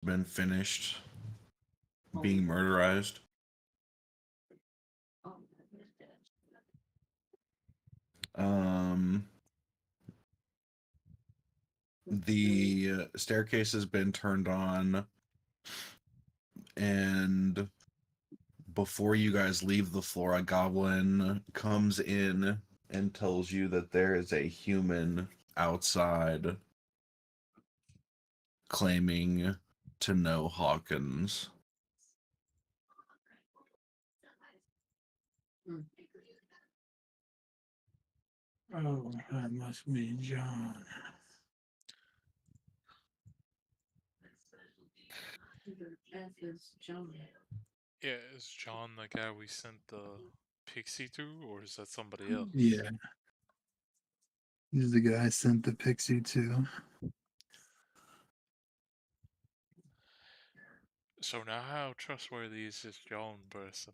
been finished being murderized. Um, the staircase has been turned on, and before you guys leave the floor, a goblin comes in and tells you that there is a human outside claiming to know Hawkins. Oh, that must be John. Yeah, is John the guy we sent the pixie to, or is that somebody else? Yeah, he's the guy I sent the pixie to. So now how trustworthy is this John person?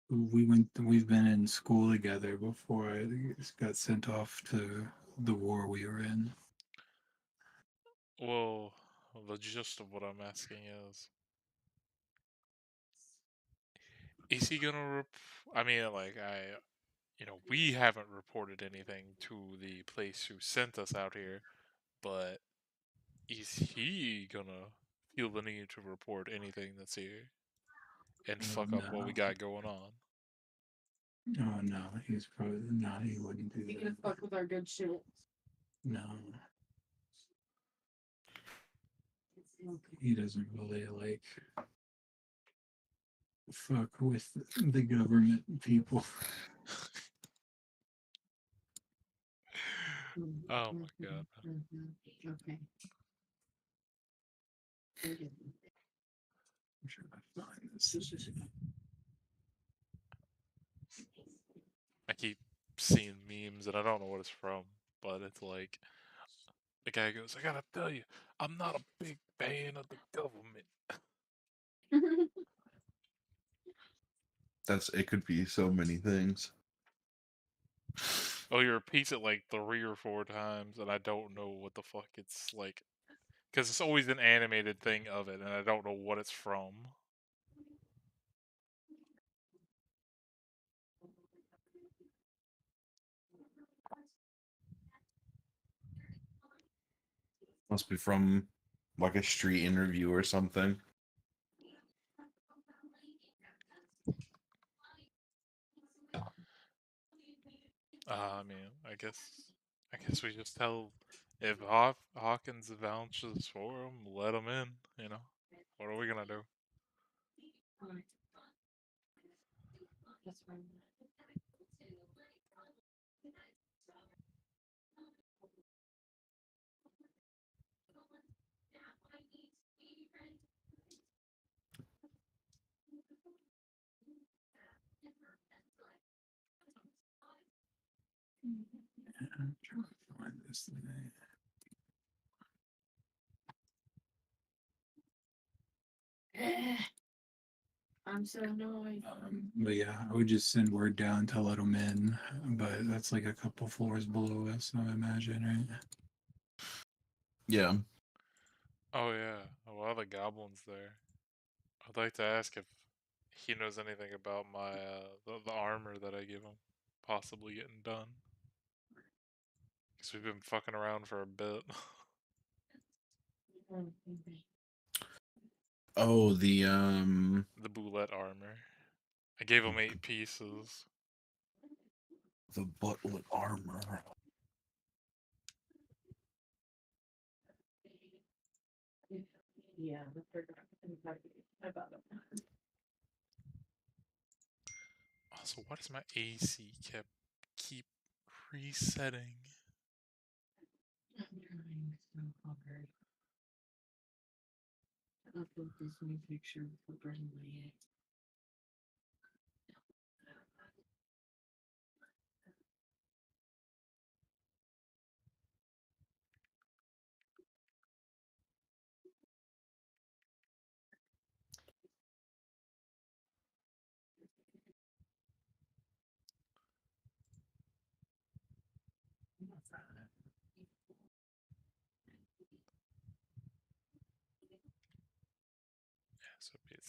We've been in school together before I got sent off to the war we were in. Well, the gist of what I'm asking is he gonna I mean, like, we haven't reported anything to the place who sent us out here, but is he gonna feel the need to report anything that's here and fuck up what we No, got going on? oh no, he's probably not. He wouldn't do He that. gonna fuck with our good shit. No, he doesn't really like fuck with the government people. Oh my god. Okay. I'm sure I find this. I keep seeing memes and I don't know what it's from, but it's like the guy goes, I gotta tell you, I'm not a big fan of the government. It could be so many things. Oh, he repeats it like 3 or 4 times, and I don't know what the fuck it's like. Because it's always an animated thing of it, and I don't know what it's from. Must be from like a street interview or something. I mean, I guess we just tell if Hawkins vouches for him, let him in. What are we gonna do? That's fine. I'm trying to find this thing. I'm so annoyed. But yeah, I would just send word down to let them in. But that's like a couple floors below us, I imagine, right? Yeah. Oh yeah, a lot of the goblins there. I'd like to ask if he knows anything about my the armor that I give him, possibly getting done. Because we've been fucking around for a bit. Oh, The boulette armor. I gave him 8 pieces. the butlet armor. Yeah, the third about it. Also, why does my AC keep resetting? I'm trying so hard. Upload this new picture for burning my egg. So it'd be at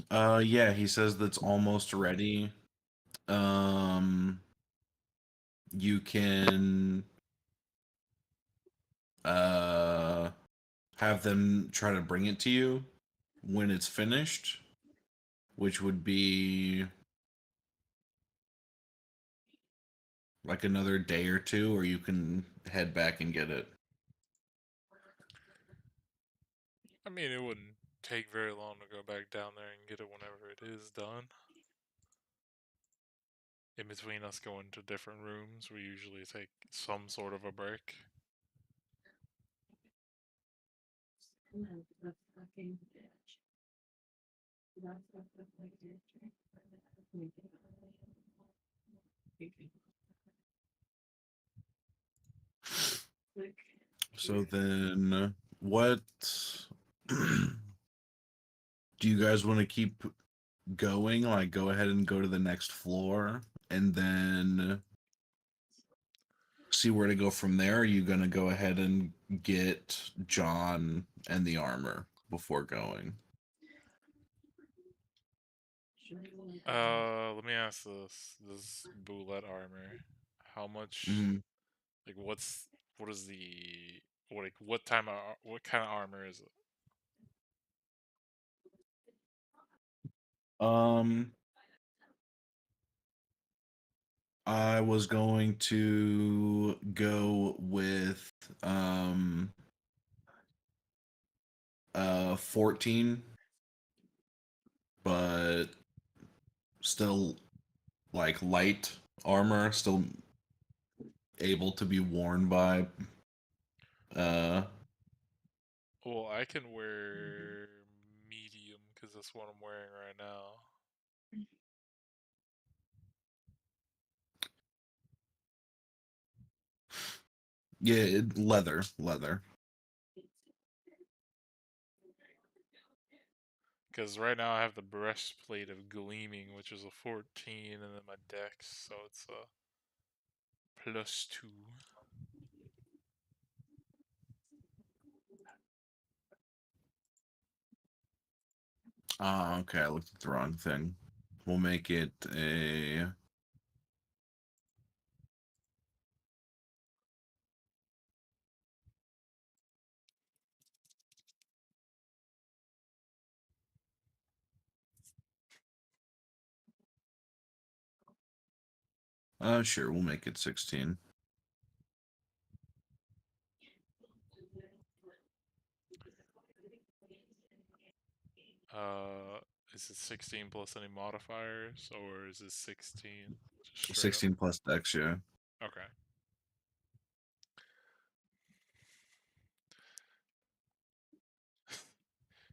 16. Yeah, he says that's almost ready. You can have them try to bring it to you when it's finished, which would be like another day or two, or you can head back and get it. I mean, it wouldn't take very long to go back down there and get it whenever it is done. In between us going to different rooms, we usually take some sort of a break. The fucking bitch. That's what the fuck you're trying Click. So then, what do you guys want to keep going? Like, go ahead and go to the next floor, and then see where to go from there. Are you gonna go ahead and get John and the armor before going? Let me ask this Boulette armor. How much Mhm. like what is the what what kind of armor is it? Um, I was going to go with 14, but still like light armor, still able to be worn by uh Well, I can wear medium because that's what I'm wearing right now. yeah, leather. Because right now I have the breastplate of gleaming, which is a 14, and then my dex, so it's a +2. Ah, okay, I looked at the wrong thing. We'll make it a sure, we'll make it 16. Is it 16 plus any modifiers, or is it 16 just straight up? 16 plus dex, yeah. Okay.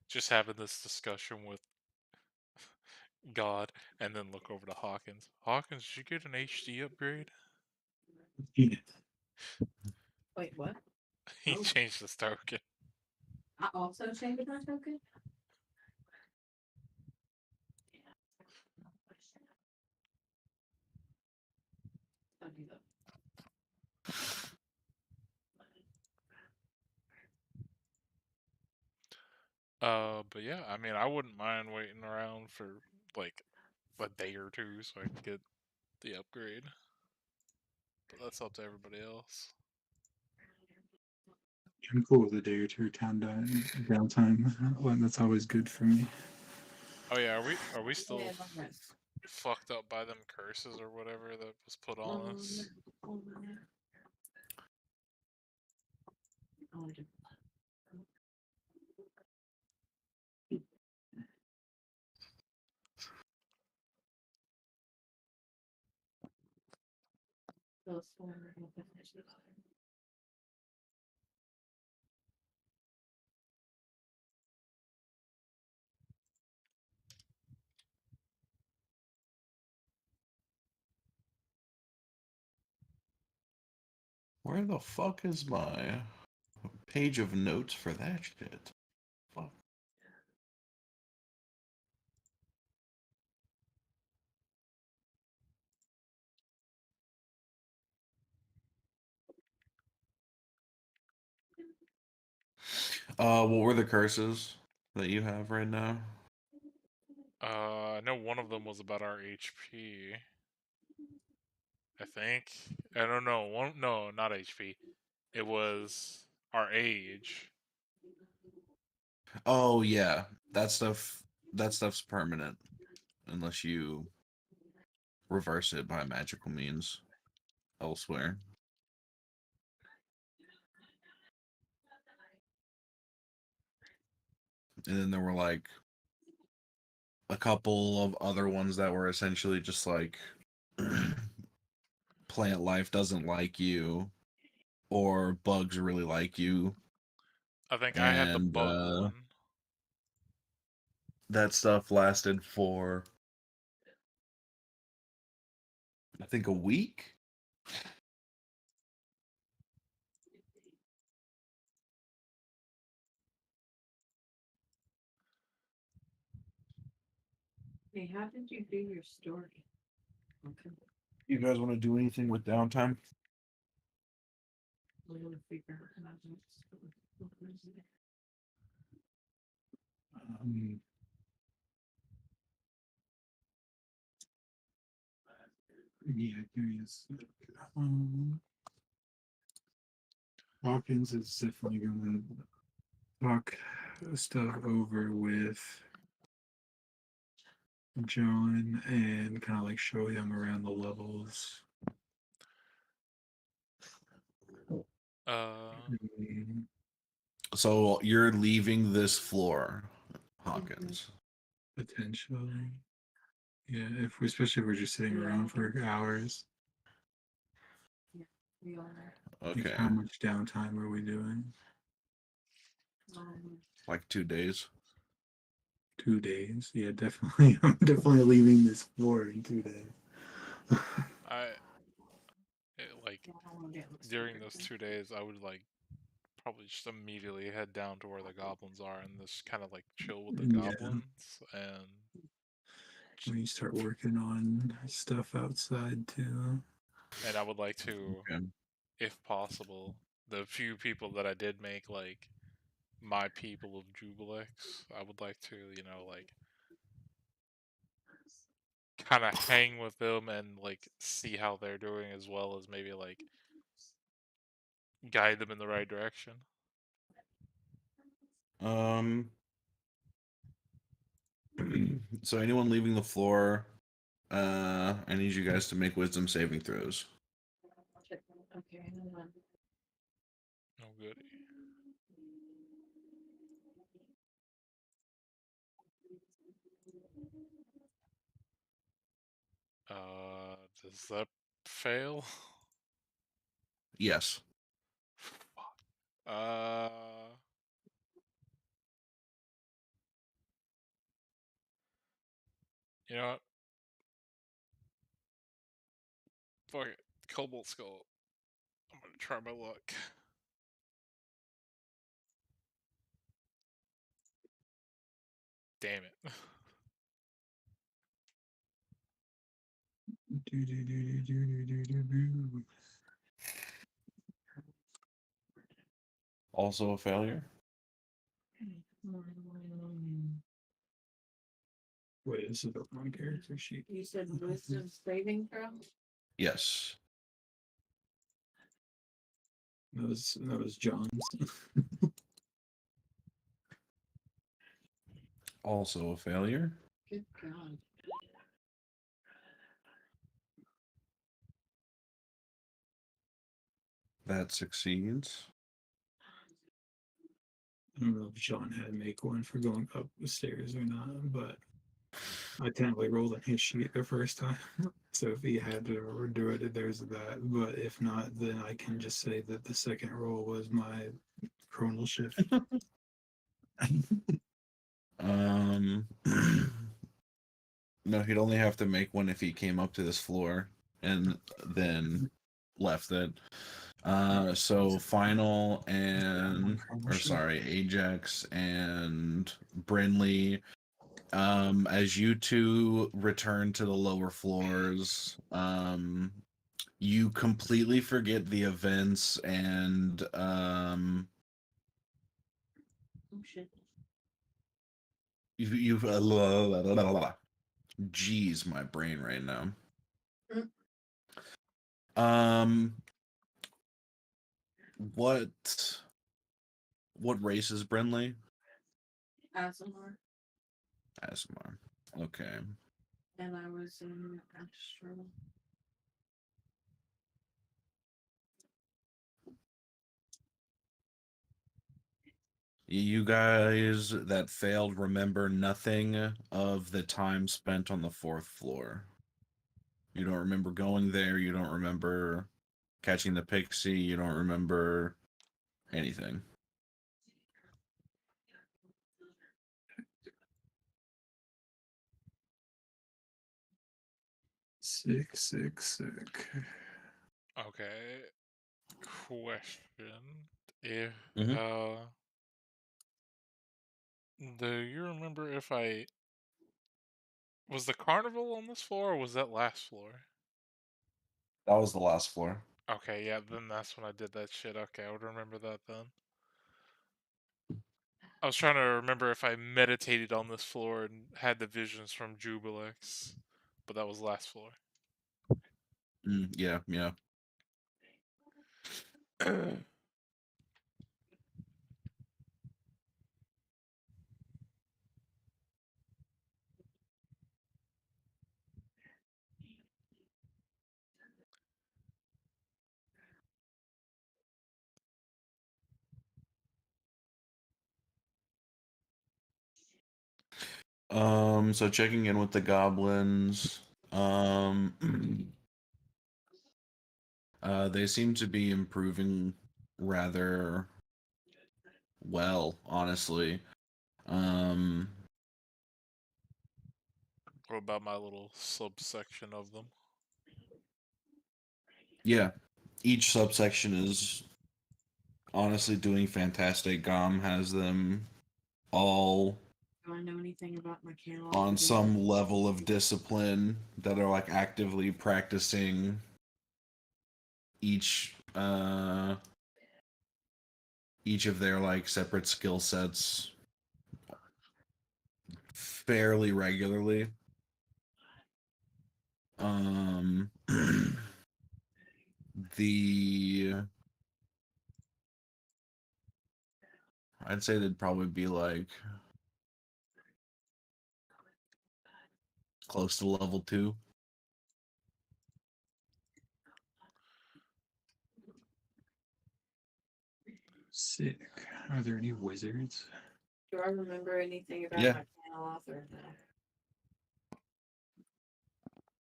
Just having this discussion with God, and then look over to Hawkins. Hawkins, did you get an HD upgrade? Yeah. Wait, what? He Oh. changed his token. I also changed my token? I'll do that. But yeah, I mean, I wouldn't mind waiting around for like a day or two so I can get the upgrade. But that's up to everybody else. I'm cool with a day or two downtime. Well, that's always good for me. Oh yeah, are we still Yeah, I'm right. fucked up by them curses or whatever that was put on us? I wanna do- those four, I'm gonna finish this. Where the fuck is my page of notes for that shit? Fuck. What were the curses? that you have right now? I know one of them was about our HP. I think. I don't know. One, no, not HP. It was our age. Oh yeah, that stuff. That stuff's permanent, unless you reverse it by magical means elsewhere. And then there were like a couple of other ones that were essentially just like plant life doesn't like you or bugs really like you, I think I had the and bug one. that stuff lasted for I think a week. Hey, how did you do your story? Okay, You guys want to do anything with downtime? we're gonna figure out how to. Um, yeah, give me a sec. Hawkins is definitely gonna talk stuff over with John and kind of like show him around the levels. Mm, So you're leaving this floor, Hawkins. Potentially. Yeah, if we especially if we're just sitting around for hours. We are, Like Okay, how much downtime are we doing? um, like 2 days. 2 days. Yeah, definitely. I'm definitely leaving this floor in 2 days. Like oh, that looks during better. those 2 days, I would like probably just immediately head down to where the goblins are and just kind of like chill with the Yeah. goblins and We start working on stuff outside too. I would like to, Okay. if possible, the few people that I did make like my people of Jubilex, I would like to, like kind of hang with them and like see how they're doing as well as maybe like guide them in the right direction. Um. So anyone leaving the floor, I need you guys to make wisdom saving throws. Okay, hang on. Oh goody. Does that fail? Yes. Fuck. Uh, you know what? Fuck it. Cobalt Skull. I'm gonna try my luck. Damn it. Also a failure. Wait, this is the wrong character sheet. You said wisdom saving throw? Yes. That was John's. Also a failure. Good God. That succeeds. I don't know if John had to make one for going up the stairs or not, but I technically rolled on his sheet the first time. So if he had to do it, there's that. But if not, then I can just say that the second roll was my chronal shift. Um. No, he'd only have to make one if he came up to this floor and then left it. So final and or sorry, Ajax and Brinley. As you two return to the lower floors, you completely forget the events and Oh shit. you've la, la, la, la, la, la. Jeez, my brain right now. What race is Brinley? Asimar, Asimar. Okay. and I was in Astro. You guys that failed remember nothing of the time spent on the 4th floor. You don't remember going there. You don't remember catching the pixie. You don't remember anything. Sick. Okay. Question: If Mhm. do you remember if I was the carnival on this floor or was that last floor? That was the last floor. Okay, yeah, then that's when I did that shit. Okay, I would remember that then. I was trying to remember if I meditated on this floor and had the visions from Jubilex, but that was last floor. Yeah. So checking in with the goblins. They seem to be improving rather well, honestly. Um, What about my little subsection of them? yeah, each subsection is honestly doing fantastic. GOM has them all Do I know anything about my camera? on some level of discipline that are like actively practicing each each of their like separate skill sets fairly regularly. The I'd say they'd probably be like close to level 2. Sick. Are there any wizards? Do I remember anything about Yeah. my channel author? No.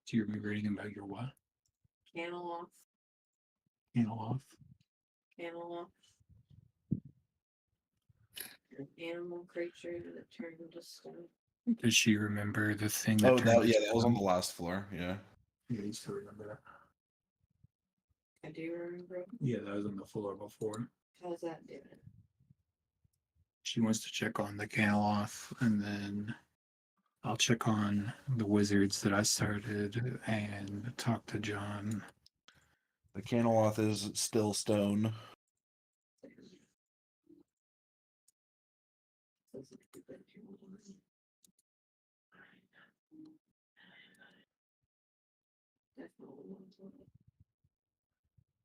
Do you remember anything about your what? Candle off. Candle off? Candle off. An animal creature that turned into stone. Does she remember the thing that Oh, turned that was on the last floor. Yeah. Yeah, you still remember that. I do remember it. Yeah, that was on the floor before. How's that doing? She wants to check on the kennel off, and then I'll check on the wizards that I started and talk to John. The Caneloth is still stone.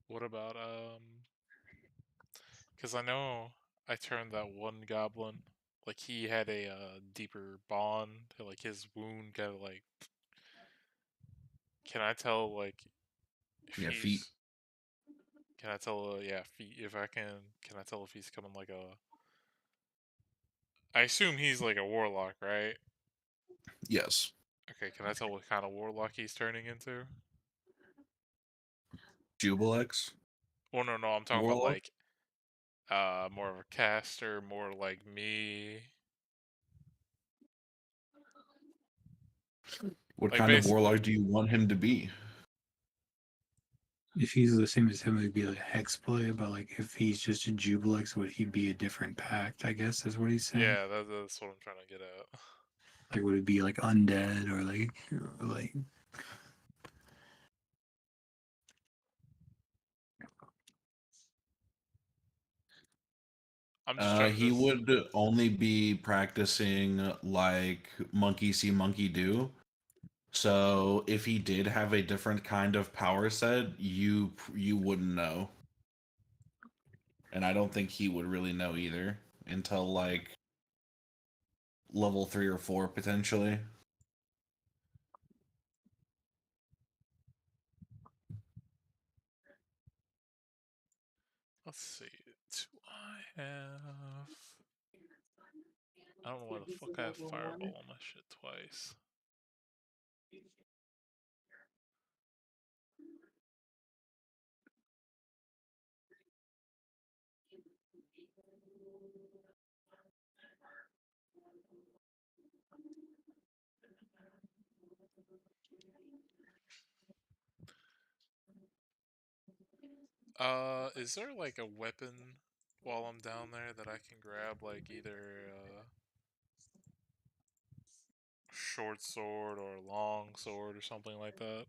What about because I know I turned that one goblin, like he had a deeper bond, like his wound kind of like. Can I tell like if Yeah, he's? feet. Can I tell? Yeah, feet. If I can I tell if he's coming like a? I assume he's like a warlock, right? Yes. Okay, can I tell what kind of warlock he's turning into? Jubilex. Oh no, I'm talking about Warlock. like more of a caster, more like me. What Like kind of basic warlock do you want him to be? If he's the same as him, it'd be like hex play, but like if he's just a Jubilex, would he be a different pact? I guess is what he's saying. Yeah, that's what I'm trying to get at. Like would it be like undead or like I'm just trying He to. would only be practicing like monkey see, monkey do. So if he did have a different kind of power set, you wouldn't know, and I don't think he would really know either until like level 3 or 4 potentially. Let's see. Do I have? I don't know why the fuck I have fireball on my shit twice. Is there like a weapon while I'm down there that I can grab, like either short sword or long sword or something like that?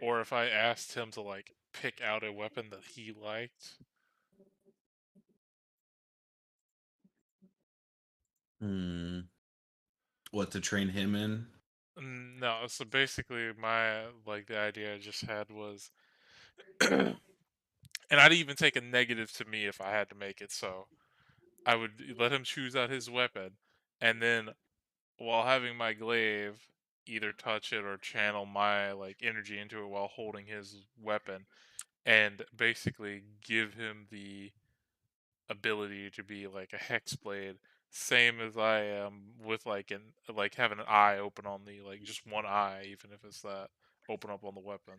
Or if I asked him to like pick out a weapon that he liked. What to train him in? No, so basically my like the idea I just had was and I'd even take a negative to me if I had to make it, so I would let him choose out his weapon, and then while having my glaive either touch it or channel my like energy into it while holding his weapon and basically give him the ability to be like a hex blade, same as I am with like having an eye open on the like just one eye, even if it's that open up on the weapon.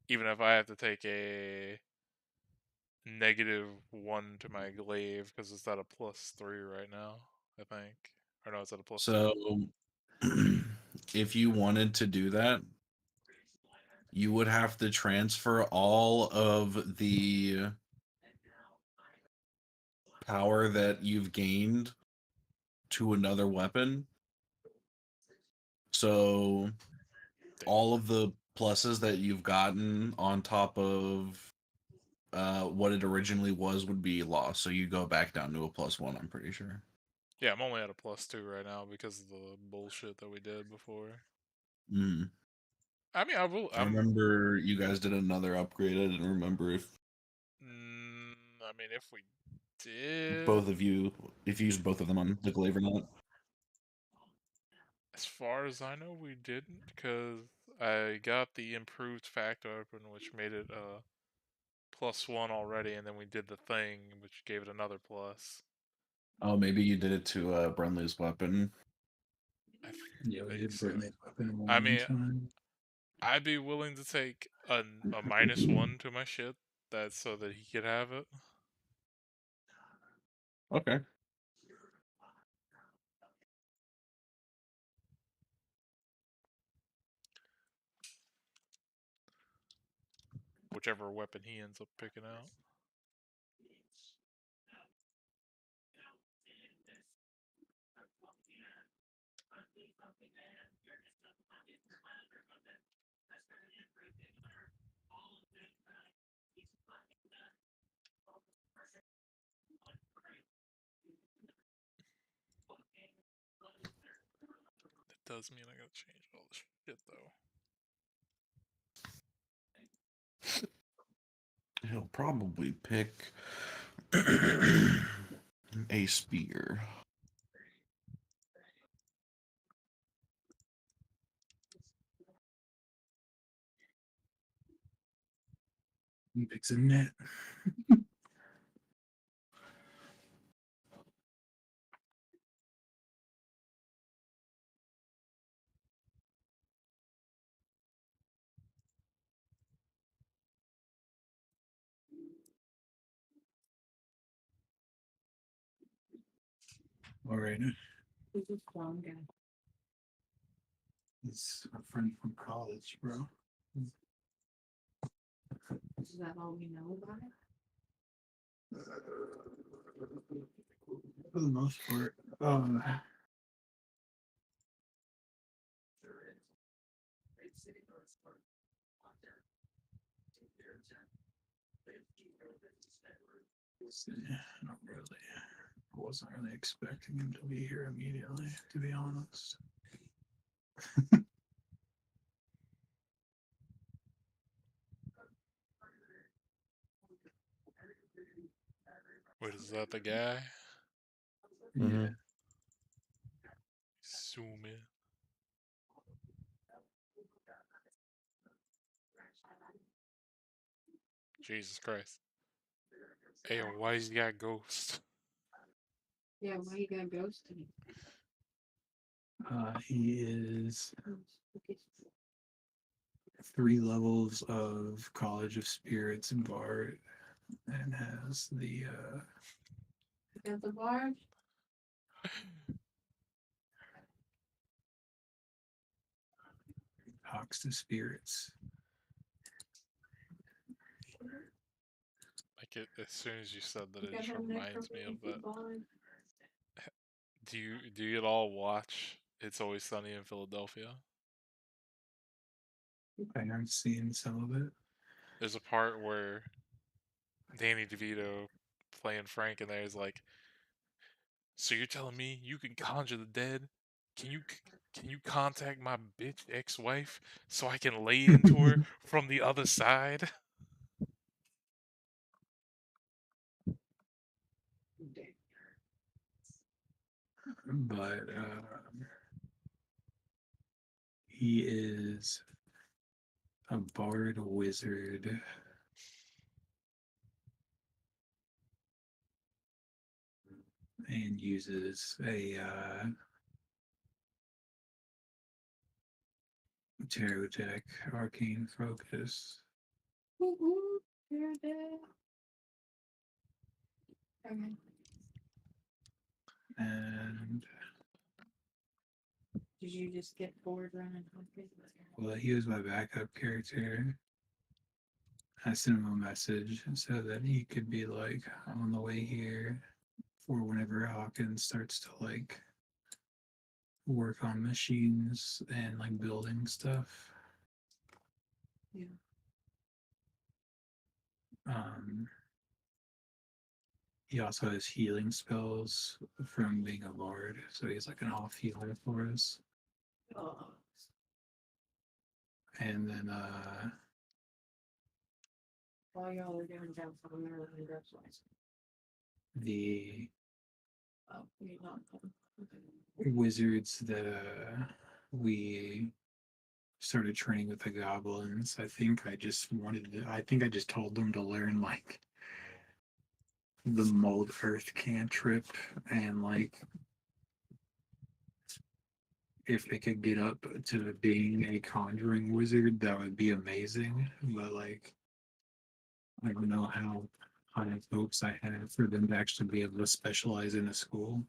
Even if I have to take a -1 to my glaive because it's at a +3 right now, I think. Or no, it's at a +2. So if you wanted to do that, you would have to transfer all of the power that you've gained to another weapon. So all of the pluses that you've gotten on top of what it originally was would be lost. So you go back down to a +1, I'm pretty sure. Yeah, I'm only at a +2 right now because of the bullshit that we did before. Mm. I mean, I will. I remember you guys did another upgrade. I didn't remember if I mean, if we did, both of you, if you used both of them on the glaive or not. as far as I know, we didn't because I got the improved factor open, which made it +1 already, and then we did the thing, which gave it another plus. Oh, maybe you did it to Brenly's weapon. Yeah, we did so. burn that weapon I one mean, time. I'd be willing to take a -1 to my shit, that's so that he could have it. Okay. Whichever weapon he ends up picking out. That does mean I gotta change all this shit though. He'll probably pick a spear. He picks a net. All right. Who's this blonde guy? He's a friend from college, bro. Is that all we know about it? For the most part. Not really. I wasn't really expecting him to be here immediately, to be honest. Wait, is that the guy? Yeah. Zoom in. Jesus Christ. Hey, why is he got ghost? Yeah, why you got ghosted? He is Okay. 3 levels of College of Spirits and Bard, and has the You got the bar? Talks to Spirits. Like it, as soon as you said that, You it got just her reminds me of that. necromancy Do you at all watch It's Always Sunny in Philadelphia? I have seen some of it. There's a part where Danny DeVito playing Frank in there is like, "So you're telling me you can conjure the dead? Can you contact my bitch ex-wife so I can lay into her from the other side?" But he is a bard wizard. And uses a tarot deck, arcane focus. Woo-hoo, you're dead. Okay. And Did you just get bored running? well, he was my backup character. I sent him a message so that he could be like on the way here for whenever Hawkins starts to like work on machines and like building stuff. Yeah. He also has healing spells from being a bard, so he's like an off healer for us. Oh. And then While y'all are doing jumps on Maryland Dress License. the Oh, you're not. Okay. wizards that we started training with the goblins, I think I just told them to learn like the mold earth cantrip, and like if they could get up to being a conjuring wizard, that would be amazing. But like I don't know how high hopes I have for them to actually be able to specialize in a school.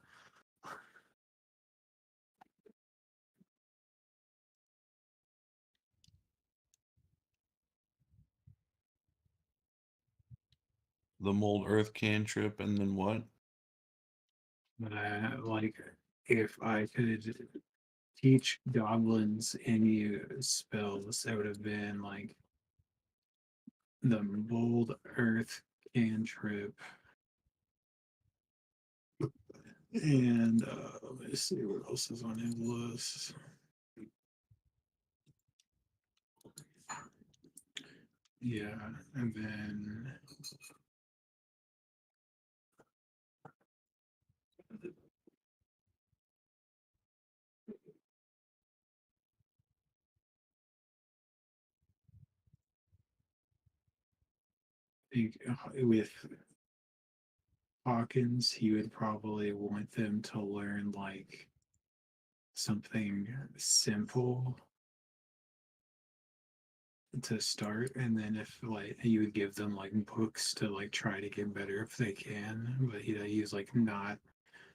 The mold earth cantrip, and then what? But like if I could teach goblins any spells, that would have been like the mold earth cantrip. And let's see what else is on his list. Yeah, and then I think with Hawkins, he would probably want them to learn like something simple to start, and then if like you would give them like books to like try to get better if they can, but he's like not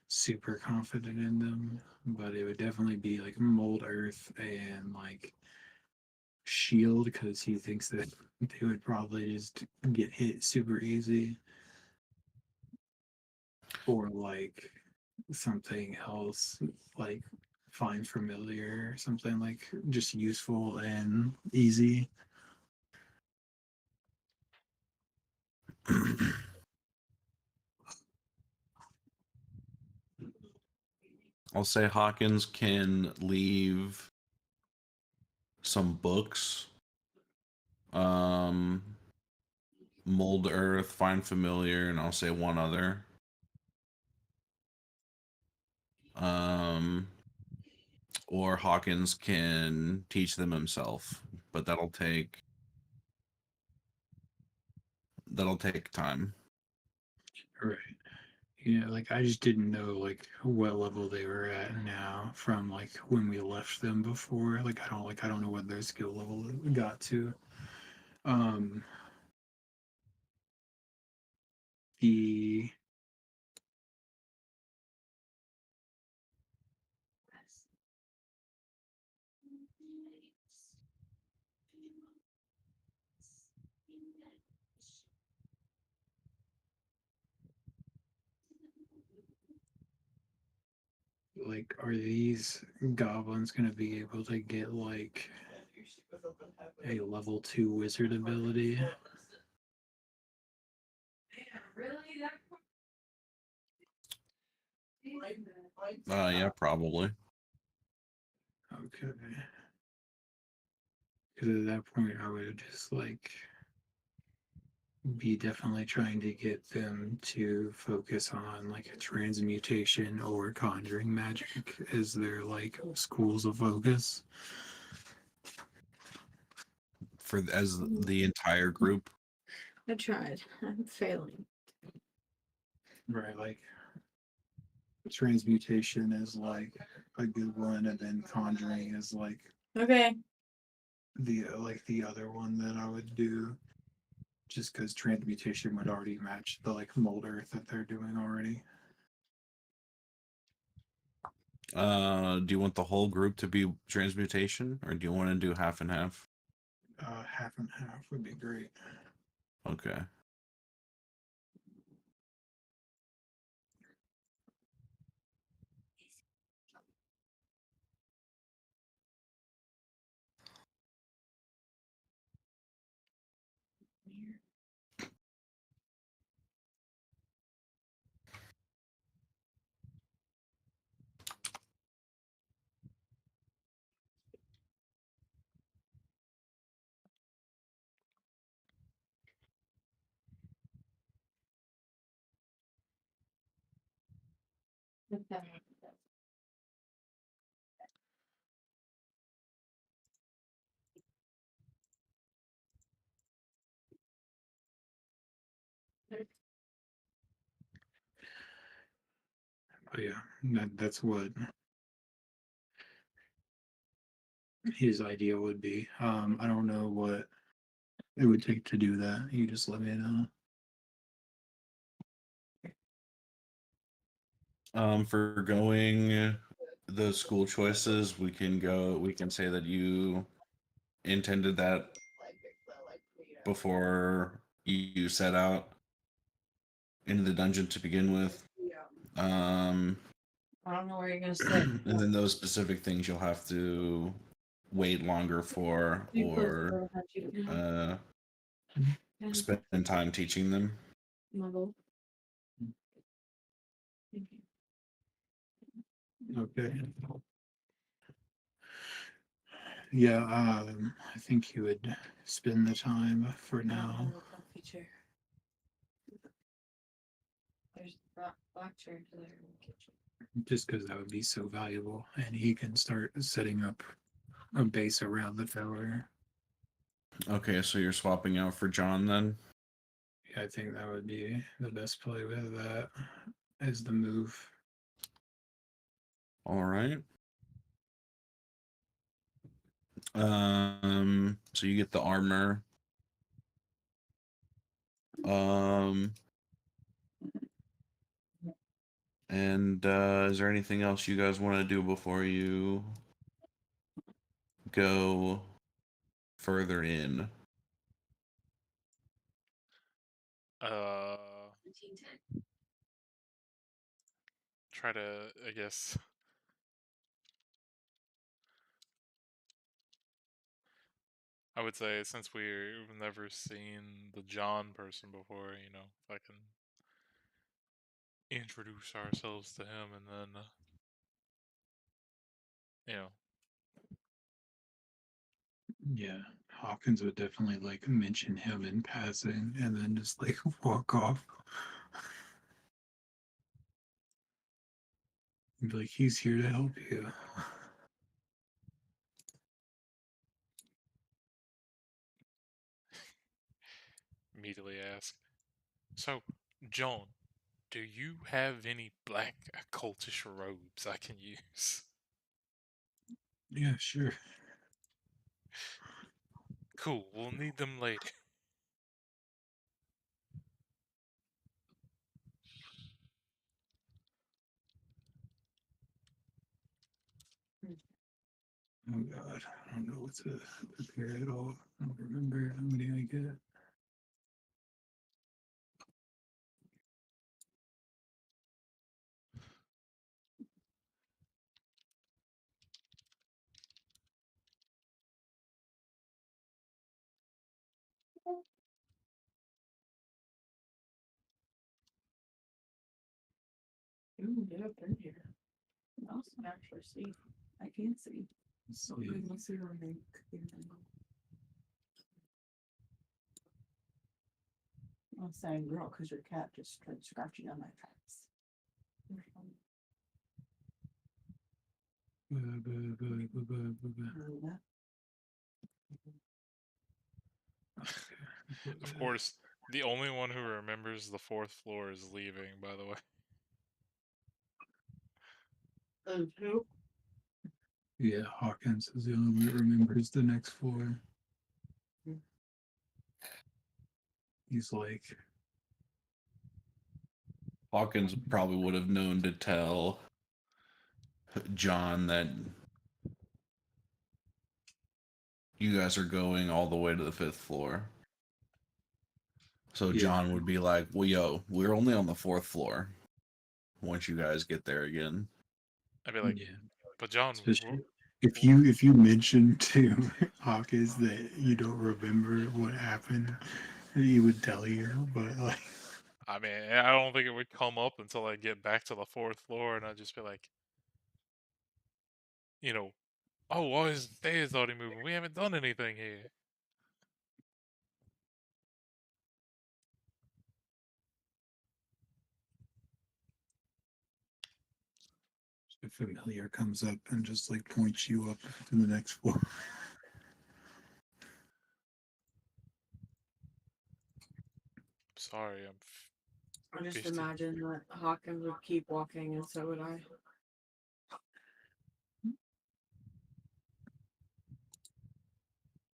super confident in them. But it would definitely be like mold earth and like shield, because he thinks that they would probably just get hit super easy, or like something else like find familiar, something like just useful and easy. I'll say Hawkins can leave some books. Mold Earth, Find Familiar, and I'll say one other. Or Hawkins can teach them himself, but that'll take time. Right. Yeah, like I just didn't know like what level they were at now from like when we left them before. I don't know what their skill level got to. Um the like are these goblins gonna be able to get like a level 2 wizard ability? Yeah, probably. Okay. Because at that point I would just like be definitely trying to get them to focus on like a transmutation or conjuring magic as their like schools of focus. For as the entire group. I tried. I'm failing. Right, like transmutation is like a good one, and then conjuring is like Okay. the other one that I would do, just because transmutation would already match the like mold earth that they're doing already. Do you want the whole group to be transmutation, or do you want to do half and half? Half and half would be great. Okay. But yeah, that's what his idea would be. I don't know what it would take to do that. You just let me know. For going the school choices, we can say that you intended that before you set out into the dungeon to begin with. I don't know where you're gonna sit. And then those specific things you'll have to wait longer for, or spend time teaching them. Muggle. Okay. Yeah, I think he would spend the time for now. Feature. There's black chairs there in the kitchen. Just because that would be so valuable, and he can start setting up a base around the tower. Okay, so you're swapping out for John then? Yeah, I think that would be the best play with that as the move. All right. So you get the armor. And is there anything else you guys want to do before you go further in? Try to, I guess. I would say since we've never seen the John person before, if I can introduce ourselves to him and then, you know, Yeah, Hawkins would definitely like mention him in passing and then just like walk off. Be like, he's here to help you. immediately ask, "So, John, do you have any black occultish robes I can use?" Yeah, sure. Cool, we'll need them later. Oh god, I don't know what to prepare at all. I don't remember how many I get. Ooh, yeah, I've been here. I also can actually see. I can see. So Yeah. we must see her make. I'm saying girl because your cat just tried scratching on my tracks. Of course, the only one who remembers the fourth floor is leaving, by the way. Who? Yeah, Hawkins is the only one that remembers the next floor. He's like, Hawkins probably would have known to tell John that you guys are going all the way to the 5th floor. So Yeah. John would be like, well, yo, we're only on the 4th floor once you guys get there again. I'd be like, yeah. "But John, Especially if you mention to Hawkins that you don't remember what happened, he would tell you. But like, I mean, I don't think it would come up until I get back to the fourth floor, and I'd just be like, oh, why is the stairs already moving? We haven't done anything here." a familiar comes up and just like points you up to the next floor. Sorry, I just 50. imagine that Hawkins would keep walking, and so would I.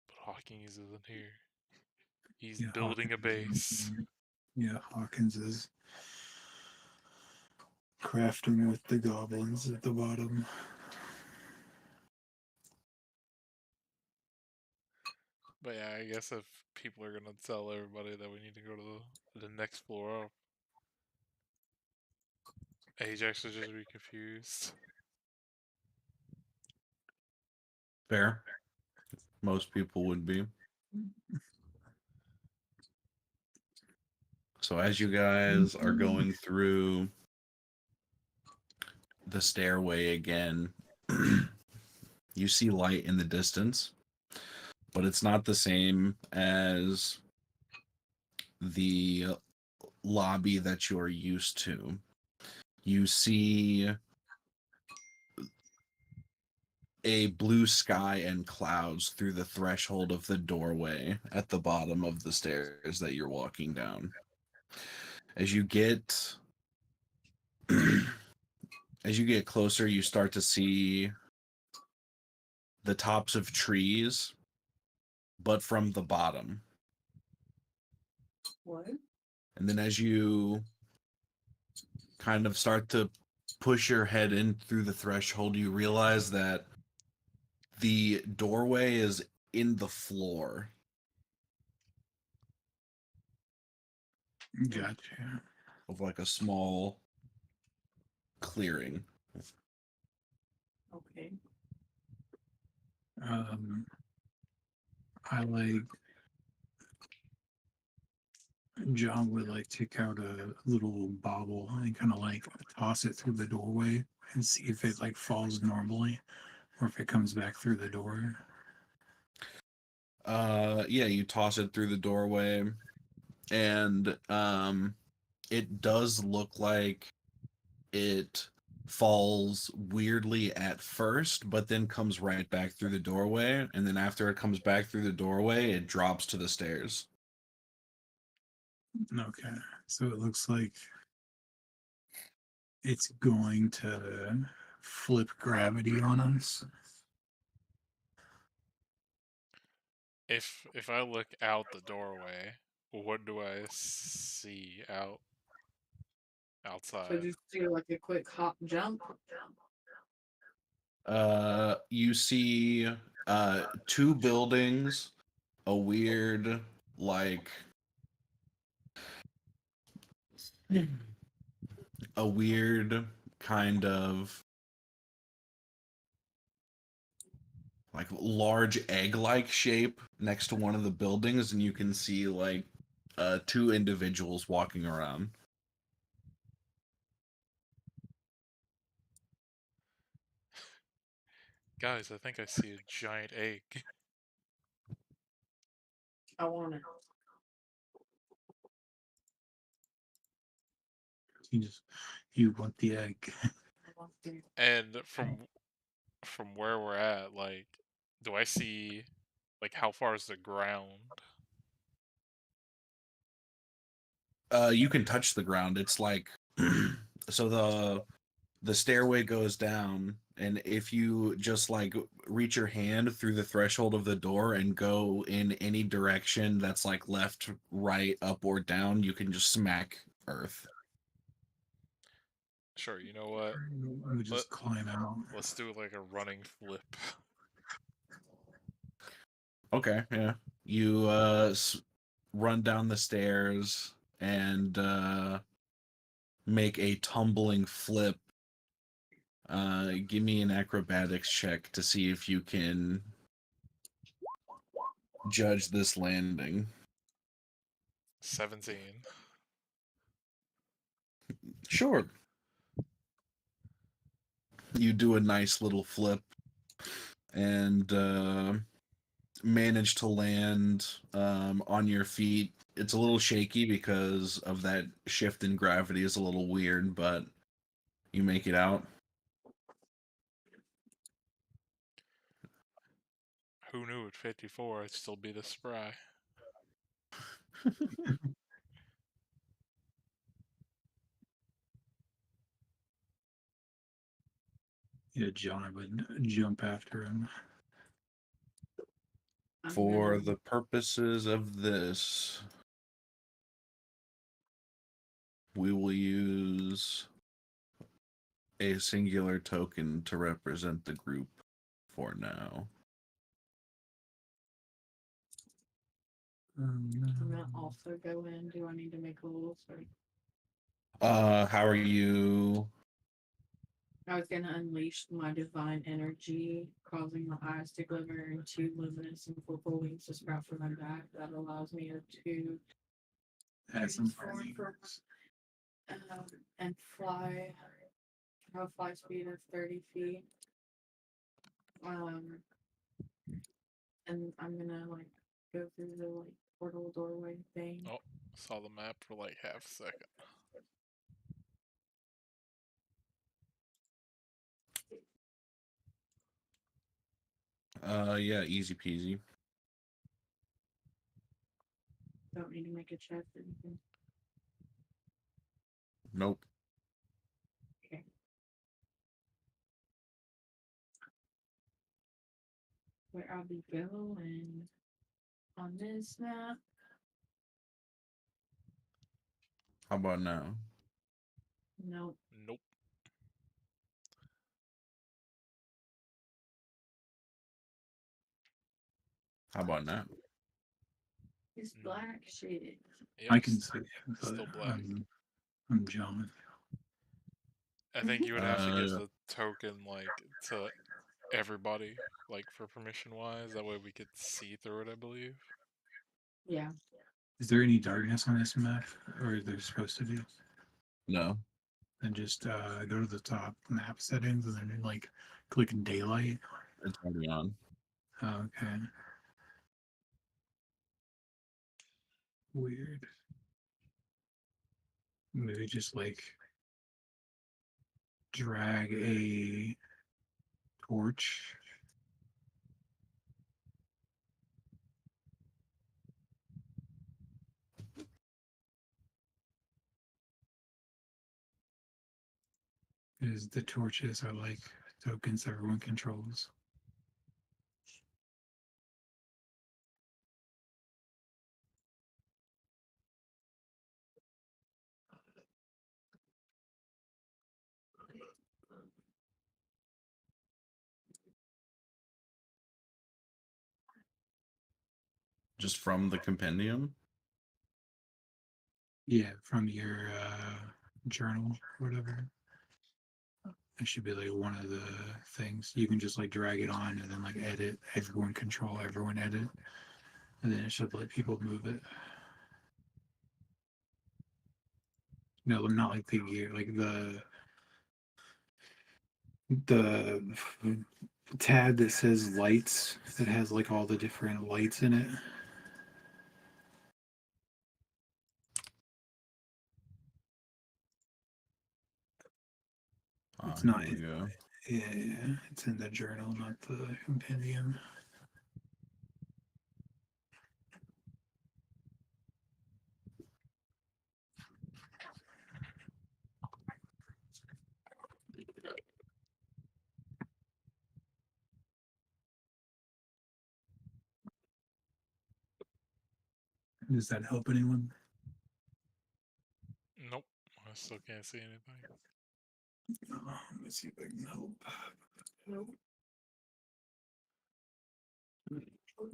But Hawkins isn't here. He's Yeah, building a base. Yeah, Hawkins is crafting with the goblins at the bottom. But yeah, I guess if people are gonna tell everybody that we need to go to the next floor up, Ajax would just be confused. Fair. Most people would be. So as you guys are going through the stairway again, you see light in the distance, but it's not the same as the lobby that you're used to. You see a blue sky and clouds through the threshold of the doorway at the bottom of the stairs that you're walking down. As you get closer, you start to see the tops of trees, but from the bottom. What? And then as you kind of start to push your head in through the threshold, you realize that the doorway is in the floor. Gotcha. Of like a small clearing. Okay. I like John would like take out a little bobble and kind of like toss it through the doorway and see if it like falls normally or if it comes back through the door. Yeah, you toss it through the doorway, and it does look like it falls weirdly at first, but then comes right back through the doorway, and then after it comes back through the doorway, it drops to the stairs. Okay, so it looks like it's going to flip gravity on us. If I look out the doorway, what do I see outside? So just do like a quick hop jump. You see two buildings, a weird like a weird kind of like large egg-like shape next to one of the buildings, and you can see like two individuals walking around. Guys, I think I see a giant egg. I want it. You want the egg. I want to. And from where we're at, like, do I see like how far is the ground? You can touch the ground. It's like so the stairway goes down, and if you just like reach your hand through the threshold of the door and go in any direction that's like left, right, up, or down, you can just smack earth. Sure, you know what? We just climb out. Let's do like a running flip. Okay, yeah. You run down the stairs and make a tumbling flip. Give me an acrobatics check to see if you can judge this landing. 17. Sure. You do a nice little flip and manage to land on your feet. It's a little shaky because of that shift in gravity is a little weird, but you make it out. Who knew at 54 I'd still be this spry? Yeah, John would jump after him. I'm For gonna- the purposes of this, we will use a singular token to represent the group for now. I'm gonna also go in. Do I need to make a little sorry? How are you? I was gonna unleash my divine energy, causing my eyes to glimmer and two luminous and purple wings to sprout from my back. That allows me to Have some transform and fly. I have a fly speed of 30 feet. And I'm gonna like go through the like portal doorway thing. Oh, saw the map for like half a second. Yeah, easy peasy. Don't need to make a check or anything. Nope. Okay. Where I'll be going on this map. How about now? Nope. Nope. How about now? It's black shit. Yep, I can see it, but still black. I'm John. I think you would have to give Uh, the token like to everybody, like for permission wise. That way we could see through it, I believe. Yeah. Is there any darkness on this map, or is there supposed to be? No. Then just go to the top map settings and then like click daylight. It's already on. Okay. Weird. Maybe just like drag a torch. Because the torches are like tokens everyone controls. Just from the compendium. Yeah, from your journal, whatever. It should be like one of the things. You can just like drag it on and then like edit, everyone control, everyone edit. And then it should let people move it. No, not like the gear, like the tab that says lights that has like all the different lights in it. It's Here not we go. Yeah, it's in the journal, not the compendium. Does that help anyone? Nope, I still can't see anything. Let me see if I can help. Nope.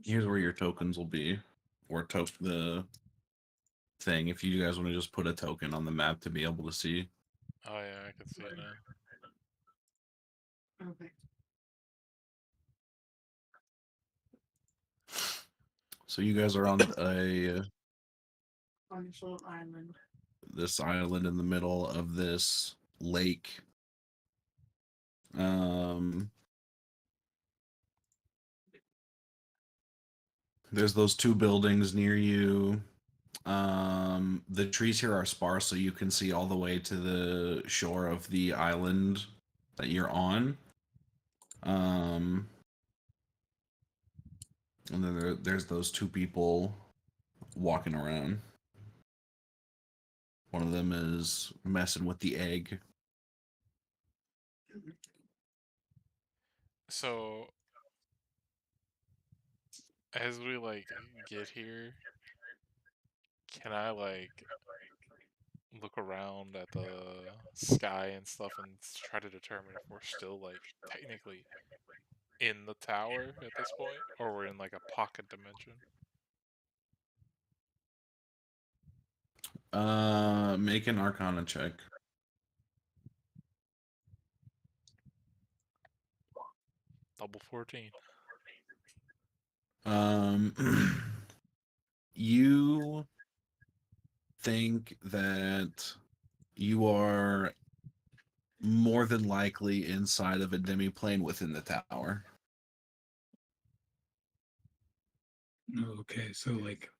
Here's where your tokens will be, or the thing. If you guys want to just put a token on the map to be able to see. Oh yeah, I can see it now. Okay. So you guys are on a Artificial island. this island in the middle of this lake. There's those two buildings near you. The trees here are sparse, so you can see all the way to the shore of the island that you're on. And then there's those two people walking around. One of them is messing with the egg. So as we like get here, can I like look around at the sky and stuff and try to determine if we're still like technically in the tower at this point, or we're in like a pocket dimension? Make an Arcana check. Double 14. You think that you are more than likely inside of a demiplane within the tower. Okay, so like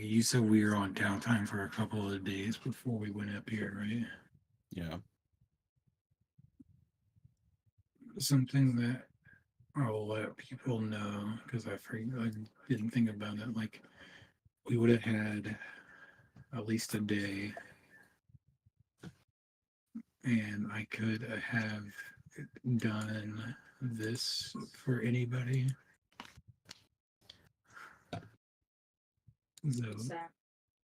you said we were on downtime for a couple of days before we went up here, right? Yeah. Something that I'll let people know because I didn't think about it. Like we would have had at least a day, and I could have done this for anybody. So Zach.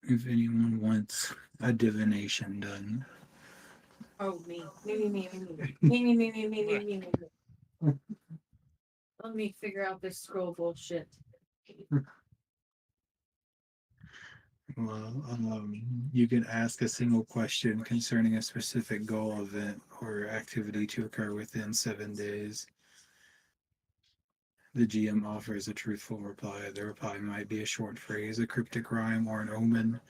if anyone wants a divination done, Oh, me. Me. Let me figure out this scroll bullshit. Well, you can ask a single question concerning a specific goal, event, or activity to occur within 7 days. The GM offers a truthful reply. The reply might be a short phrase, a cryptic rhyme, or an omen.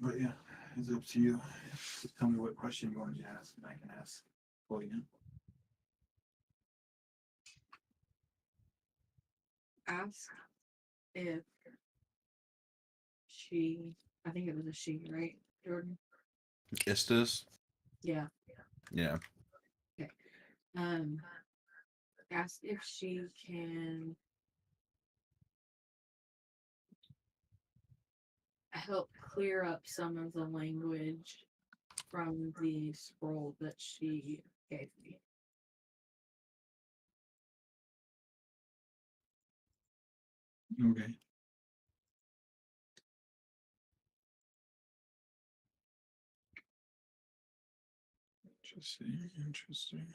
But yeah, it's up to you. Just tell me what question you want to ask, and I can ask for you. Ask if she, I think it was a she, right, Jordan? Istis? Yeah. Yeah. Ask if she can help clear up some of the language from the scroll that she gave me. Okay. Interesting. Interesting.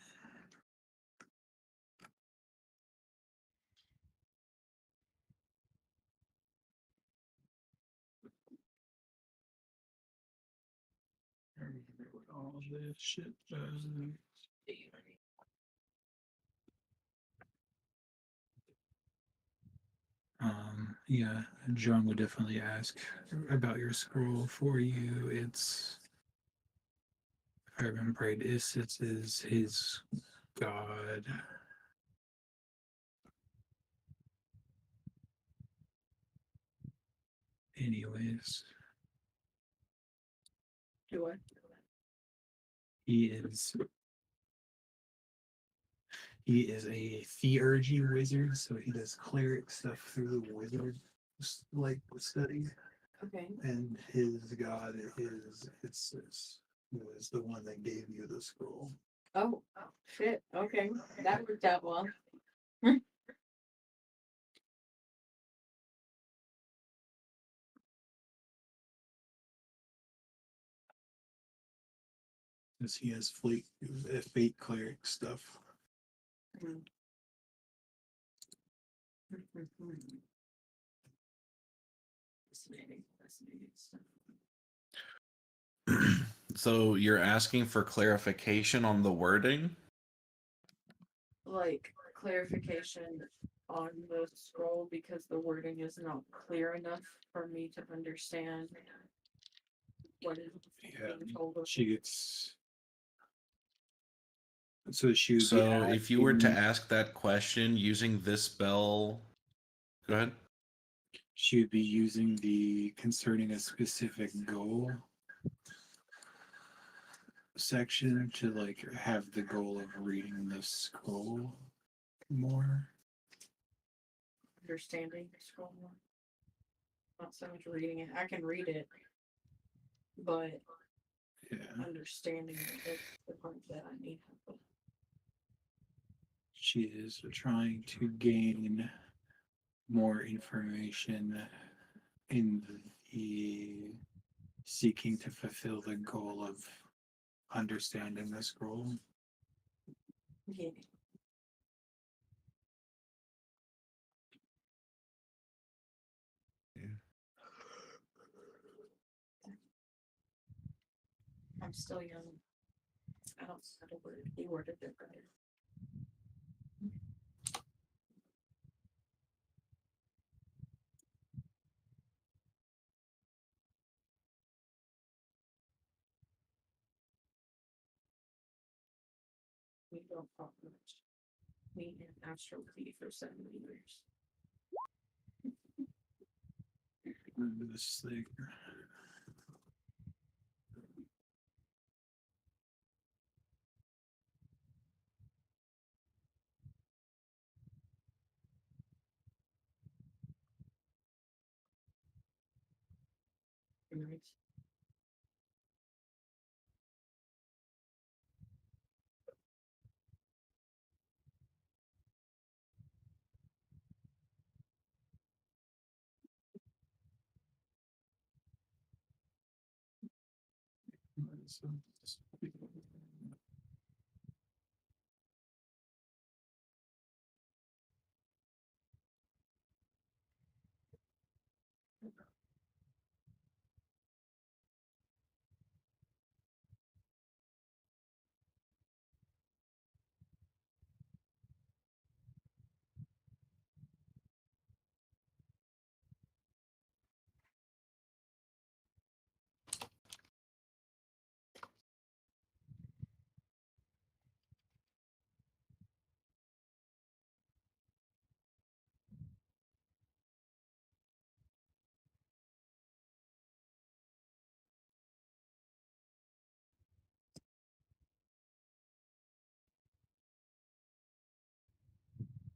I remember what all this shit does. Yeah, John would definitely ask about your scroll for you. It's, if I remember right, Isits is his god. Anyways, Do I? he is he is a theurgy wizard, so he does cleric stuff through the wizard like study. Okay. And his god is Isis, who is the one that gave you the scroll. Oh, shit. Okay. That worked out well. Because he has fate cleric stuff. Fascinating. Fascinating stuff. So you're asking for clarification on the wording? Like clarification on the scroll because the wording is not clear enough for me to understand what is Yeah, being told of she gets. So she would be So if you were to asking- ask that question using this spell, go ahead. she would be using the concerning a specific goal section to like have the goal of reading the scroll more. understanding the scroll more. Not so much reading it. I can read it, but Yeah, understanding it is the part that I need help with. she is trying to gain more information in the seeking to fulfill the goal of understanding the scroll. Yeah. I'm still young. I don't know the word. He worded it better. We don't talk much. Me and Astro P for 7 years. Remember this thing. Nice.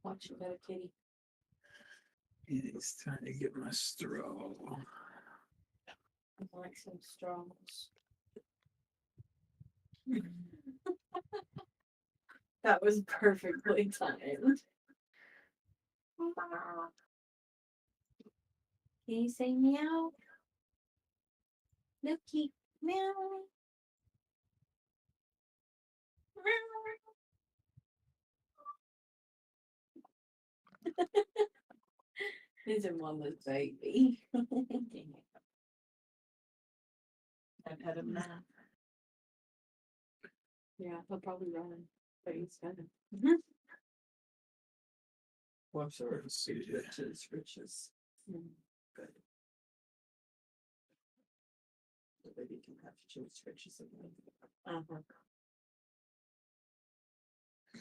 Watch you better, kitty. It's time to get my straw. I like some straws. That was perfectly timed. Can you say meow? Looky, meow. He's a mama's baby. I've had him now. Yeah, he'll probably run, but he's got him. Well, I'm sorry to see you. Riches, riches. Good. The baby can have choose riches again. Uh-huh.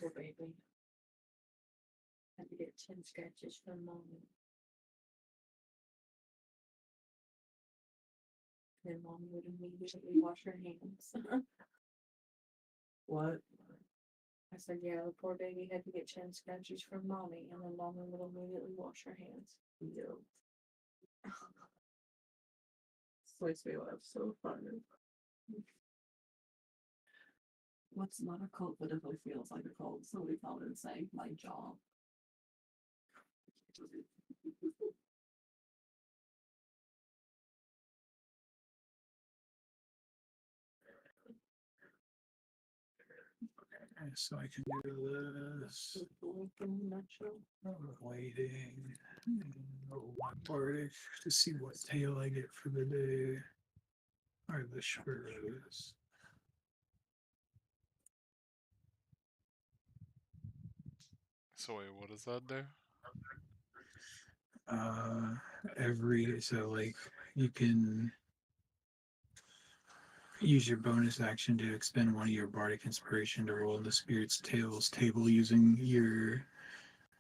Poor baby. Had to get 10 scratches from mommy. Then mom would immediately wash her hands. What? I said, yeah, the poor baby had to get 10 scratches from mommy, and then mommy would immediately wash her hands. Yo. Makes me laugh so funny. What's not a cold but definitely feels like a cold? Somebody called it and say my jaw. So I can do this. Waiting. One Bardic to see what tail I get for the day. Or the shrews. So wait, what does that do? So like you can use your bonus action to expend one of your bardic inspiration to roll the spirit's tails table using your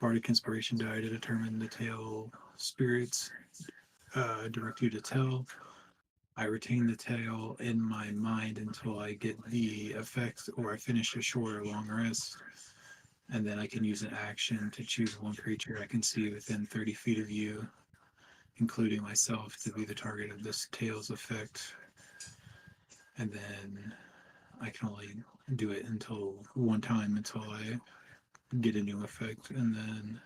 bardic inspiration die to determine the tail spirits direct you to tell. I retain the tail in my mind until I get the effect or I finish a short or long rest. And then I can use an action to choose one creature I can see within 30 feet of you, including myself, to be the target of this tail's effect. And then I can only do it until one time until I get a new effect. And then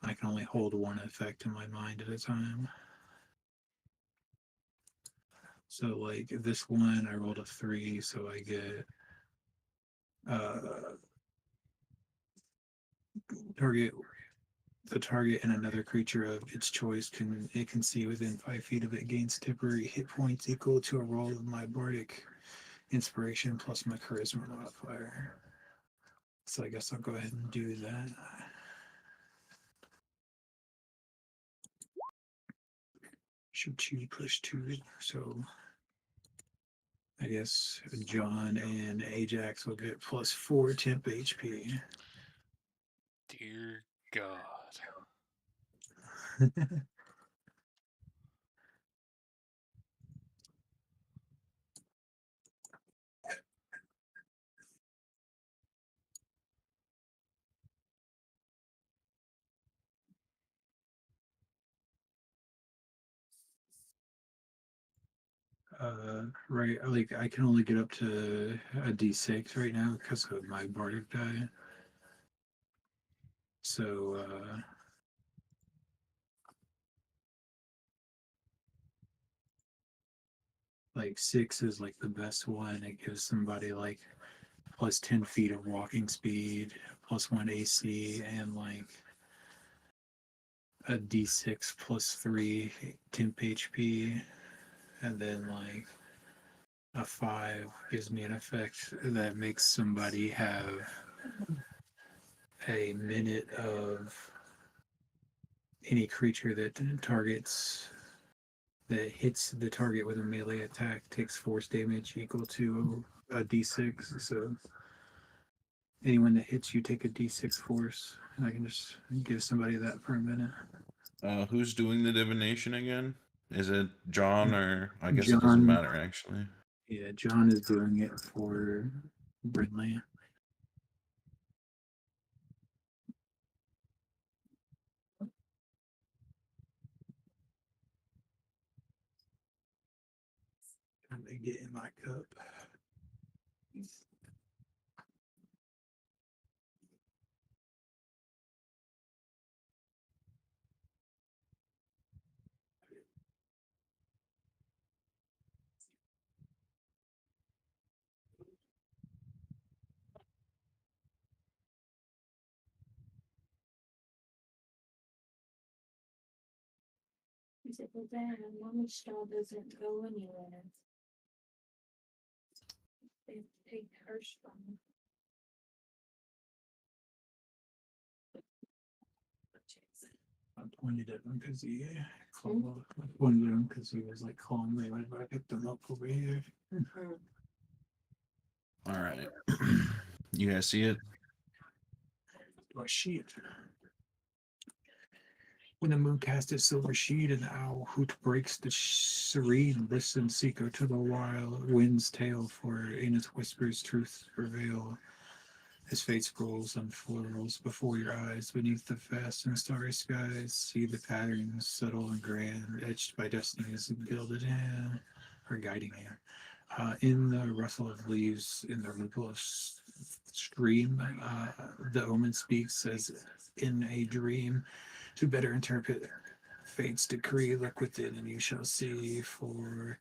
I can only hold one effect in my mind at a time. So like this one, I rolled a 3, so I get target and another creature of its choice can see within 5 feet of it gains temporary hit points equal to a roll of my bardic inspiration plus my charisma modifier. So I guess I'll go ahead and do that. Should choose +2, so I guess John and Ajax will get +4 temp HP. Dear God. Right, like I can only get up to a D6 right now because of my bardic die. So like 6 is like the best one. It gives somebody like plus 10 feet of walking speed, plus 1 AC, and like a D6 plus 3 temp HP. And then like a 5 gives me an effect that makes somebody have a minute of any creature that targets that hits the target with a melee attack takes force damage equal to a d6. So anyone that hits you take a d6 force. And I can just give somebody that for a minute. Who's doing the divination again? Is it John or I guess it doesn't John. matter actually. Yeah, John is doing it for Brindley. Trying to get in my cup. He said, but then Mommy Straw doesn't go anywhere. They take her straw. I pointed at him because he called. I pointed at him because he was like calling me whenever I picked him up over here. All right. You guys see it? Oh shit. When the moon casts its silver sheet and the owl hoot breaks the serene, listen, seeker, to the wild wind's tale, for in its whispers truth prevail. As fate scrolls unfurls before your eyes, beneath the vast and starry skies, see the patterns subtle and grand, etched by destiny's gilded hand, or guiding hand. In the rustle of leaves, in the ripple of stream, the omen speaks as in a dream. To better interpret fate's decree, look within and you shall see, for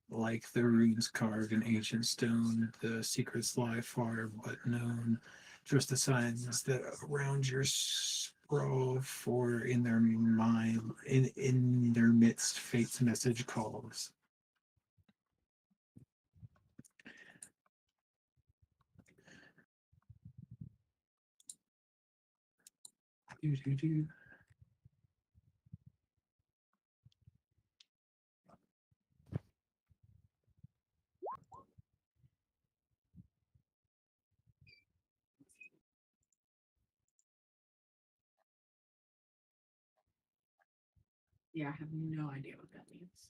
like the runes carved in ancient stone, the secrets lie far but known. Trust the signs that around your sprawl, for in their mind, in their midst, fate's message calls. Do, do, do. Yeah, I have no idea what that means.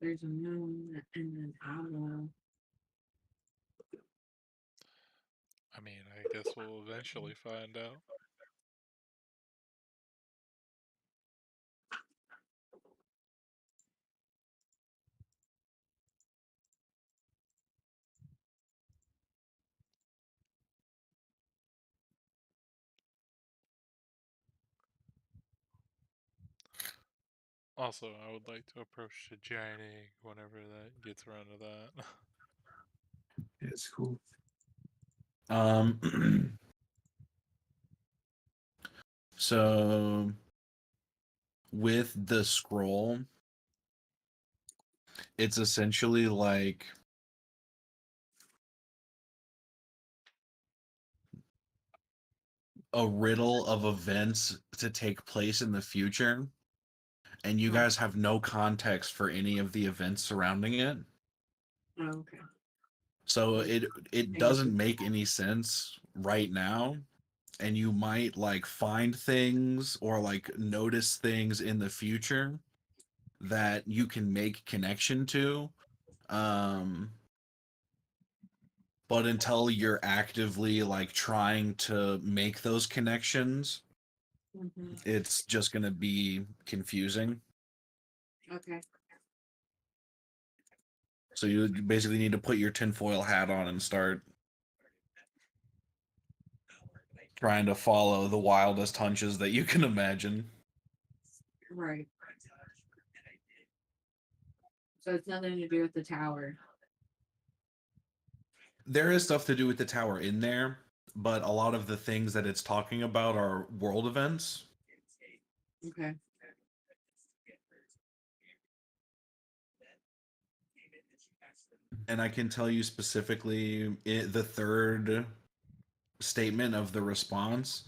There's a moon and an owl. I mean, I guess we'll eventually find out. Also, I would like to approach the giant egg whenever that gets around to that. It's cool. So with the scroll, it's essentially like a riddle of events to take place in the future, and you guys have no context for any of the events surrounding it. Oh, okay. So it doesn't make any sense right now, and you might like find things or like notice things in the future that you can make connection to. But until you're actively like trying to make those connections, Mm-hmm. it's just going to be confusing. Okay. So you basically need to put your tinfoil hat on and start trying to follow the wildest hunches that you can imagine. Right. So it's nothing to do with the tower. There is stuff to do with the tower in there, but a lot of the things that it's talking about are world events. Okay. And I can tell you specifically the third statement of the response.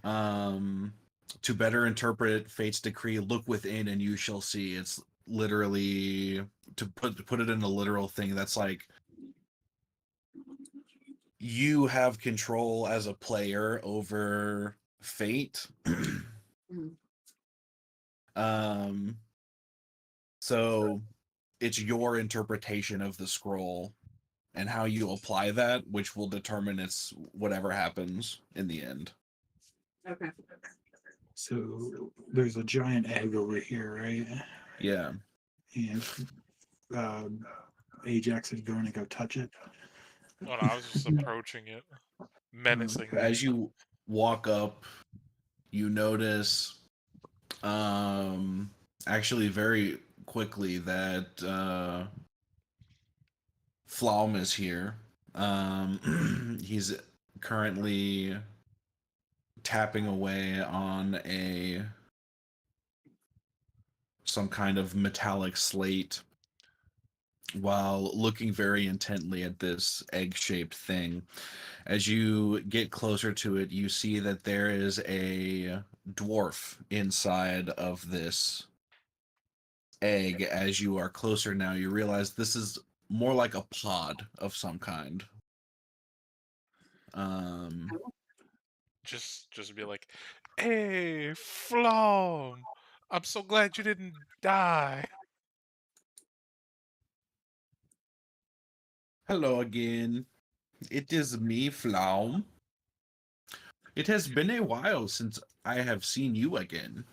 To better interpret fate's decree, look within and you shall see. It's literally to put it in a literal thing. That's like you have control as a player over fate. Mhm. So it's your interpretation of the scroll and how you apply that, which will determine its whatever happens in the end. Okay. So there's a giant egg over here, right? Yeah. And Ajax is going to go touch it. Oh, no, I was just approaching it menacingly. As you walk up, you notice actually very quickly that Flaum is here. He's currently tapping away on some kind of metallic slate while looking very intently at this egg-shaped thing. As you get closer to it, you see that there is a dwarf inside of this egg. As you are closer now, you realize this is more like a pod of some kind. Just be like, "Hey, Flom, I'm so glad you didn't die." Hello again. It is me, Flaum. It has been a while since I have seen you again.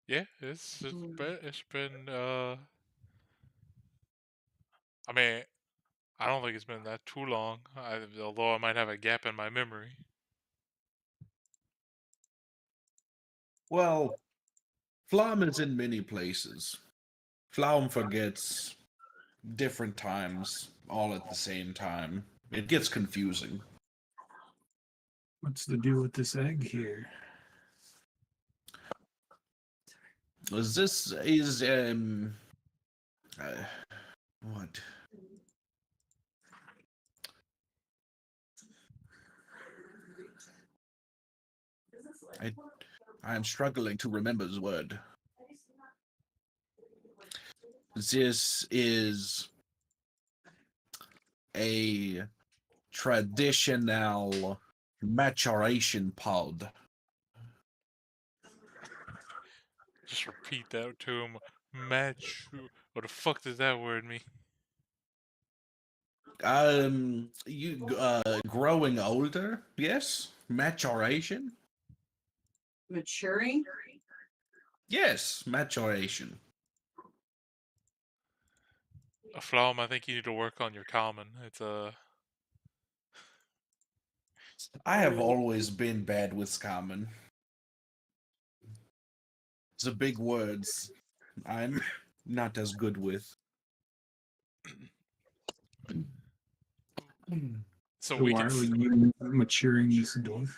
Yeah, it's been I mean, I don't think it's been that too long. Although I might have a gap in my memory. Well, Flaum is in many places. Flaum forgets different times all at the same time. It gets confusing. What's the deal with this egg here? This is uh, what? I I'm struggling to remember the word. This is a traditional maturation pod. Just repeat that to him. Match. What the fuck does that word mean? You growing older, yes? Maturation? Maturing? Yes, maturation. Flom, I think you need to work on your common. It's I have always been bad with common. It's a big words I'm not as good with. so So we why can. are you maturing this dwarf?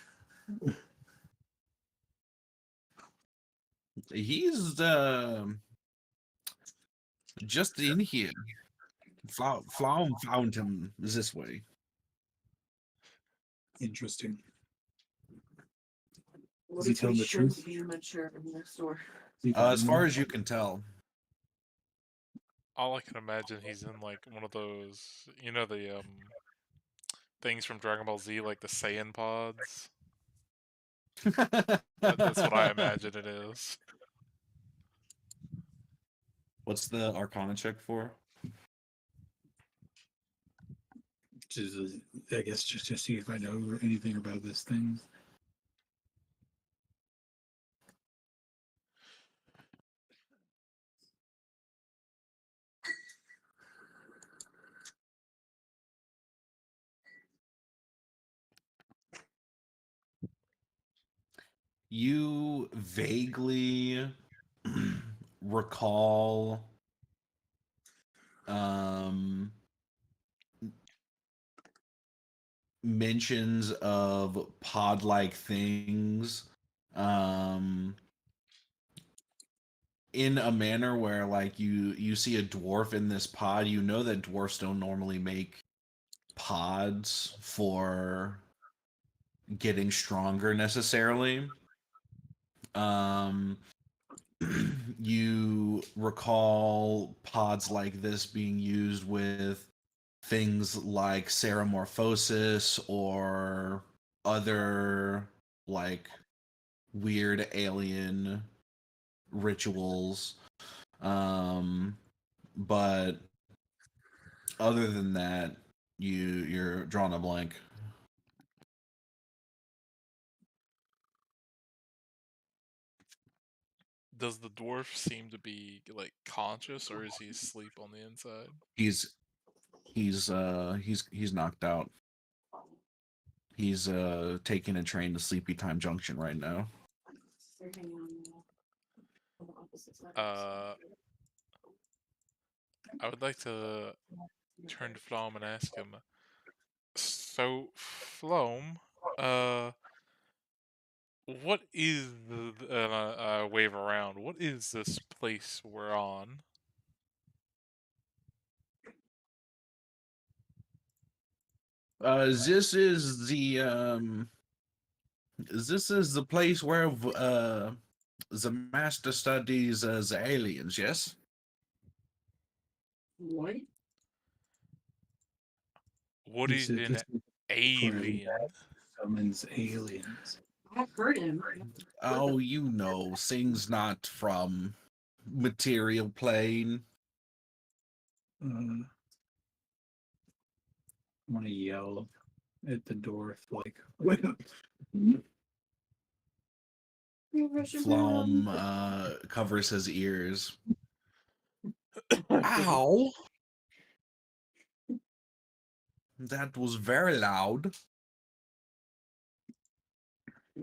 He's just in here. Flaum found him this way. Interesting. What Is he if we telling the shouldn't truth? be mature in this store? As far as you can tell. All I can imagine, he's in like one of those, the things from Dragon Ball Z, like the Saiyan pods. That's what I imagine it is. What's the Arcana check for? I guess just to see if I know anything about this thing. you vaguely recall um mentions of pod-like things um in a manner where like you see a dwarf in this pod. You know that dwarfs don't normally make pods for getting stronger necessarily. um you recall pods like this being used with things like ceramorphosis or other like weird alien rituals. But other than that, you're drawing a blank. Does the dwarf seem to be like conscious, or is he asleep on the inside? He's he's knocked out. He's taking a train to Sleepy Time Junction right now. They're hanging on the opposite side. I would like to turn to Flom and ask him. So, Flom, what is the wave around? What is this place we're on? This is the place where the master studies the aliens. Yes. What? What He is said an this is alien? summons aliens. I've heard him. Oh, you know, things not from material plane. I want to yell at the dwarf like, "Wake up!" Flom covers his ears. Ow! That was very loud.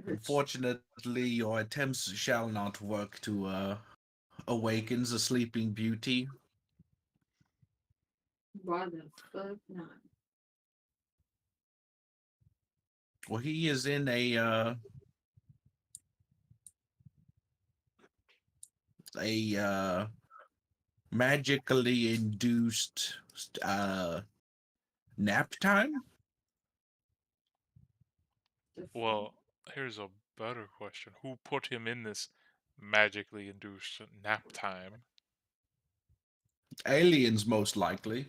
Unfortunately, your attempts shall not work to awaken the sleeping beauty. Why the fuck not? Well, he is in a magically induced nap time. Well, here's a better question. Who put him in this magically induced nap time? Aliens, most likely.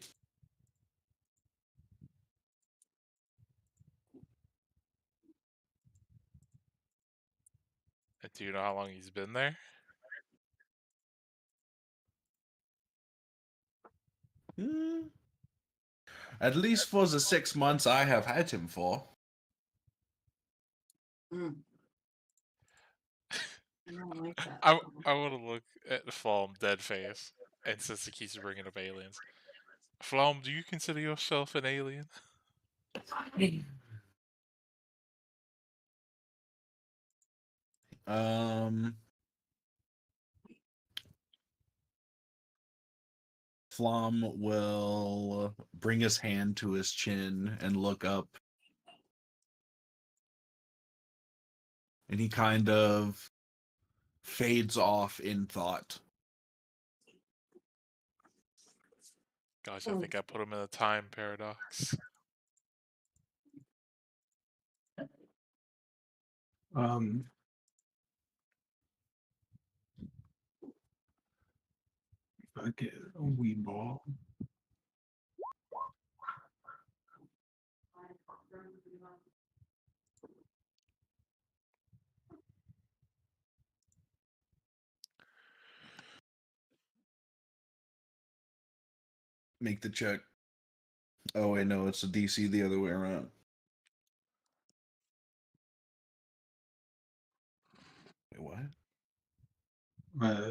Do you know how long he's been there? Hmm. At least for the 6 months I have had him for. Mm. I don't like that. I want to look at Flom dead face, and since he keeps bringing up aliens, Flom, do you consider yourself an alien? Flom will bring his hand to his chin and look up. And he kind of fades off in thought. Gosh, I think I put him in a time paradox. Fuck it, a wee ball. Make the check. Oh, wait, no, it's a DC the other way around. Wait, what?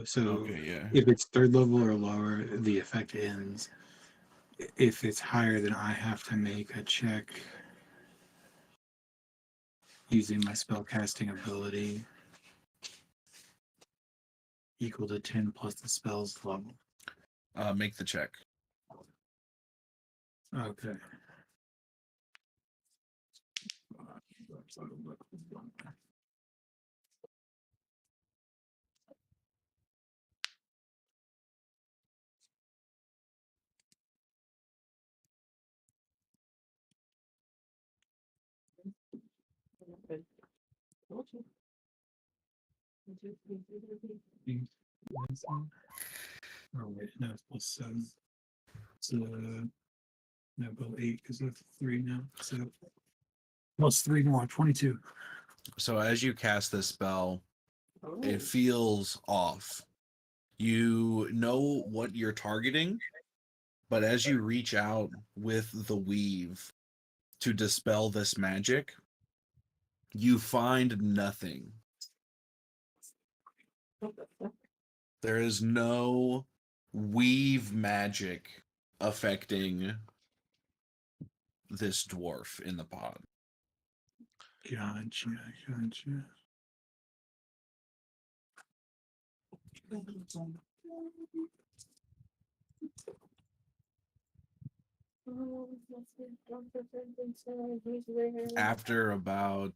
So Okay, yeah. if it's third level or lower, the effect ends. If it's higher, then I have to make a check using my spellcasting ability equal to 10 plus the spell's level. Make the check. Okay. Oh wait, no, it's plus 7. So no, but 8 because of 3 now. So plus 3 more, 22. So as you cast this spell, it feels off. You know what you're targeting, but as you reach out with the weave to dispel this magic, you find nothing. There is no weave magic affecting this dwarf in the pod. Gotcha, gotcha. After about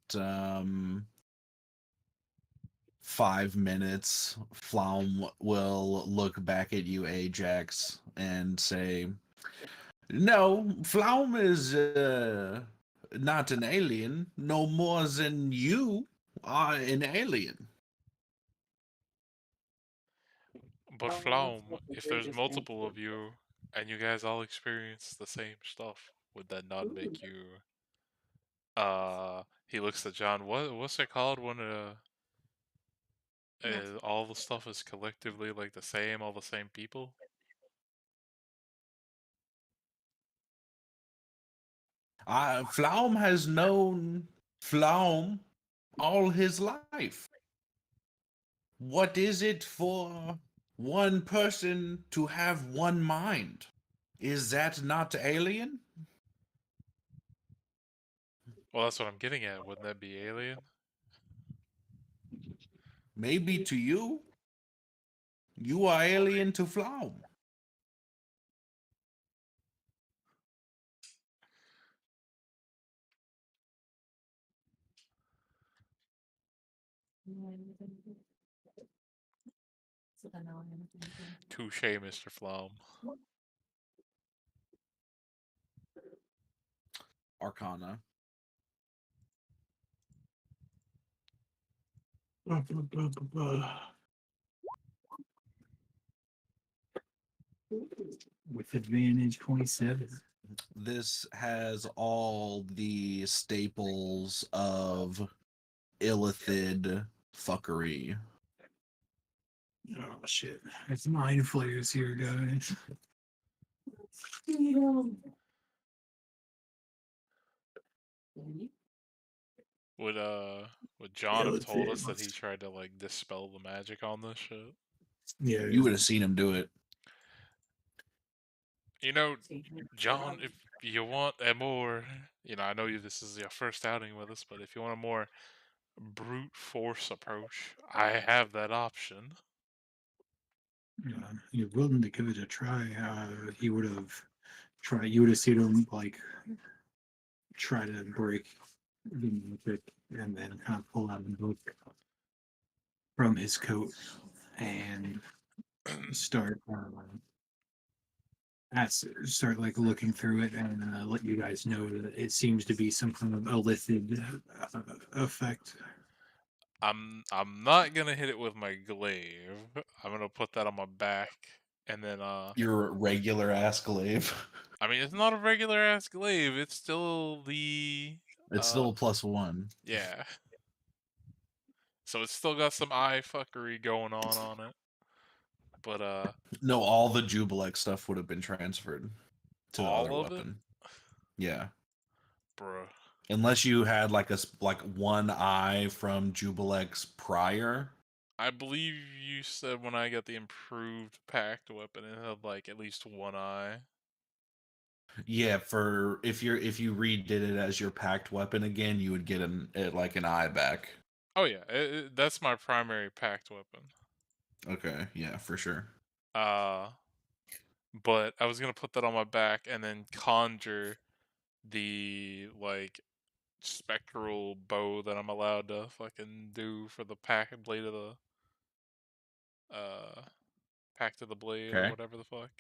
5 minutes, Flaum will look back at you, Ajax, and say, "No, Flaum is not an alien, no more than you are an alien." But Flaum, if there's multiple of you and you guys all experience the same stuff, would that not make you he looks at John, what's it called when all the stuff is collectively like the same, all the same people? Flaum has known Flaum all his life. What is it for one person to have one mind? Is that not alien? Well, that's what I'm getting at. Wouldn't that be alien? Maybe to you. You are alien to Flaum. Touche, Mr. Flaum. Arcana. With advantage, 27. This has all the staples of illithid fuckery. Oh shit. It's mind flayers here, guys. Would John have told us that let's- he tried to like dispel the magic on this shit? Yeah. You would have seen him do it. You know, John, if you want a more, I know this is your first outing with us, but if you want a more brute force approach, I have that option. You're willing to give it a try. He would have tried. You would have seen him like try to break the magic and then kind of pull out the book from his coat and start start like looking through it and let you guys know that it seems to be some kind of illithid effect. I'm not gonna hit it with my glaive. I'm gonna put that on my back, and then Your regular ass glaive. I mean, it's not a regular ass glaive. It's still the. It's still a +1. Yeah. So it's still got some eye fuckery going on it. But No, all the Jubilex stuff would have been transferred to the all other of weapon. Yeah. bruh. Unless you had like one eye from Jubilex prior. I believe you said when I got the improved packed weapon, it had like at least one eye. Yeah, for if you redid it as your packed weapon again, you would get an eye back. Oh yeah, that's my primary packed weapon. Okay, yeah, for sure. But I was gonna put that on my back and then conjure the like spectral bow that I'm allowed to fucking do for the pack blade of the pact of the blade or Okay. whatever the fuck.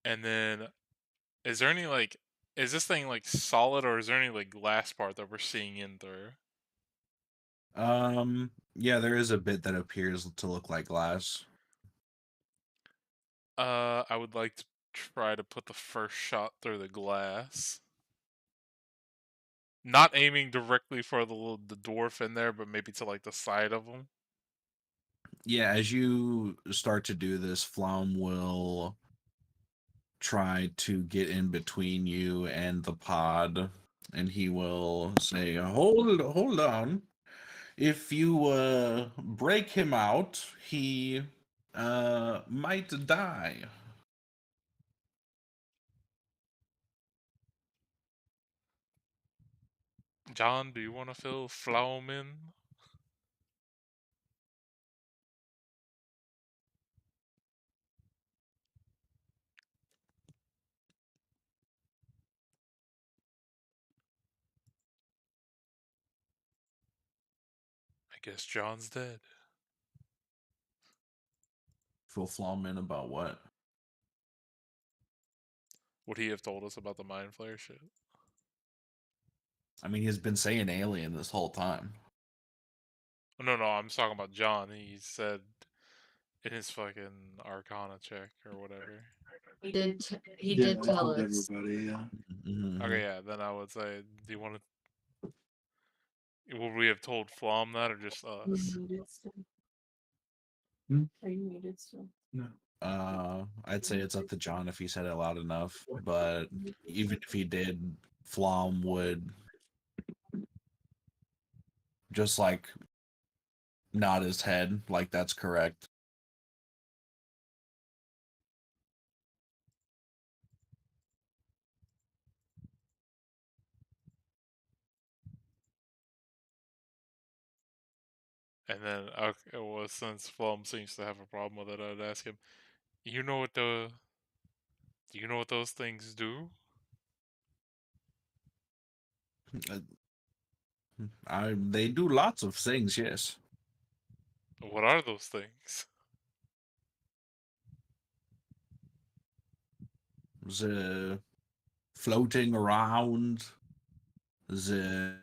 And then is there any like is this thing like solid or is there any like glass part that we're seeing in through? Yeah, there is a bit that appears to look like glass. I would like to try to put the first shot through the glass. Not aiming directly for the dwarf in there, but maybe to like the side of him. Yeah, as you start to do this, Flaum will try to get in between you and the pod, and he will say, hold on. If you break him out, he might die." John, do you want to fill Flaum in? I guess John's dead. Fill Flaum in about what? Would he have told us about the mind flare shit? I mean, he's been saying alien this whole time. Oh, no, I'm talking about John. He said in his fucking Arcana check or whatever. He Yeah, did I tell told us. everybody. Yeah. Mhm. Okay, yeah. Then I would say, do you want to? Would we have told Flom that or just You us? muted still? Hmm? Are you muted still? No. I'd say it's up to John if he said it loud enough, but even if he did, Flom would just like nod his head like that's correct. And then, okay, well, since Flom seems to have a problem with it, I'd ask him, you know what the, do you know what those things do? They do lots of things, yes. What are those things? The floating around, the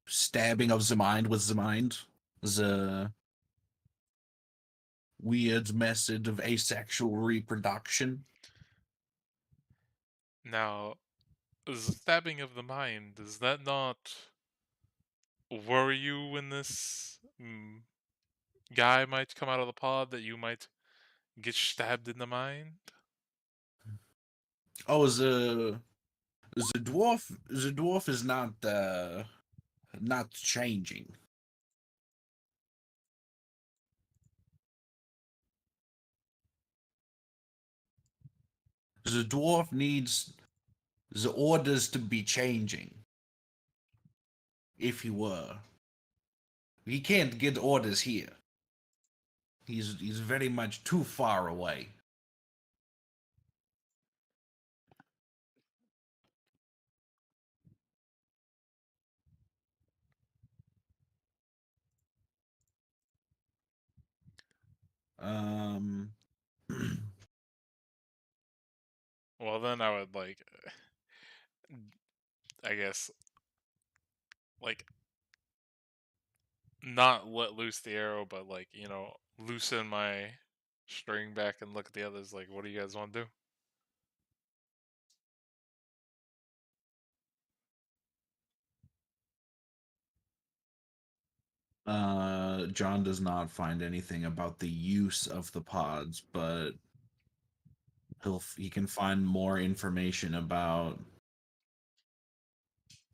stabbing of the mind with the mind, the weird method of asexual reproduction. Now, the stabbing of the mind, does that not worry you when this guy might come out of the pod that you might get stabbed in the mind? Oh, the dwarf is not changing. The dwarf needs the orders to be changing. If he were, he can't get orders here. He's very much too far away. Um, Well, then I would like, I guess, like, not let loose the arrow, but like, loosen my string back and look at the others. Like, what do you guys want to do? John does not find anything about the use of the pods, but he can find more information about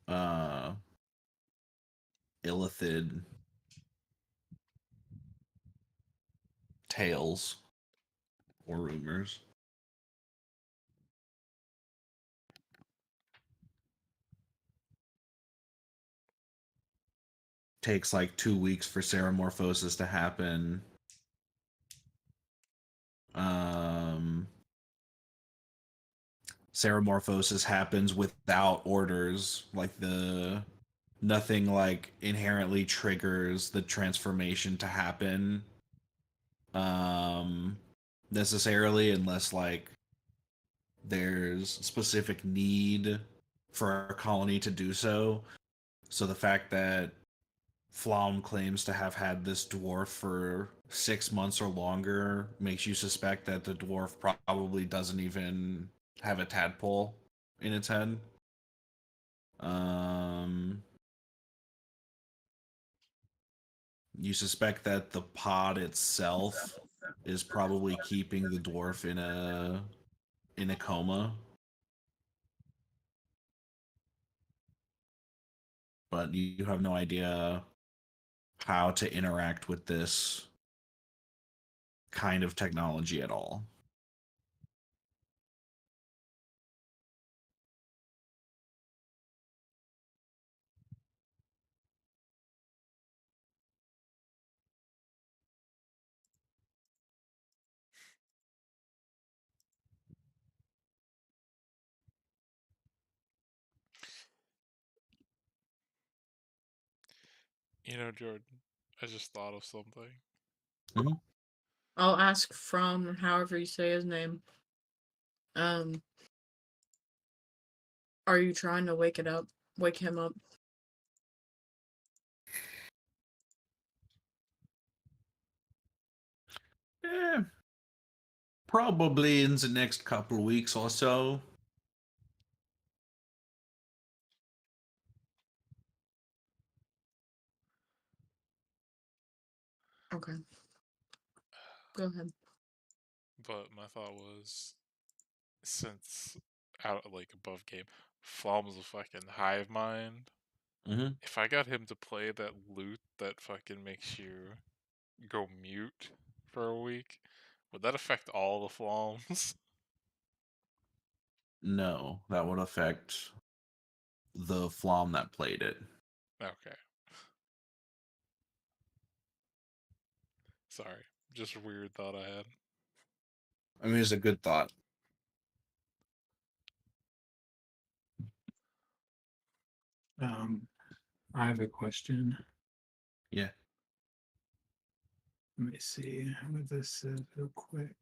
uh illithid tales or rumors. takes like 2 weeks for Ceramorphosis to happen. Ceramorphosis happens without orders, like nothing like inherently triggers the transformation to happen necessarily, unless like there's specific need for a colony to do so. So the fact that Flom claims to have had this dwarf for 6 months or longer makes you suspect that the dwarf probably doesn't even have a tadpole in its head. You suspect that the pod itself is probably keeping the dwarf in a coma. But you have no idea how to interact with this kind of technology at all. You know, Jordan, I just thought of something. I'll ask from however you say his name. Are you trying to wake him up? Eh, probably in the next couple of weeks or so. Okay. Go ahead. But my thought was, since out like above game, Flom's a fucking hive mind. Mm-hmm. If I got him to play that lute that fucking makes you go mute for a week, would that affect all the Floms? No, that would affect the Flom that played it. Okay. Sorry. Just a weird thought I had. I mean, it's a good thought. I have a question. Yeah. Let me see what this says real quick.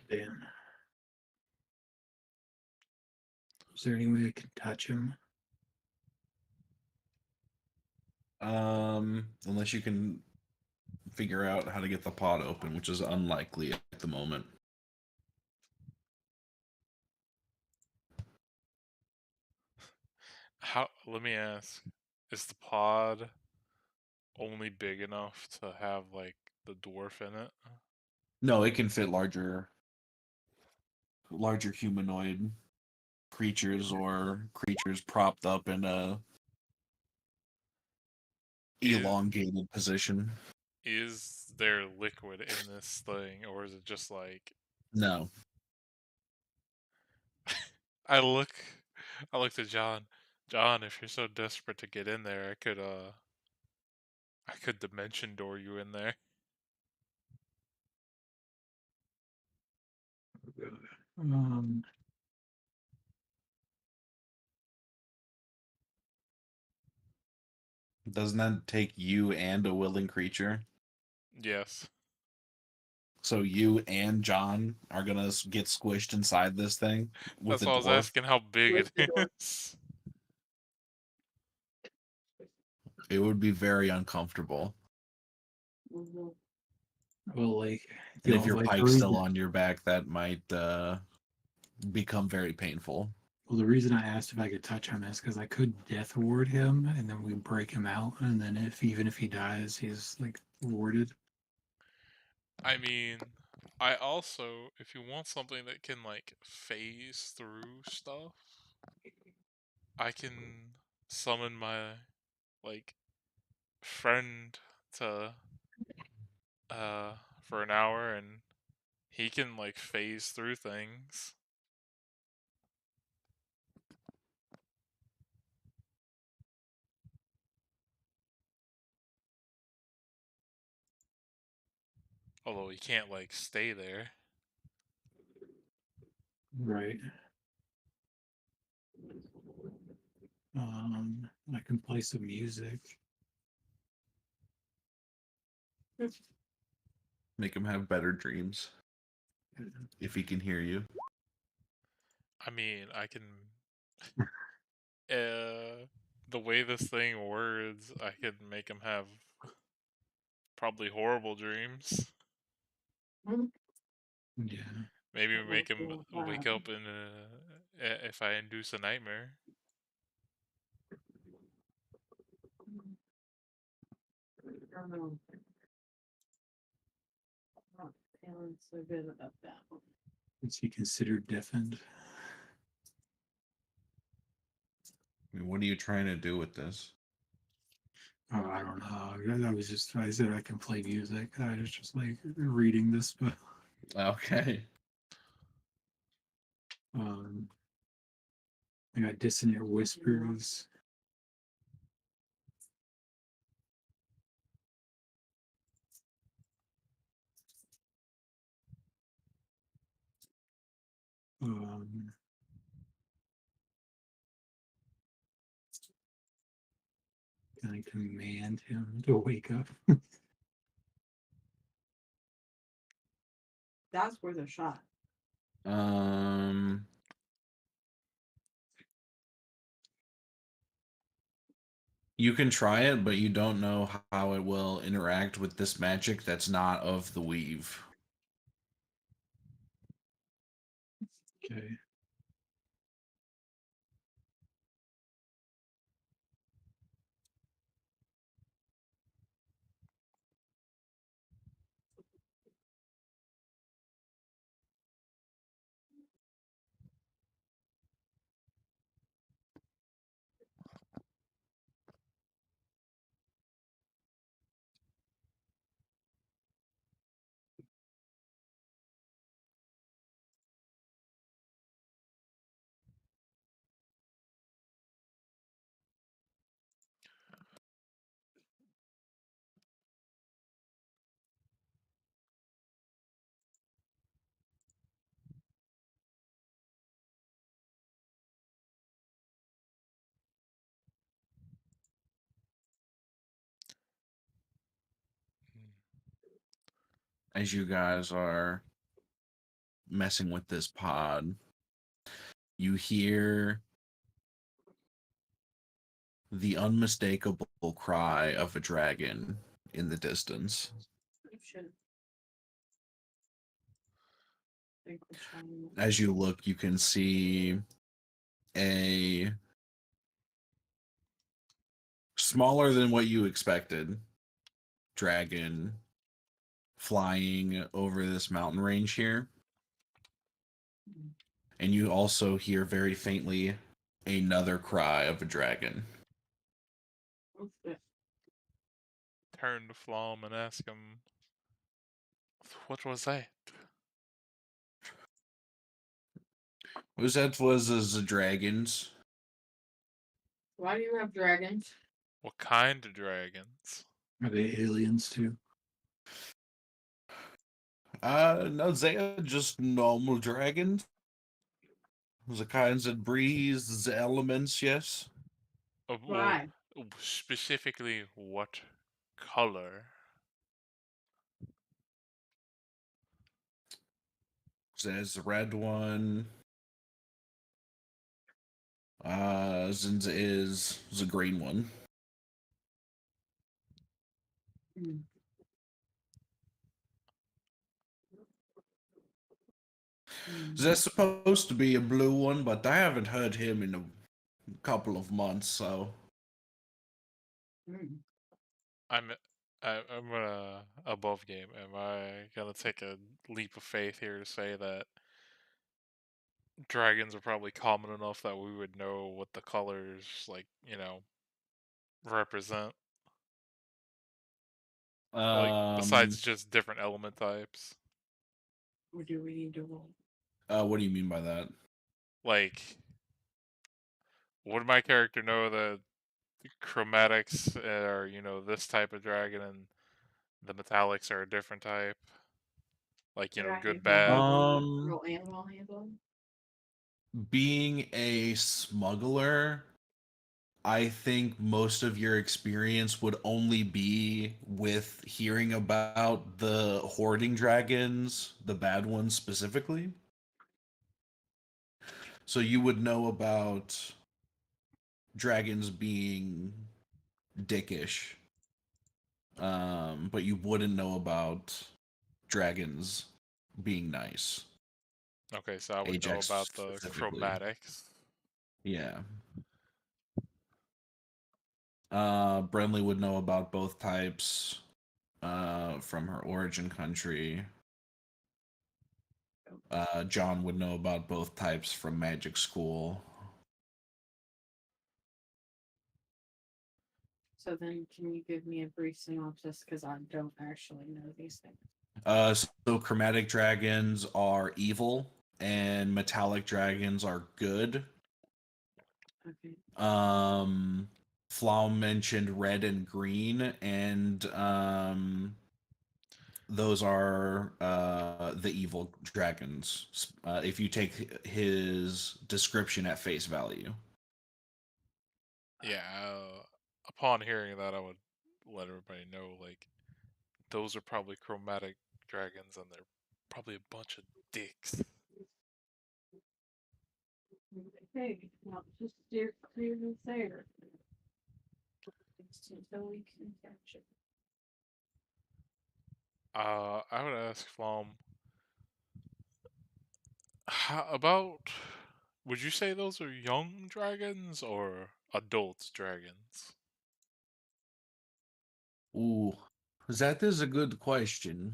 Damn. Is there any way I can touch him? Unless you can figure out how to get the pod open, which is unlikely at the moment. Let me ask, is the pod only big enough to have like the dwarf in it? No, it can fit larger humanoid creatures or creatures propped up in a elongated position. Is there liquid in this thing, or is it just like No. I looked at John. John, if you're so desperate to get in there, I could dimension door you in there. Um, Doesn't that take you and a willing creature? Yes. So you and John are gonna get squished inside this thing with That's the why I was dwarf? asking how big With it the dwarf. is. It would be very uncomfortable. Mhm. well, like, And you if know, your like, pike's still on your back, that might become very painful. well, the reason I asked if I could touch him is because I could death ward him, and then we break him out, and then even if he dies, he's like warded. I mean, I also, if you want something that can like phase through stuff, I can summon my like friend to for an hour, and He can like phase through things. Although he can't like stay there. Right. I can play some music. Make him have better dreams if he can hear you. I mean, I can. The way this thing words, I could make him have probably horrible dreams. Yeah. Maybe That make would him go wake bad. up in if I induce a nightmare. I don't know. I'm not feeling so good about that one. Is he considered deafened? I mean, what are you trying to do with this? Oh, I don't know. I said I can play music. I was just like reading this, but Okay. I got dissonant whispers. Um, can I command him to wake up? That's worth a shot. Um. You can try it, but you don't know how it will interact with this magic that's not of the weave. Okay. As you guys are messing with this pod, you hear the unmistakable cry of a dragon in the distance. You should. Think we're trying to- As you look, you can see a smaller than what you expected dragon flying over this mountain range here. And you also hear very faintly another cry of a dragon. Oh, shit. Turn to Flom and ask him, "What was that?" Was that was the dragons? Why do you have dragons? What kind of dragons? Are they aliens too? No, they are just normal dragons. The kinds that breathe the elements, yes. Well, Why? specifically, what color? There's the red one. Zinza is the green one. Hmm. There's supposed to be a blue one, but I haven't heard him in a couple of months, so. Hmm. I'm gonna above game. Am I gonna take a leap of faith here to say that dragons are probably common enough that we would know what the colors, like, represent? Like, besides just different element types. Or do we need to roll? What do you mean by that? Like, would my character know that chromatics are, this type of dragon and the metallics are a different type? Like, good, bad. Roll animal handle. Being a smuggler, I think most of your experience would only be with hearing about the hoarding dragons, the bad ones specifically. So you would know about dragons being dickish, but you wouldn't know about dragons being nice. Okay, so I would know Ajax about the specifically. chromatics. Yeah. Brenly would know about both types from her origin country. John would know about both types from magic school. So then, can you give me a brief synopsis? Because I don't actually know these things. So chromatic dragons are evil and metallic dragons are good. Okay. Flaum mentioned red and green, and those are the evil dragons. If you take his description at face value. Yeah, upon hearing that, I would let everybody know, like, those are probably chromatic dragons and they're probably a bunch of dicks. Hey, now just steer clear of there. So we can catch it. I would ask Flom, how about, would you say those are young dragons or adult dragons? Ooh, that is a good question.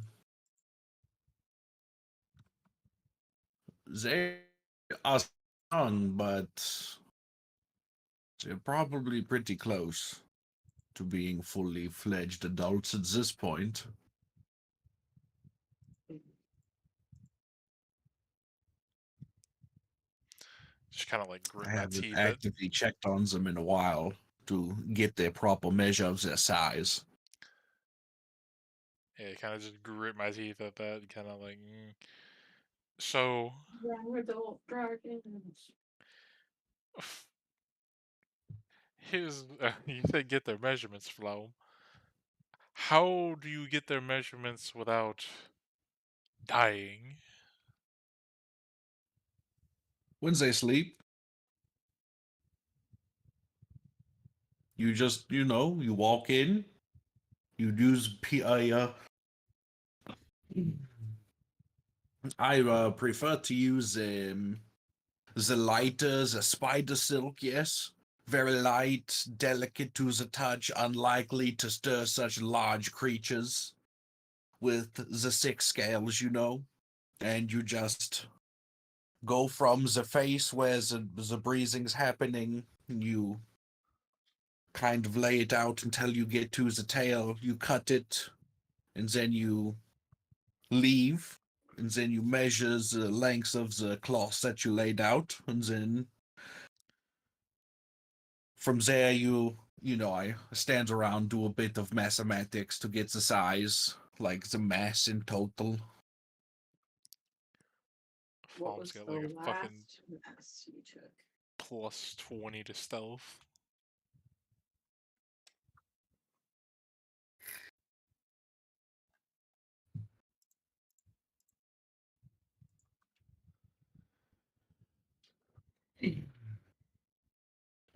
They are young, but they're probably pretty close to being fully fledged adults at this point. Just kind of like I grit my haven't teeth at. actively checked on them in a while to get the proper measure of their size. Yeah, kind of just grit my teeth at that. Kind of like, so. Young adult dragons. Here's you said get their measurements, Flo. How do you get their measurements without dying? When they sleep, you just, you walk in, you use I prefer to use the lighter, the spider silk, yes. Very light, delicate to the touch, unlikely to stir such large creatures with the 6 scales, and you just go from the face where the breathing's happening, you kind of lay it out until you get to the tail, you cut it, and then you leave, and then you measure the length of the cloth that you laid out, and then from there I stand around, do a bit of mathematics to get the size, like the mass in total. What Flom's was got the like a fucking last mess you took? plus 20 to stealth.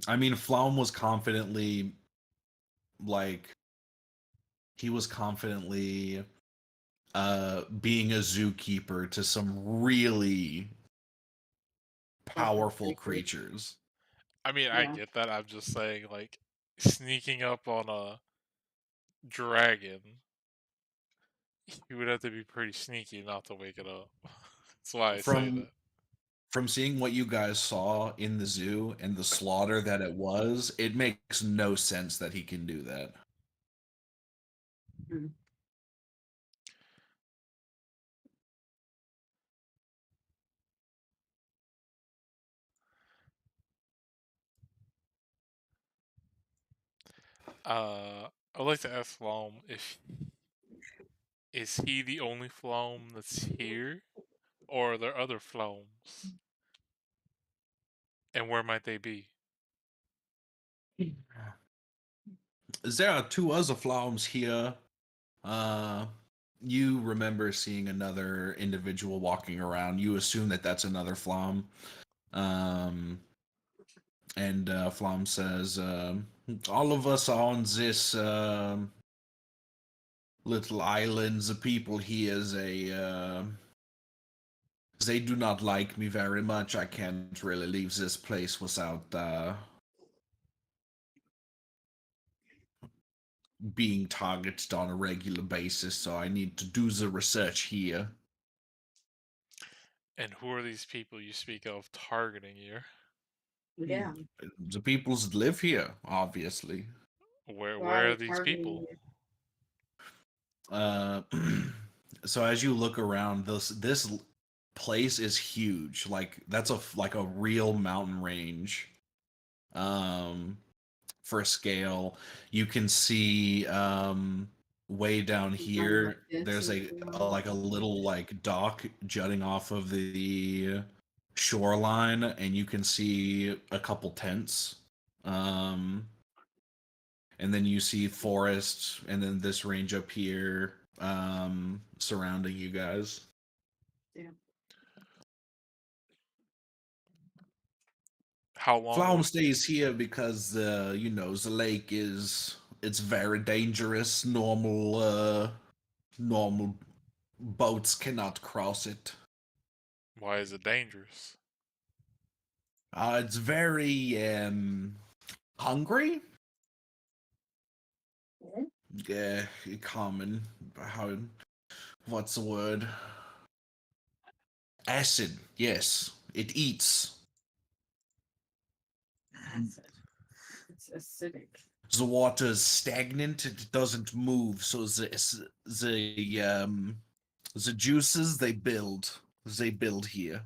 I mean, Flaum was confidently, like, he was confidently being a zookeeper to some really powerful creatures. I mean, I Yeah. get that. I'm just saying, like, sneaking up on a dragon, you would have to be pretty sneaky not to wake it up. That's why I say From that. from seeing what you guys saw in the zoo and the slaughter that it was, it makes no sense that he can do that. I'd like to ask Flom if is he the only Flom that's here, or are there other Floms, and where might they be? There are two other Floms here. You remember seeing another individual walking around. You assume that that's another Flom. And Flom says, all of us are on this little island. The people here, they do not like me very much. I can't really leave this place without being targeted on a regular basis, so I need to do the research here. And who are these people you speak of targeting you? Yeah. The peoples that live here, obviously. Where Why where are are these targeting people? you? So as you look around, this place is huge. Like that's like a real mountain range. For scale, you can see way down here. There's like a little like dock jutting off of the shoreline, and you can see a couple tents. And then you see forest, and then this range up here surrounding you guys. How long? Flaum stays here because you know, the lake it's very dangerous. Normal boats cannot cross it. Why is it dangerous? It's very hungry. Yeah, common. How? What's the word? Acid. Yes, it eats. It's acidic. The water is stagnant. It doesn't move. So the juices they build here.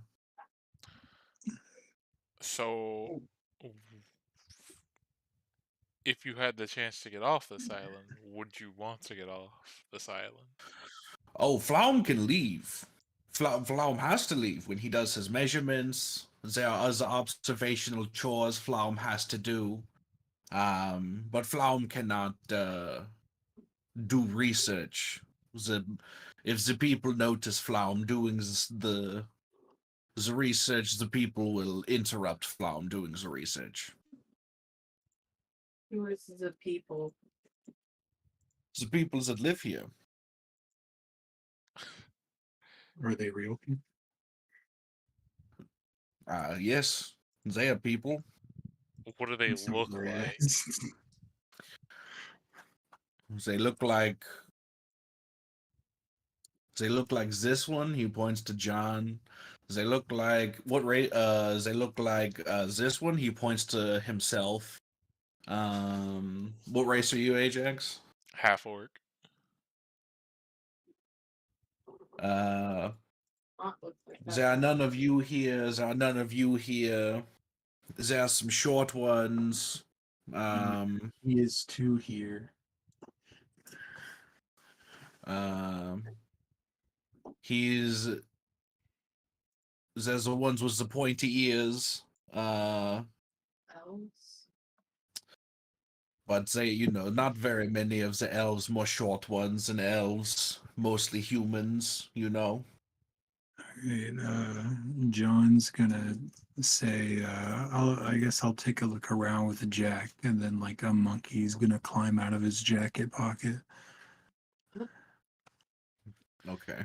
So, if you had the chance to get off this island, would you want to get off this island? Oh, Flaum can leave. Flaum has to leave when he does his measurements. There are other observational chores Flaum has to do. But Flaum cannot do research. If the people notice Flaum doing the research, the people will interrupt Flaum doing the research. Who is the people? The people that live here. Are they real people? Yes, they are people. What do they That's not look very like? They look like this one. He points to John. They look like what rate? They look like this one. He points to himself. What race are you, Ajax? Half orc. Uh, Not look like that. there are none of you here. There are none of you here. There are some short ones. He is two here. He's there's the ones with the pointy ears. Elves. But they, you know, not very many of the elves, more short ones than elves, mostly humans, you know. Alright, John's gonna say, I guess I'll take a look around with Jack, and then like a monkey's gonna climb out of his jacket pocket. Okay.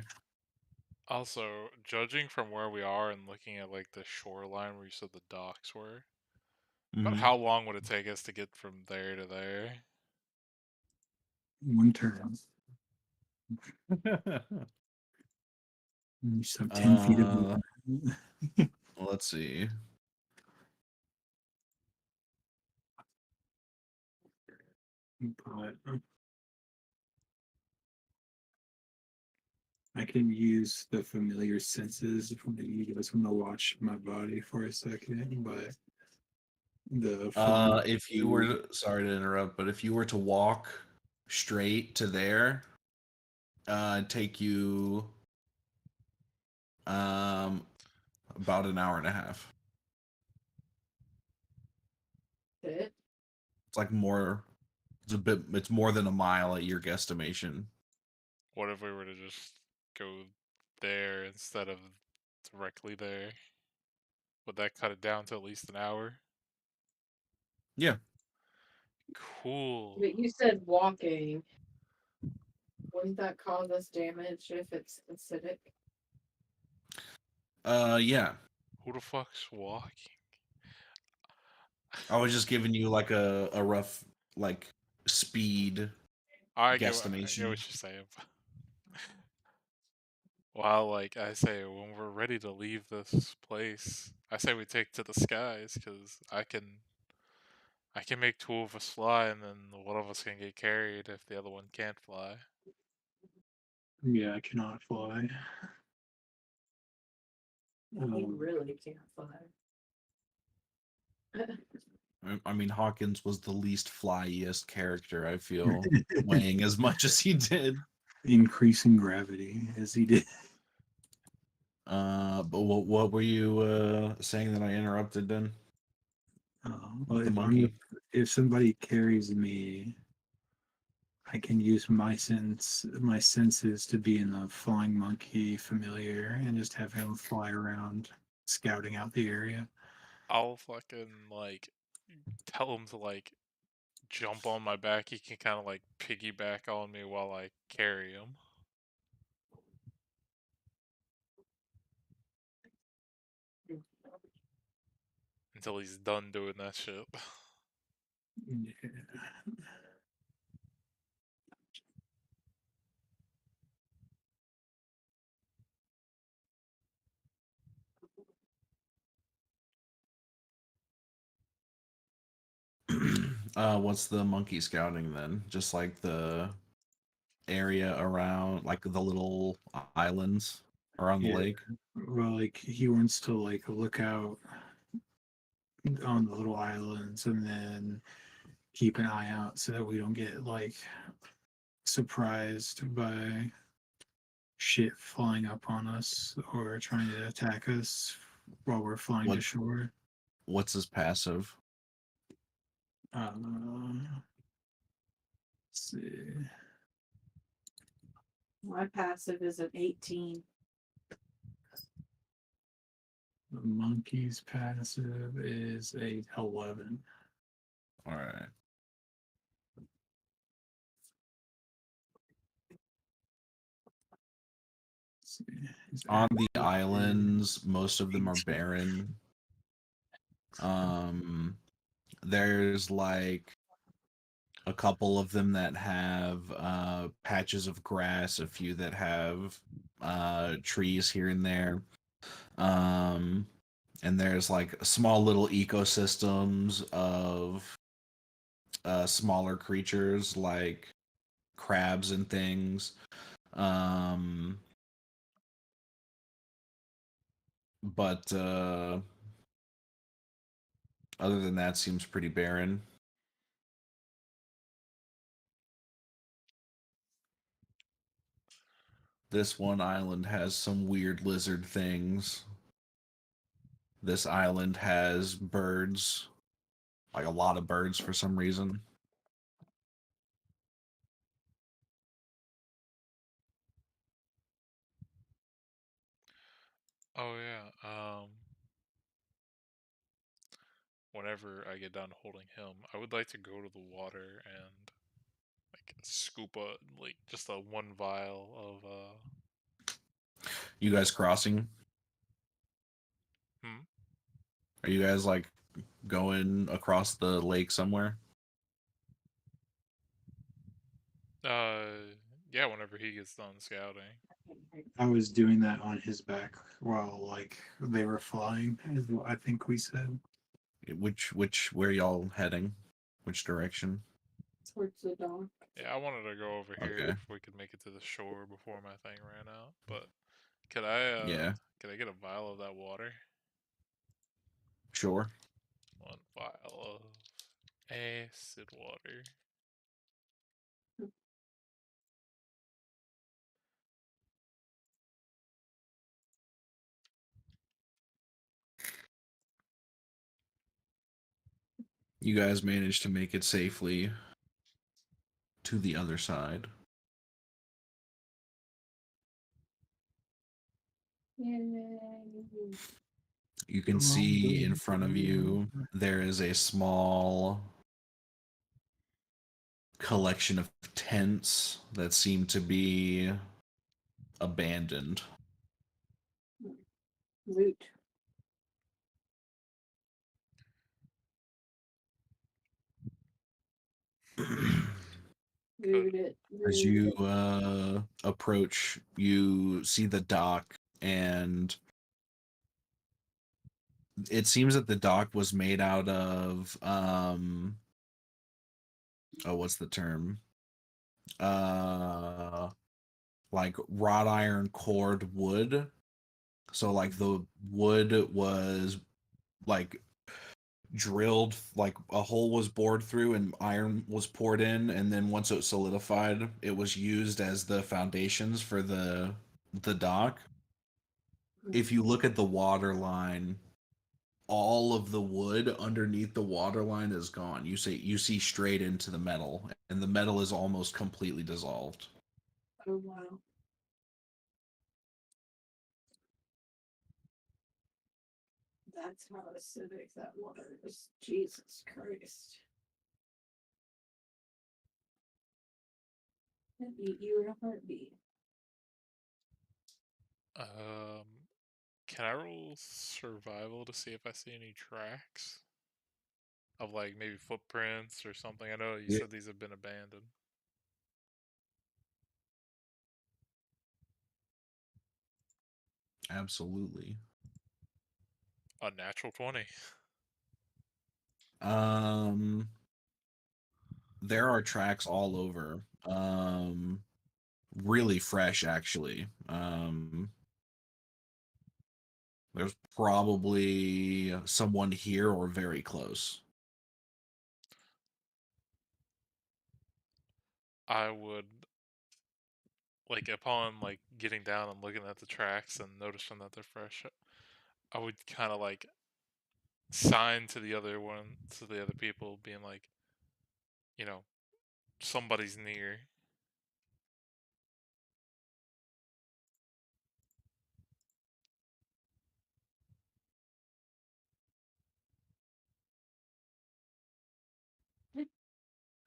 Also, judging from where we are and looking at like the shoreline where you said the docks were, about Mhm. how long would it take us to get from there to there? One turn. You just have 10 feet of Let's see. but I can use the familiar senses from you guys want to watch my body for a second, but The flying If you were sorry to interrupt, but if you were to walk straight to there, it'd take you about an hour and a half. It. It's like more. It's a bit. It's more than a mile at your guesstimation. What if we were to just go there instead of directly there? Would that cut it down to at least an hour? Yeah. Cool. But you said walking. Wouldn't that cause us damage if it's acidic? Yeah. Who the fuck's walking? I was just giving you like a rough like speed I get guesstimation. what you're saying. Well, like I say, when we're ready to leave this place, I say we take to the skies because I can make two of us fly, and then one of us can get carried if the other one can't fly. Yeah, I cannot fly. You really can't fly. I mean, Hawkins was the least flyiest character, I feel, weighing as much as he did. Increasing gravity as he did. But what were you saying that I interrupted then? Well, The monkey. if somebody carries me, I can use my senses to be in the flying monkey familiar and just have him fly around, scouting out the area. I'll fucking like tell him to like jump on my back. He can kind of like piggyback on me while I carry him. Until he's done doing that shit. Yeah. What's the monkey scouting then? Just like the area around, like the little islands around the Yeah. lake. Well, like he wants to like look out on the little islands and then keep an eye out so that we don't get like surprised by shit flying up on us or trying to attack us while we're flying to What- shore. What's his passive? Let's see. My passive is an 18. The monkey's passive is a 11. All right. Let's see. His On the active islands, most of them are 18. barren. There's like a couple of them that have patches of grass, a few that have trees here and there. And there's like small little ecosystems of smaller creatures like crabs and things. But other than that, seems pretty barren. This one island has some weird lizard things. This island has birds, like a lot of birds for some reason. Oh yeah. Whenever I get done holding him, I would like to go to the water and like scoop a like just a one vial of You guys crossing? Hmm? Are you guys like going across the lake somewhere? Yeah, whenever he gets done scouting. I was doing that on his back while like they were flying, is what I think we said. Where y'all heading? Which direction? Towards the dock. Yeah, I wanted to go over here Okay. if we could make it to the shore before my thing ran out. But could I Yeah, get a vial of that water? sure. 1 vial of acid water. You guys managed to make it safely to the other side. Yay. You can see in front of you there is a small collection of tents that seem to be abandoned. Loot. Loot it. As loot you it. approach, you see the dock, and it seems that the dock was made out of what's the term? Like wrought iron cored wood. So like the wood was like drilled, like a hole was bored through and iron was poured in, and then once it solidified, it was used as the foundations for the dock. If you look at the water line, all of the wood underneath the water line is gone. You see straight into the metal, and the metal is almost completely dissolved. Oh wow. That's how acidic that water is. Jesus Christ. I'd eat you in a heartbeat. Can I roll survival to see if I see any tracks of like maybe footprints or something? I know you Yeah. said these have been abandoned. Absolutely. A natural 20. There are tracks all over. Really fresh actually. There's probably someone here or very close. I would like upon like getting down and looking at the tracks and noticing that they're fresh. I would kind of like sign to the other people, being like, you know, somebody's near.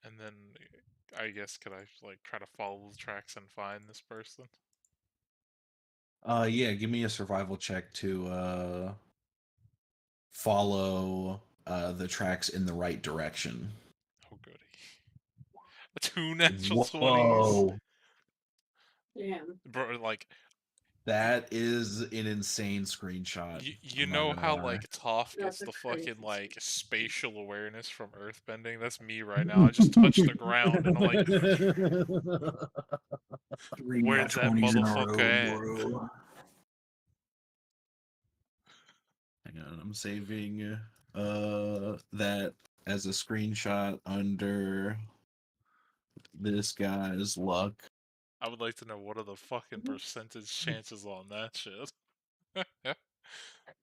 And then I guess could I like try to follow the tracks and find this person? Yeah, give me a survival check to follow the tracks in the right direction. Oh goody. 2 natural 20s. Whoa. Damn. Bro, like That is an insane screenshot. you I'm not know gonna how lie. like Toph gets That's a the crazy fucking like screenshot. spatial awareness from earthbending? That's me right now. I just touched the ground and I'm like, Three where's nat that 20s in a motherfucker row, at? bro. Hang on, I'm saving that as a screenshot under this guy's luck. I would like to know what are the fucking percentage chances on that shit.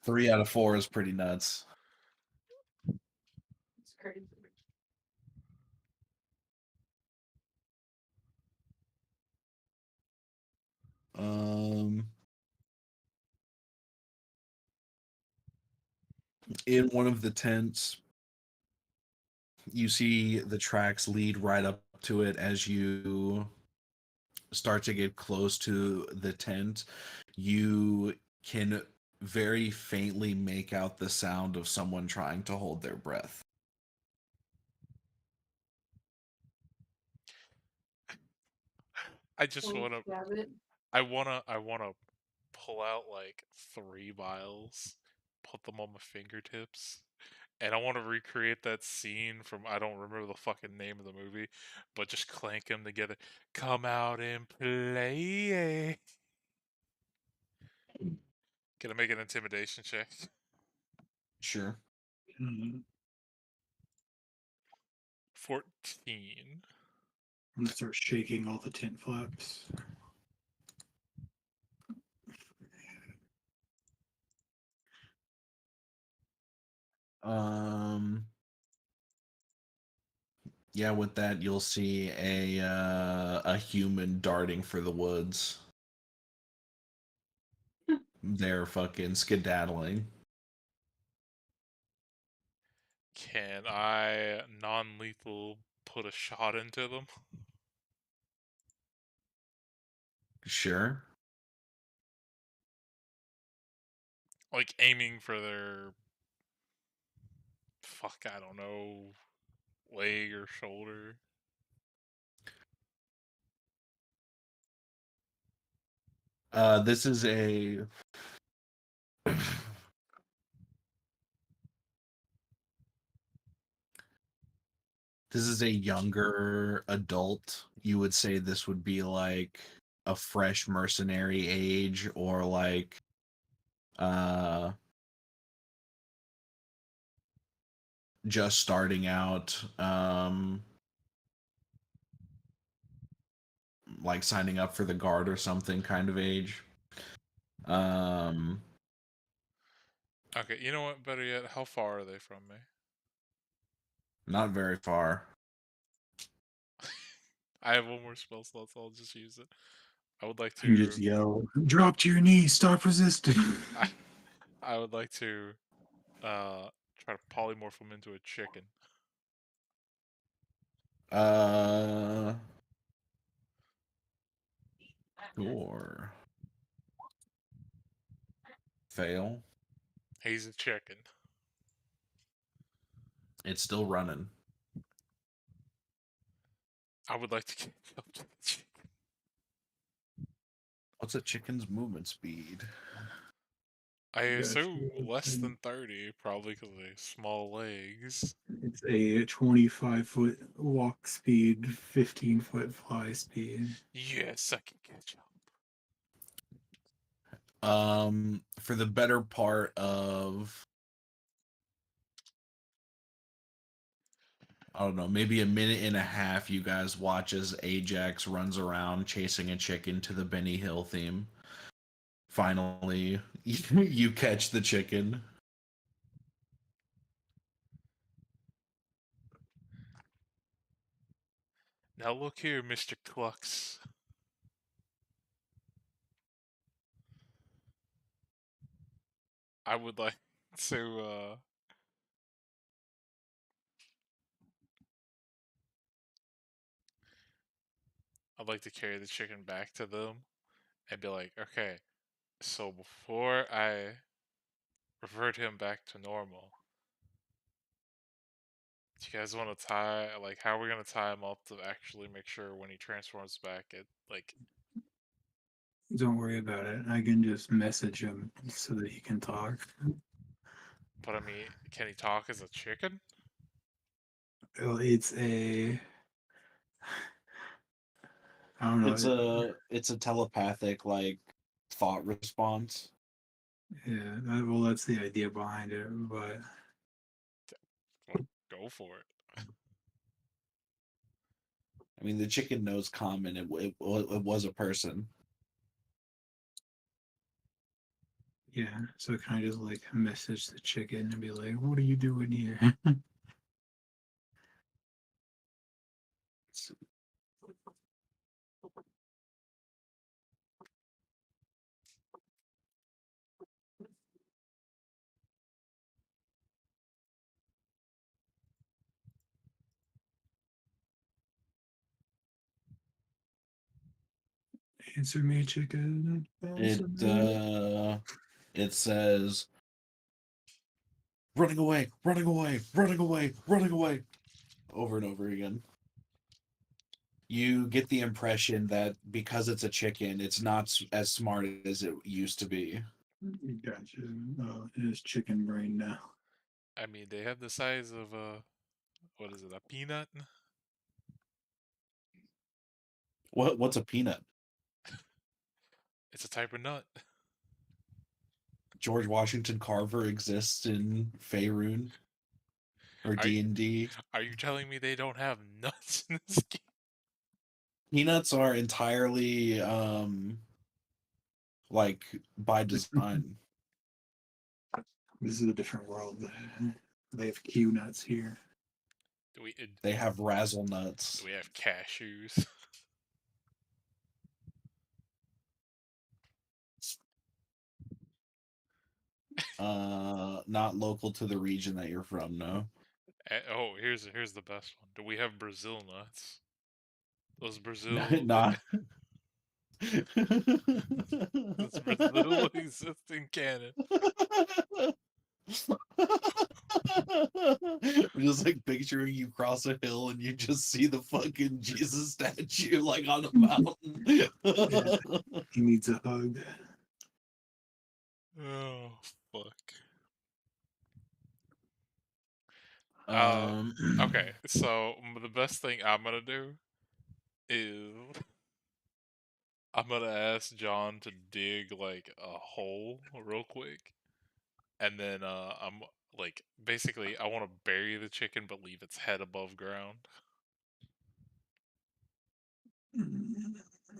3 out of 4 is pretty nuts. It's crazy. Um, in one of the tents, you see the tracks lead right up to it. As you start to get close to the tent, you can very faintly make out the sound of someone trying to hold their breath. I just Don't wanna stab it. I wanna pull out like 3 vials, put them on my fingertips, and I want to recreate that scene from I don't remember the fucking name of the movie, but just clank them together. Come out and play. Can I make an intimidation check? Sure. Mhm. 14. I'm gonna start shaking all the tent flaps. Yeah, with that you'll see a human darting for the woods. They're fucking skedaddling. Can I non-lethal put a shot into them? Sure. Like aiming for their fuck, I don't know, leg or shoulder. This is a this is a younger adult. You would say this would be like a fresh mercenary age or like uh just starting out, like signing up for the guard or something kind of age. Um Okay, you know what? Better yet, how far are they from me? Not very far. I have one more spell slot, so I'll just use it. I would like You to. just yell, "Drop to your knees! Stop resisting!" I would like to try to polymorph him into a chicken. Uh Sure. Fail. He's a chicken. It's still running. I would like to get up to the chicken. What's a chicken's movement speed? I Gotcha. assume less than 30, probably because they have small legs. It's a 25-foot walk speed, 15-foot fly speed. Yes, I can catch up. For the better part of, I don't know, maybe a minute and a half, you guys watch as Ajax runs around chasing a chicken to the Benny Hill theme. Finally, you catch the chicken. Now look here, Mr. Clux. I would like to I'd like to carry the chicken back to them and be like, okay, so before I revert him back to normal, do you guys want to tie, like, how are we going to tie him up to actually make sure when he transforms back, it, like, Don't worry about it. I can just message him so that he can talk. but I mean, can he talk as a chicken? Well, it's a. I don't know. It's a telepathic like thought response. Yeah, well, that's the idea behind it, but Well, go for it. I mean, the chicken knows common. It was a person. yeah. So can I just like message the chicken and be like, "What are you doing here?" Answer me, chicken. Answer me. It says running away, running away, running away, running away, over and over again. You get the impression that because it's a chicken, it's not as smart as it used to be. Gotcha. Oh, it is chicken brain now. I mean, they have the size of a, what is it, a peanut? What's a peanut? It's a type of nut. George Washington Carver exists in Faerun. or Are D you- and D. Are you telling me they don't have nuts in this game? Peanuts are entirely like by design. This is a different world. They have Q nuts here. Do we They have razzle nuts. do we have cashews? Not local to the region that you're from, no. Oh, here's the best one. Do we have Brazil nuts? Those Brazil Not. does Brazil exist in Canada? I'm just like picturing you cross a hill and you just see the fucking Jesus statue like on a mountain. He needs a hug. Oh fuck. Um, Okay, so the best thing I'm gonna do is I'm gonna ask John to dig like a hole real quick, and then I'm like basically I want to bury the chicken but leave its head above ground.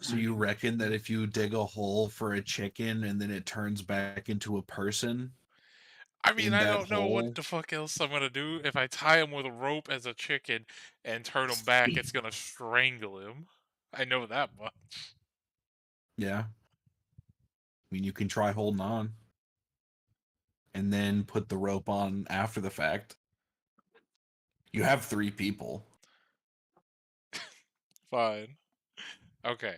So you reckon that if you dig a hole for a chicken and then it turns back into a person I mean, in I that don't know hole? what the fuck else I'm gonna do. If I tie him with a rope as a chicken and turn him back, it's gonna strangle him. I know that much. Yeah. I mean, you can try holding on and then put the rope on after the fact. You have 3 people. Fine. Okay.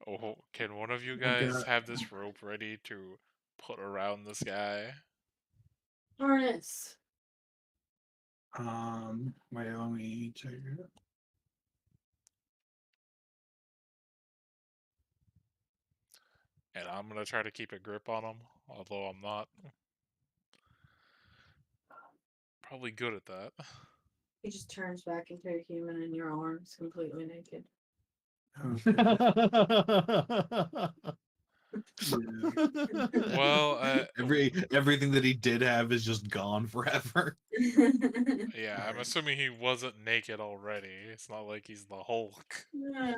Oh, can one of you guys have this rope ready to put around this guy? Harness. Wait, let me check it. And I'm gonna try to keep a grip on him, although I'm not probably good at that. He just turns back into a human and your arms completely naked. Well, Everything that he did have is just gone forever. yeah, I'm assuming he wasn't naked already. It's not like he's the Hulk. Yeah.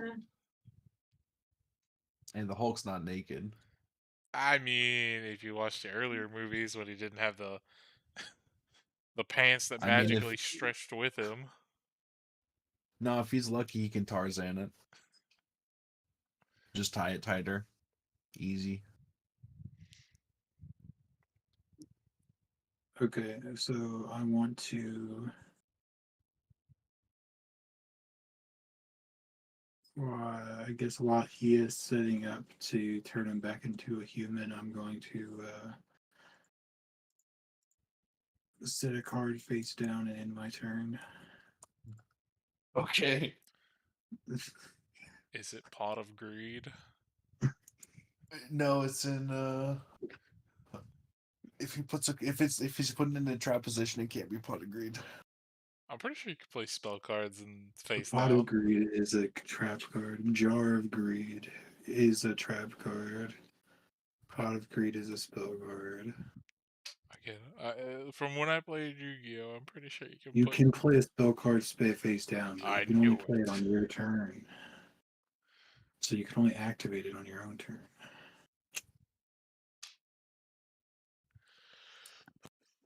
And the Hulk's not naked. I mean, if you watch the earlier movies when he didn't have the pants that I mean, magically stretched with him. No, if he's lucky, he can Tarzan it. Just tie it tighter. Easy. Okay, so I want to. Well, I guess while he is setting up to turn him back into a human, I'm going to set a card face down and end my turn. Okay. Is it Pot of Greed? No, it's in if he's putting it in a trap position, it can't be pot of greed. I'm pretty sure you can play spell cards and face Pot down. of Greed is a trap card. Jar of Greed is a trap card. Pot of Greed is a spell card. Again, from when I played Yu-Gi-Oh, I'm pretty sure you can. You put... can play a spell card face down, but I you can only knew play it it. on your turn. So you can only activate it on your own turn.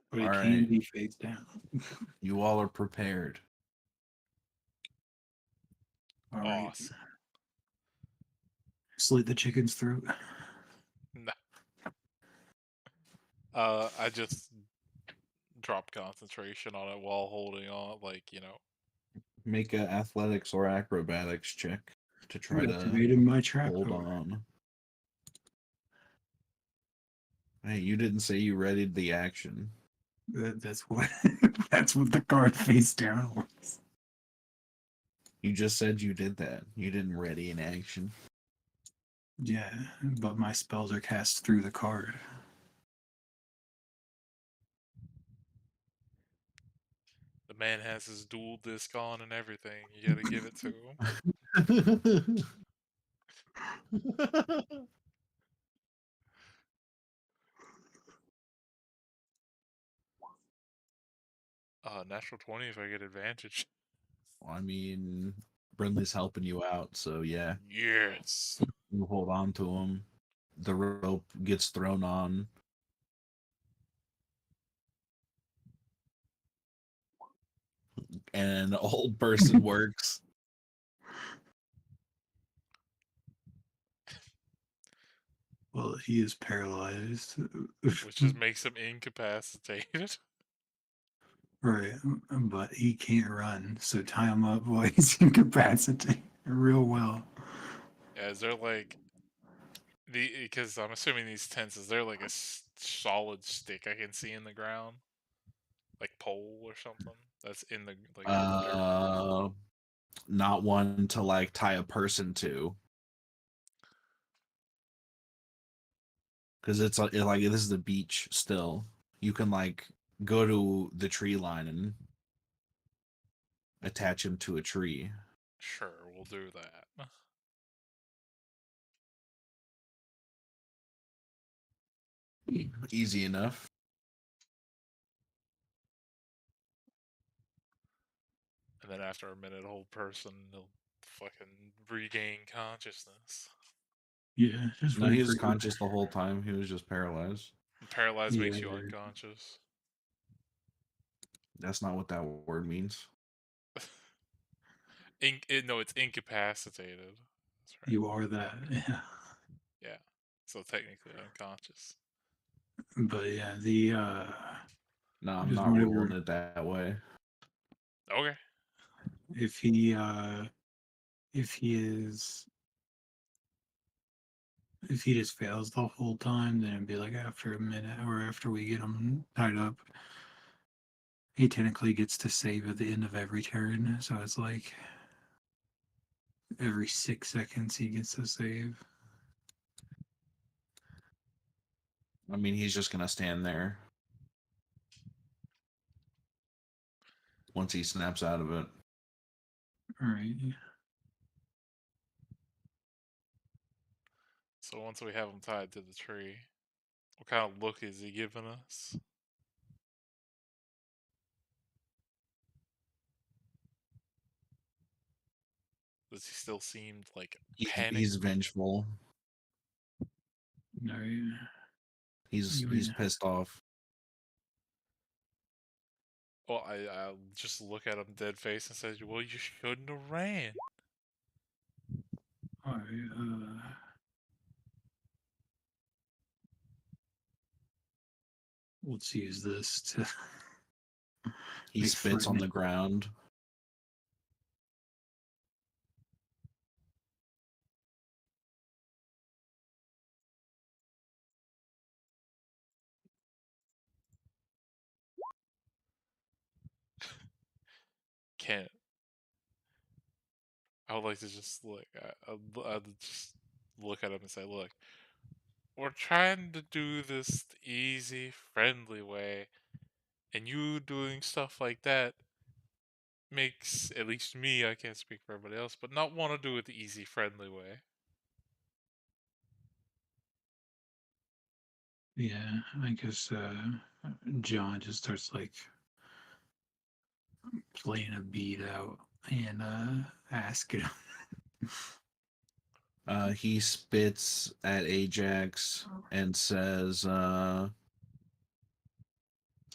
But it All can right. be face down. You all are prepared. All right. Awesome. Slit the chicken's throat. No. I just dropped concentration on it while holding on, Make a athletics or acrobatics check to try to Activated my trap hold card. on. Hey, you didn't say you readied the action. That's what that's what the card face down was. You just said you did that. You didn't ready an action. Yeah, but my spells are cast through the card. The man has his dual disc on and everything. You gotta give it to him. Natural 20 if I get advantage. I mean, Brinley's helping you out, so yeah, Yes. you hold on to him. The rope gets thrown on. And an old person works. Well, he is paralyzed. Which just makes him incapacitated. Right, but he can't run, so tie him up while he's incapacitated real well. Yeah, is there like because I'm assuming these tents is there like a solid stick I can see in the ground, like pole or something that's in the like in the dirt. Not one to like tie a person to, because it's like this is the beach still. You can like go to the tree line and attach him to a tree. Sure, we'll do that. Easy enough. And then after a minute, whole person will fucking regain consciousness. Yeah, just No, wait he for was him. conscious the whole time. He was just paralyzed. Paralyzed makes you Yeah. unconscious. That's not what that word means. No, it's incapacitated. That's right. You are that, yeah. Yeah, so technically unconscious. But yeah, No, I'm just not whatever. ruling it that way. Okay. If he is if he just fails the whole time, then it'd be like after a minute or after we get him tied up, he technically gets to save at the end of every turn. So it's like every 6 seconds he gets to save. I mean, he's just gonna stand there once he snaps out of it. All right. So once we have him tied to the tree, what kind of look is he giving us? Does he still seem like panicked? He's vengeful. No, yeah. He's pissed off. Well, I'll just look at him dead face and say, "Well, you shouldn't have ran." All right. Let's use this to. He Make spits on friend- the ground. Can't. I would like to just look. I'd just look at him and say, "Look, we're trying to do this the easy, friendly way, and you doing stuff like that makes at least me, I can't speak for everybody else, but not want to do it the easy, friendly way." Yeah, I guess John just starts like playing a beat out and asking him. He spits at Ajax and says a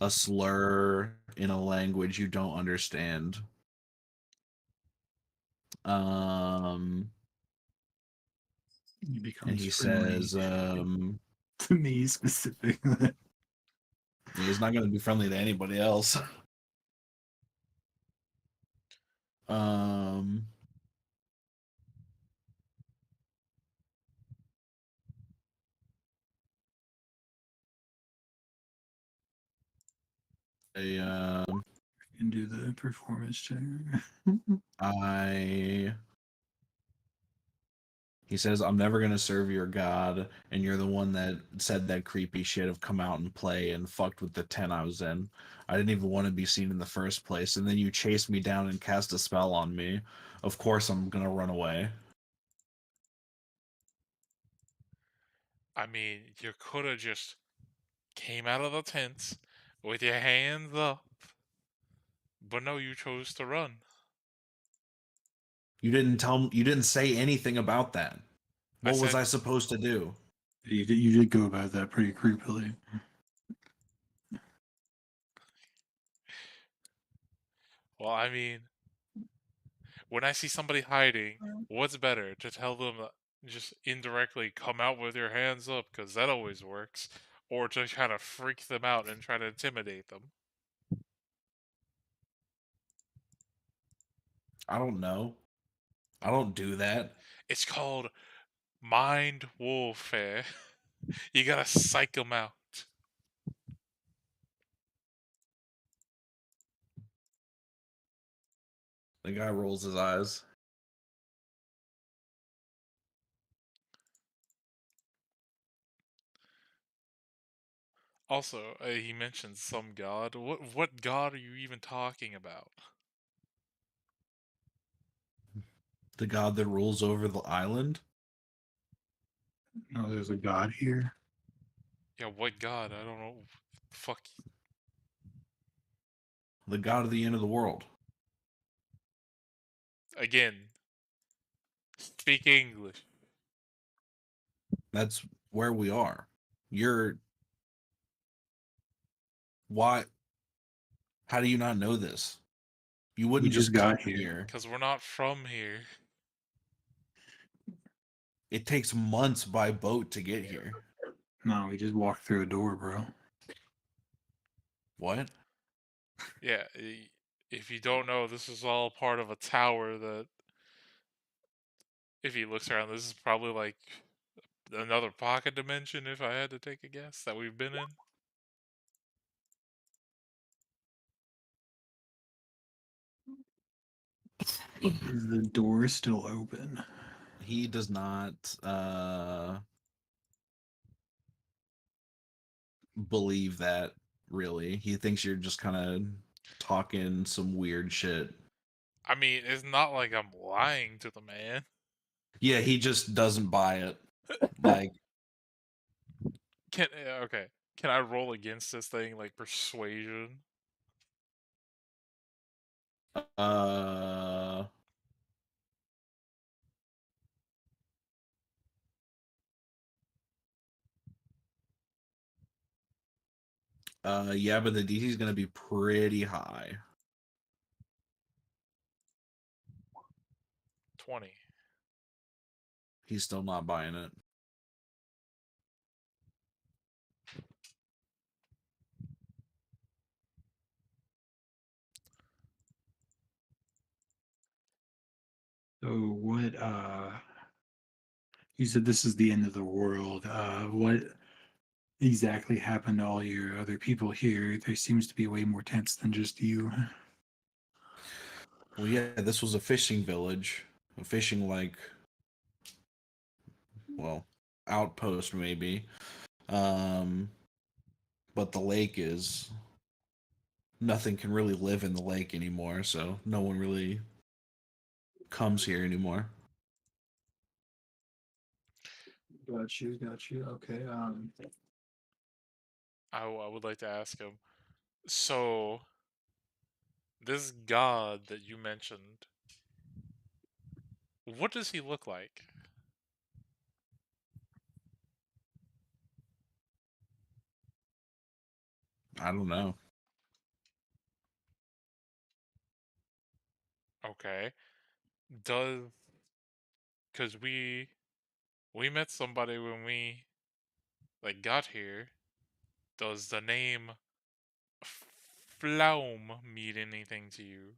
slur in a language you don't understand. He becomes And he friendly says to me specifically. he's not going to be friendly to anybody else. Um, a, And do the performance check. he says, I'm never gonna serve your god, and you're the one that said that creepy shit of come out and play and fucked with the tent I was in. I didn't even want to be seen in the first place, and then you chased me down and cast a spell on me. Of course I'm gonna run away. I mean, you could have just came out of the tent with your hands up But no, you chose to run. You didn't say anything about that. I What was said- I supposed to do? You did go about that pretty creepily. Well, I mean, when I see somebody hiding, what's better to tell them just indirectly come out with your hands up because that always works, or to kind of freak them out and try to intimidate them? I don't know. I don't do that. It's called mind warfare. You gotta psych them out. The guy rolls his eyes. Also, he mentioned some god. What god are you even talking about? The god that rules over the island. No, there's a god here. Yeah, what god? I don't know. Fuck. The god of the end of the world. Again, speak English. That's where we are. You're why how do you not know this? You wouldn't just just got come here. here. Because we're not from here. It takes months by boat to get here. No, we just walked through a door, bro. What? Yeah, if you don't know, this is all part of a tower that, if he looks around, this is probably like another pocket dimension, if I had to take a guess, that we've been in. Is the door still open? He does not believe that really. He thinks you're just kind of talking some weird shit. I mean, it's not like I'm lying to the man. Yeah, he just doesn't buy it. Like Okay. Can I roll against this thing like persuasion? uh yeah, but the DC is going to be pretty high. 20. He's still not buying it. So what you said this is the end of the world. What exactly happened to all your other people here? There seems to be way more tense than just you. Well, yeah, this was a fishing village. A fishing well, outpost maybe. But the lake is nothing can really live in the lake anymore, so no one really comes here anymore. Got you, got you. Okay. I would like to ask him. So, this god that you mentioned, what does he look like? I don't know. Okay. Because we met somebody when we got here. Does the name Flaum mean anything to you?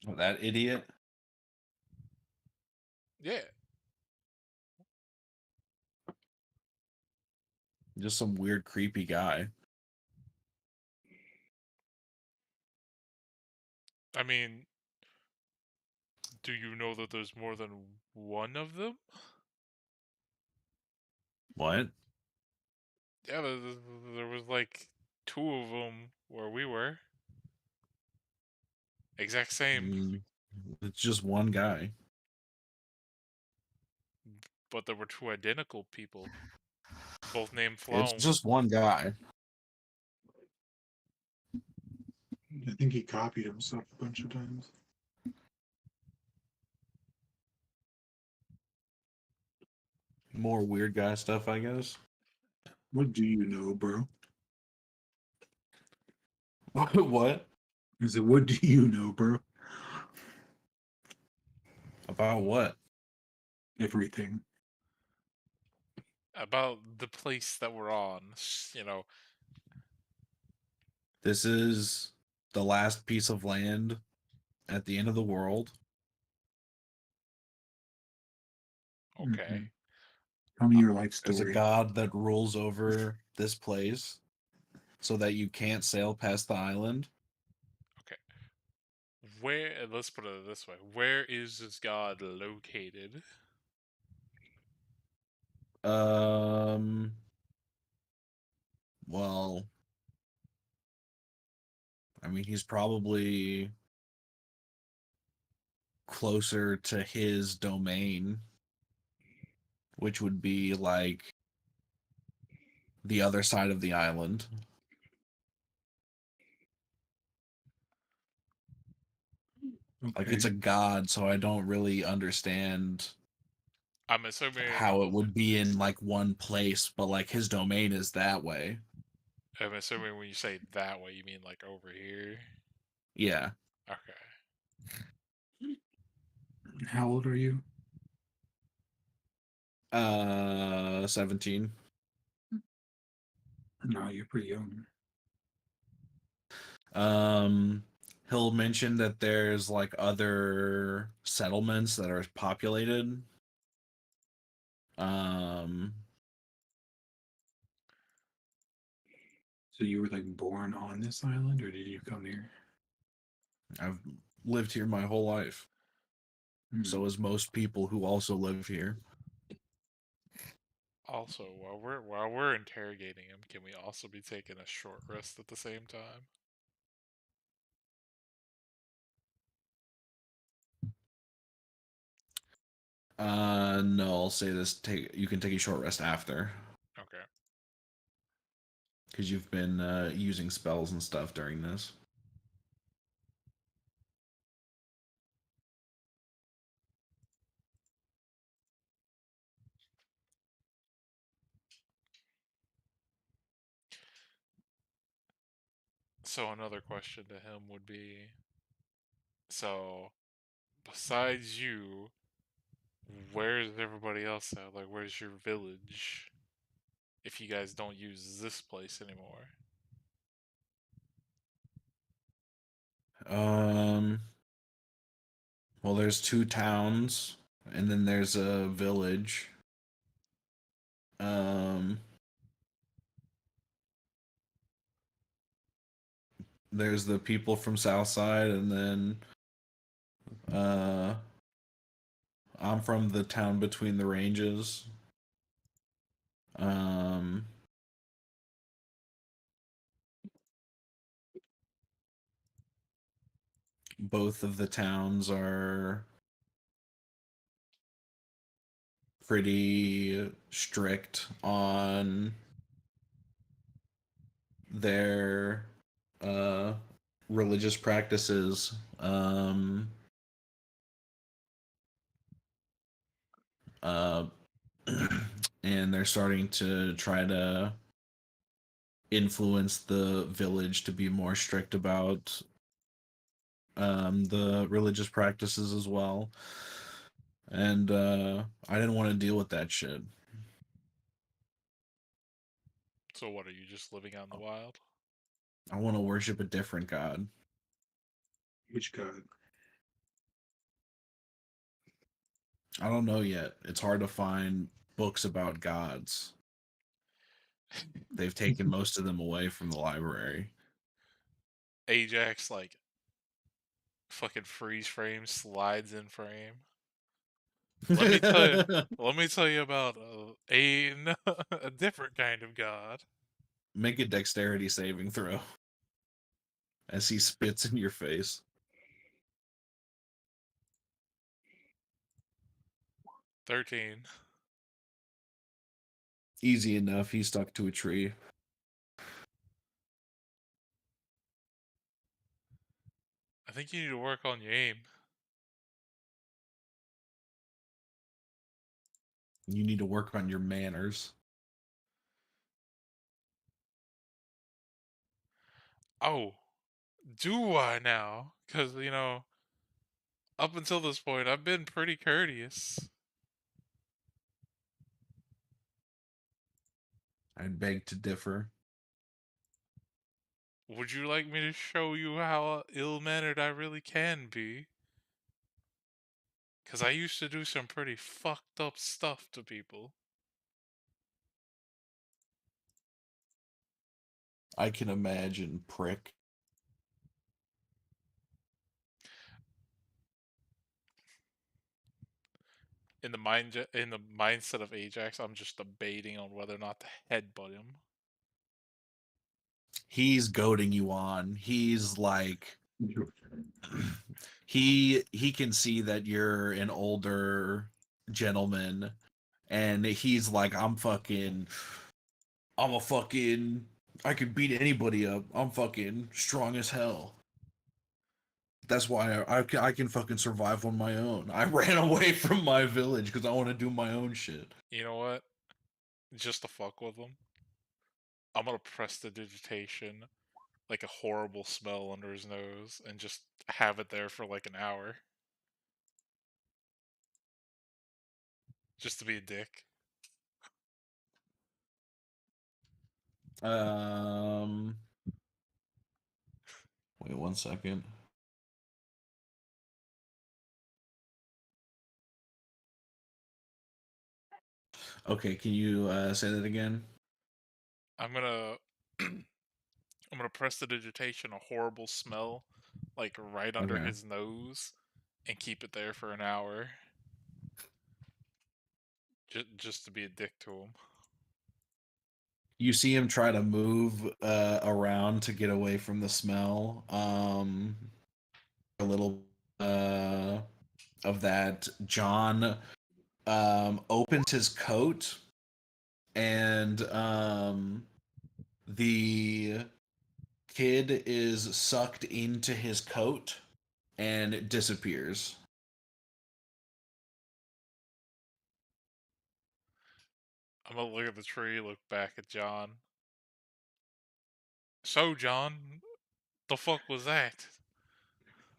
Oh, that idiot. Yeah. Just some weird creepy guy. I mean, do you know that there's more than one of them? What? Yeah, there was like two of them where we were. Exact same, Mm, it's just one guy. but there were two identical people, both named It's Flaum. just one guy. I think he copied himself a bunch of times. More weird guy stuff, I guess. What do you know, bro? What? I said, what do you know, bro? About what? Everything. About the place that we're on, you know. This is the last piece of land at the end of the world. Okay. Mhm. Tell me your life There's a story. god that rules over this place so that you can't sail past the island. Where? Let's put it this way: where is this god located? Um. Well, I mean, he's probably closer to his domain, which would be like the other side of the island. Like, it's a god, so I don't really understand I'm assuming. how it would be in like one place, but like his domain is that way. I'm assuming when you say that way, you mean like over here. Yeah. Okay. How old are you? 17. No, you're pretty young. He'll mention that there's like other settlements that are populated. So you were like born on this island, or did you come here? I've lived here my whole life. Hmm. So as most people who also live here. Also, while we're interrogating him, can we also be taking a short rest at the same time? No, I'll say this. You can take a short rest after. Okay. Because you've been using spells and stuff during this. So another question to him would be, so besides you, where's everybody else at? Like, where's your village? If you guys don't use this place anymore. Well, there's 2 towns, and then there's a village. There's the people from Southside, and then I'm from the town between the ranges. Both of the towns are pretty strict on their religious practices. And they're starting to try to influence the village to be more strict about the religious practices as well. And I didn't want to deal with that shit. So what, are you just living out in the wild? I want to worship a different god. Which god? I don't know yet. It's hard to find books about gods. They've taken most of them away from the library. Ajax, like, fucking freeze frame, slides in frame. Let me tell you. Let me tell you about a different kind of god. Make a dexterity saving throw as he spits in your face. 13. Easy enough. He stuck to a tree. think you need to work on your aim. You need to work on your manners. Oh, do I now? Because, up until this point, I've been pretty courteous. I beg to differ. Would you like me to show you how ill-mannered I really can be? Because I used to do some pretty fucked up stuff to people. I can imagine, prick. In the mindset of Ajax, I'm just debating on whether or not to headbutt him. He's goading you on. He's like he can see that you're an older gentleman, and he's like, I could beat anybody up. I'm fucking strong as hell. That's why I can fucking survive on my own. I ran away from my village because I want to do my own shit. You know what? Just to fuck with him, I'm gonna press the digitation like a horrible smell under his nose and just have it there for like an hour. Just to be a dick. Wait 1 second. Okay, can you say that again? I'm gonna I'm gonna press the digitation a horrible smell like right under Okay. his nose and keep it there for an hour. Just to be a dick to him. You see him try to move around to get away from the smell. A little of that. John opens his coat, and the kid is sucked into his coat and it disappears. I'm gonna look at the tree, look back at John. So, John, the fuck was that?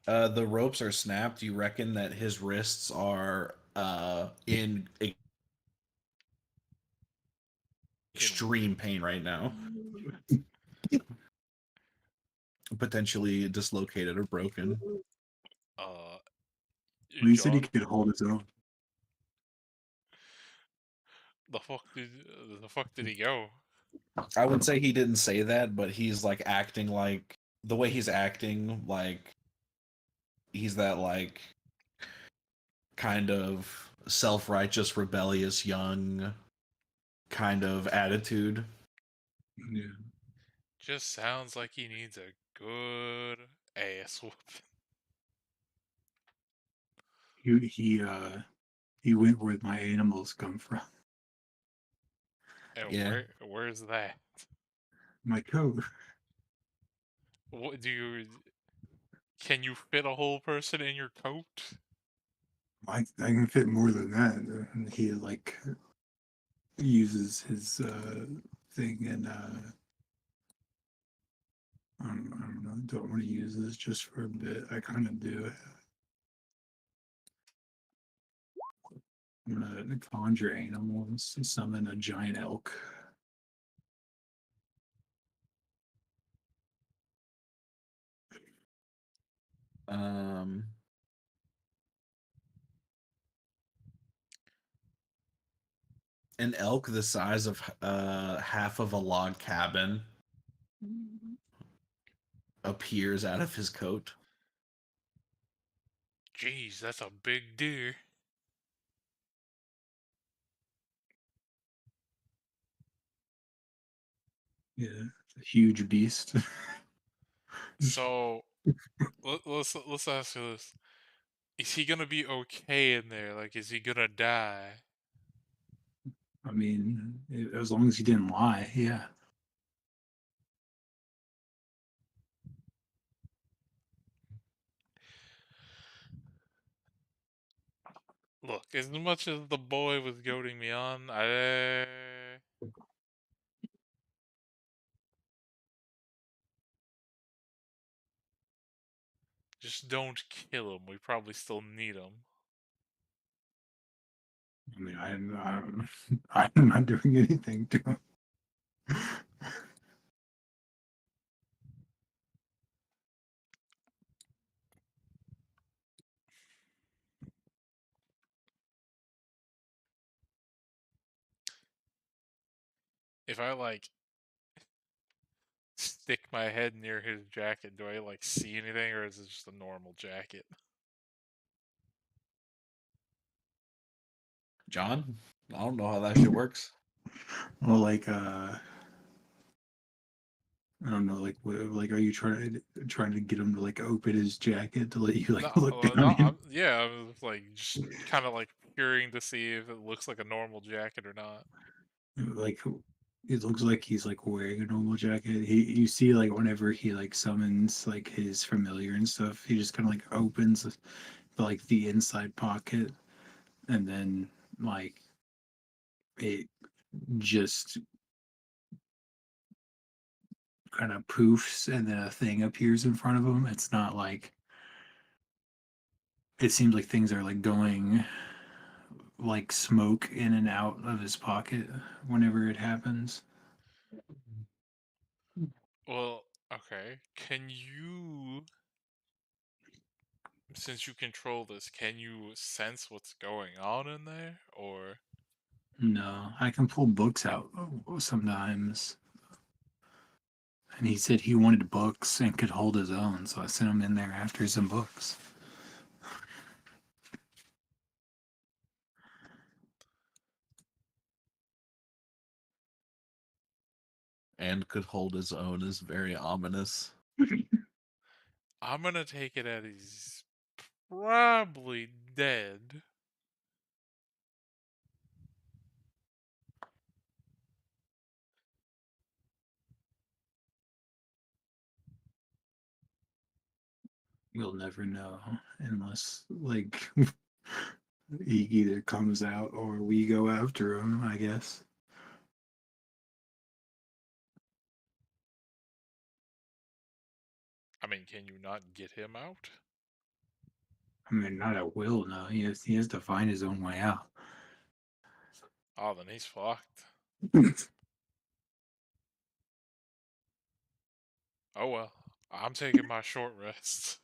The ropes are snapped. You reckon that his wrists are in extreme pain right now. Potentially dislocated or broken. Well, He said he John, could hold his own. the fuck did he go? I would say he didn't say that, but he's like acting like the way he's acting, like he's that like kind of self-righteous, rebellious, young kind of attitude. Yeah. Just sounds like he needs a good ass whooping. He went where my animals come from. And Yeah. where's that? My coat. What do you? Can you fit a whole person in your coat? I can fit more than that. And he like uses his thing and I don't know. Don't want to use this just for a bit. I kind of do. I'm gonna conjure animals to summon a giant elk. Um an elk the size of half of a log cabin appears out of his coat. Jeez, that's a big deer. Yeah, a huge beast. So let's ask you this: is he gonna be okay in there? Like, is he gonna die? I mean, as long as he didn't lie, yeah. Look, as much as the boy was goading me on, I just don't kill him. We probably still need him. I mean, I'm not doing anything to him. If I like stick my head near his jacket, do I like see anything, or is it just a normal jacket? John, I don't know how that shit works. Well, like, I don't know, like, like, are you trying to get him to like open his jacket to let you like No, look no, down him? yeah, I was like just kind of like peering to see if it looks like a normal jacket or not. Like, it looks like he's like wearing a normal jacket. You see, like, whenever he like summons like his familiar and stuff, he just kind of like opens like the inside pocket, and then like it just kind of poofs, and then a thing appears in front of him. It's not like it seems like things are like going like smoke in and out of his pocket whenever it happens. Well, okay. Can you, since you control this, can you sense what's going on in there, or? No, I can pull books out sometimes. And he said he wanted books and could hold his own, so I sent him in there after some books. And could hold his own is very ominous. I'm gonna take it as he's probably dead. You'll never know unless, like, he either comes out or we go after him, I guess. I mean, can you not get him out? I mean, not at will, no. He has to find his own way out. Oh, then he's fucked. Oh well. I'm taking my short rest.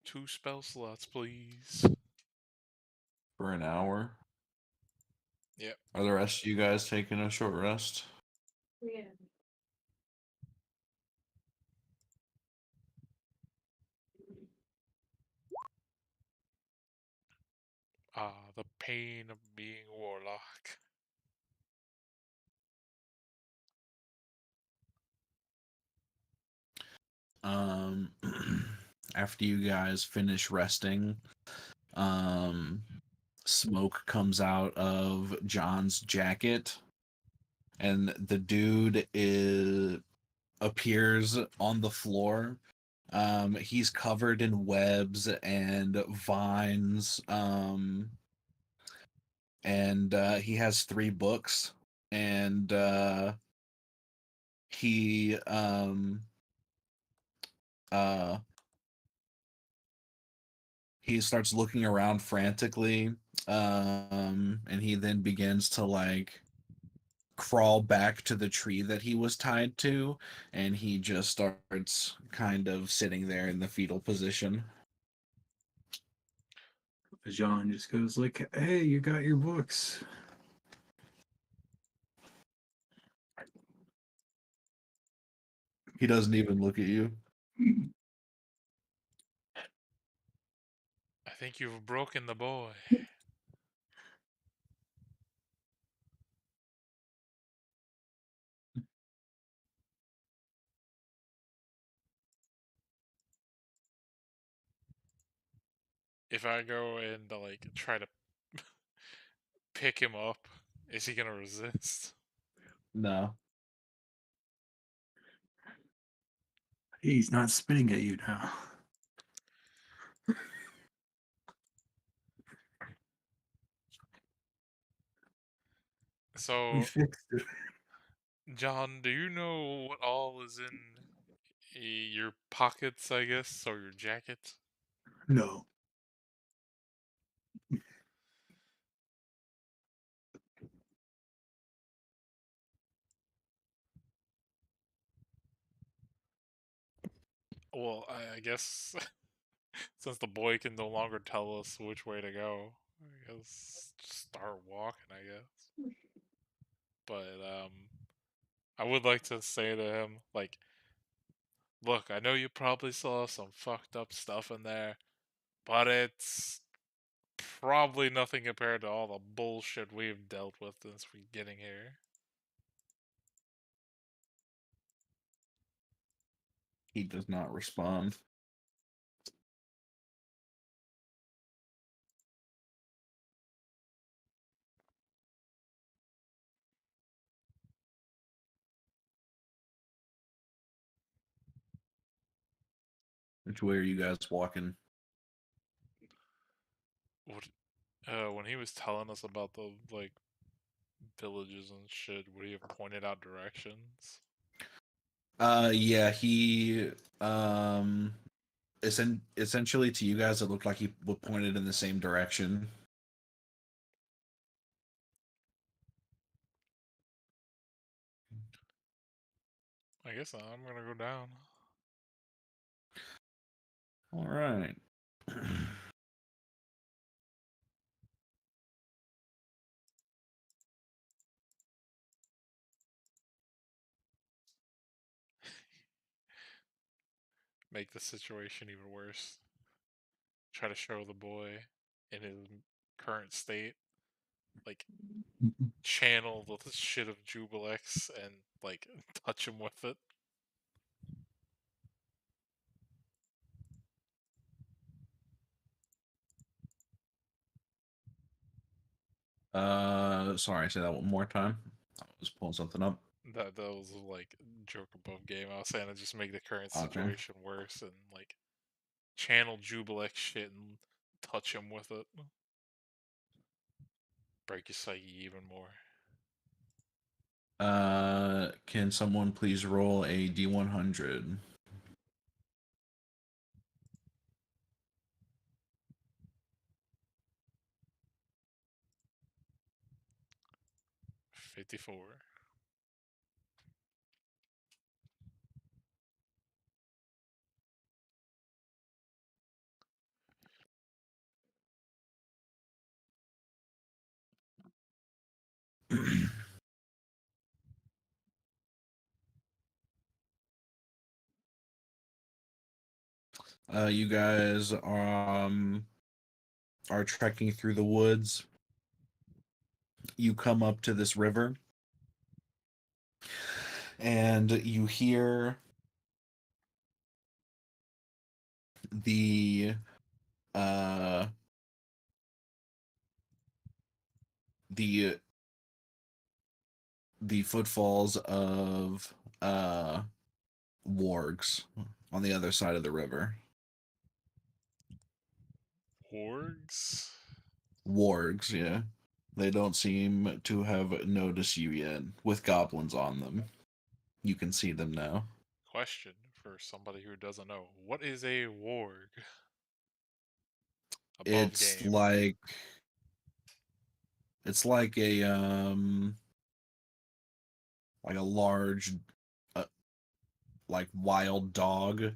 Two spell slots, please. For an hour. Yep. Are the rest of you guys taking a short rest? Yeah. Ah, the pain of being a warlock. Um, after you guys finish resting, smoke comes out of John's jacket, and the dude appears on the floor. He's covered in webs and vines. And he has 3 books, and he uh he starts looking around frantically, and he then begins to like crawl back to the tree that he was tied to, and he just starts kind of sitting there in the fetal position. John just goes like, "Hey, you got your books." He doesn't even look at you. I think you've broken the boy. If I go and like try to pick him up, is he gonna resist? No. He's not spitting at you now. So, We fixed it. John, do you know what all is in your pockets, I guess, or your jacket? No. Well, I guess since the boy can no longer tell us which way to go, I guess just start walking, I guess. But I would like to say to him, like, look, I know you probably saw some fucked up stuff in there, but it's probably nothing compared to all the bullshit we've dealt with since we getting here. He does not respond. Which way are you guys walking? What, when he was telling us about the like villages and shit, would he have pointed out directions? Yeah, he essentially to you guys it looked like he pointed in the same direction. I guess I'm gonna go down. All right. Make the situation even worse. Try to show the boy in his current state, like channel the shit of Jubilex and like touch him with it. Sorry, say that one more time. I was pulling something up. That was like joke above game. I was saying to just make the current Okay. situation worse and like channel Jubilex shit and touch him with it. Break your psyche even more. Can someone please roll a D100? 54. You guys are trekking through the woods. You come up to this river, and you hear the uh the the footfalls of wargs on the other side of the river. Wargs? Wargs, yeah. They don't seem to have noticed you yet, with goblins on them. You can see them now. Question for somebody who doesn't know. What is a warg? Above It's game. like like a large like wild dog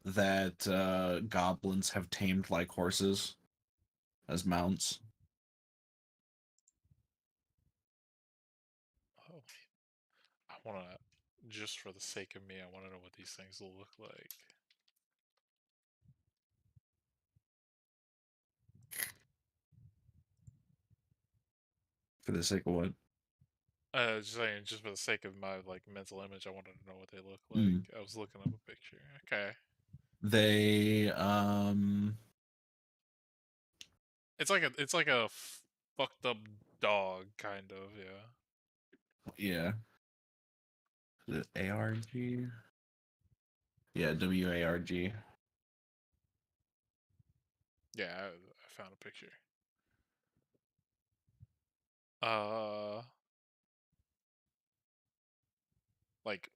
that goblins have tamed like horses as mounts. Oh, I want to, just for the sake of me, I want to know what these things will look like. For the sake of what? Just saying, just for the sake of my like mental image, I wanted to know what they look like. Mm. I was looking up a picture. Okay, They it's like a fucked up dog, kind of. Yeah. yeah. Is it ARG? Yeah, WARG. Yeah, I found a picture. Like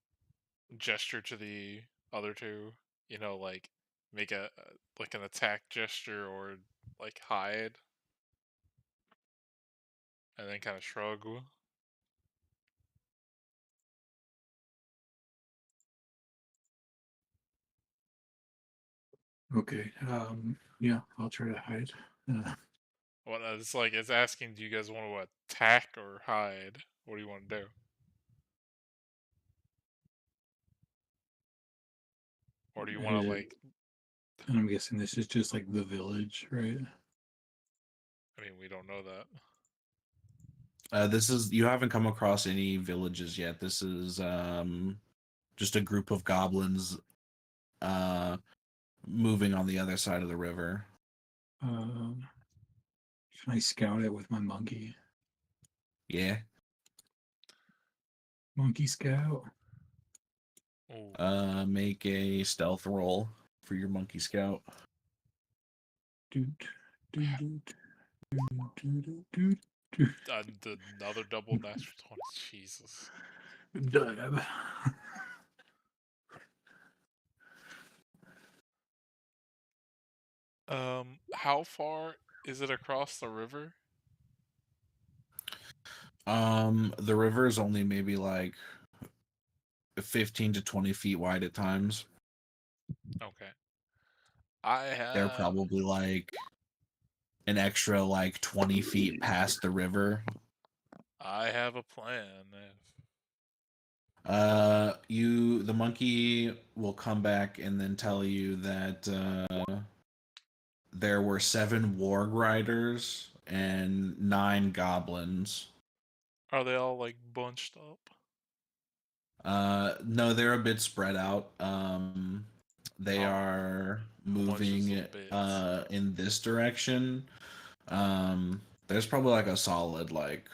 gesture to the other two. You know, like make a like an attack gesture or like hide, and then kind of shrug. Okay. Yeah, I'll try to hide. Well, it's like it's asking, do you guys want to attack or hide? What do you want to do? Or do you want to like? And I'm guessing this is just like the village, right? I mean, we don't know that. This is you haven't come across any villages yet. This is just a group of goblins moving on the other side of the river. Can I scout it with my monkey? Yeah. Monkey scout. Ooh. Make a stealth roll for your monkey scout. Doot, doot, doot, doot, doot, doot, doot. Another double natural 20. Jesus. Dab. How far is it across the river? The river is only maybe like 15 to 20 feet wide at times. Okay. I They're have. probably like an extra like 20 feet past the river. I have a plan. The monkey will come back and then tell you that there were 7 warg riders and 9 goblins. Are they all like bunched up? No, they're a bit spread out. They Oh, are bunches moving of bits. in this direction. There's probably like a solid like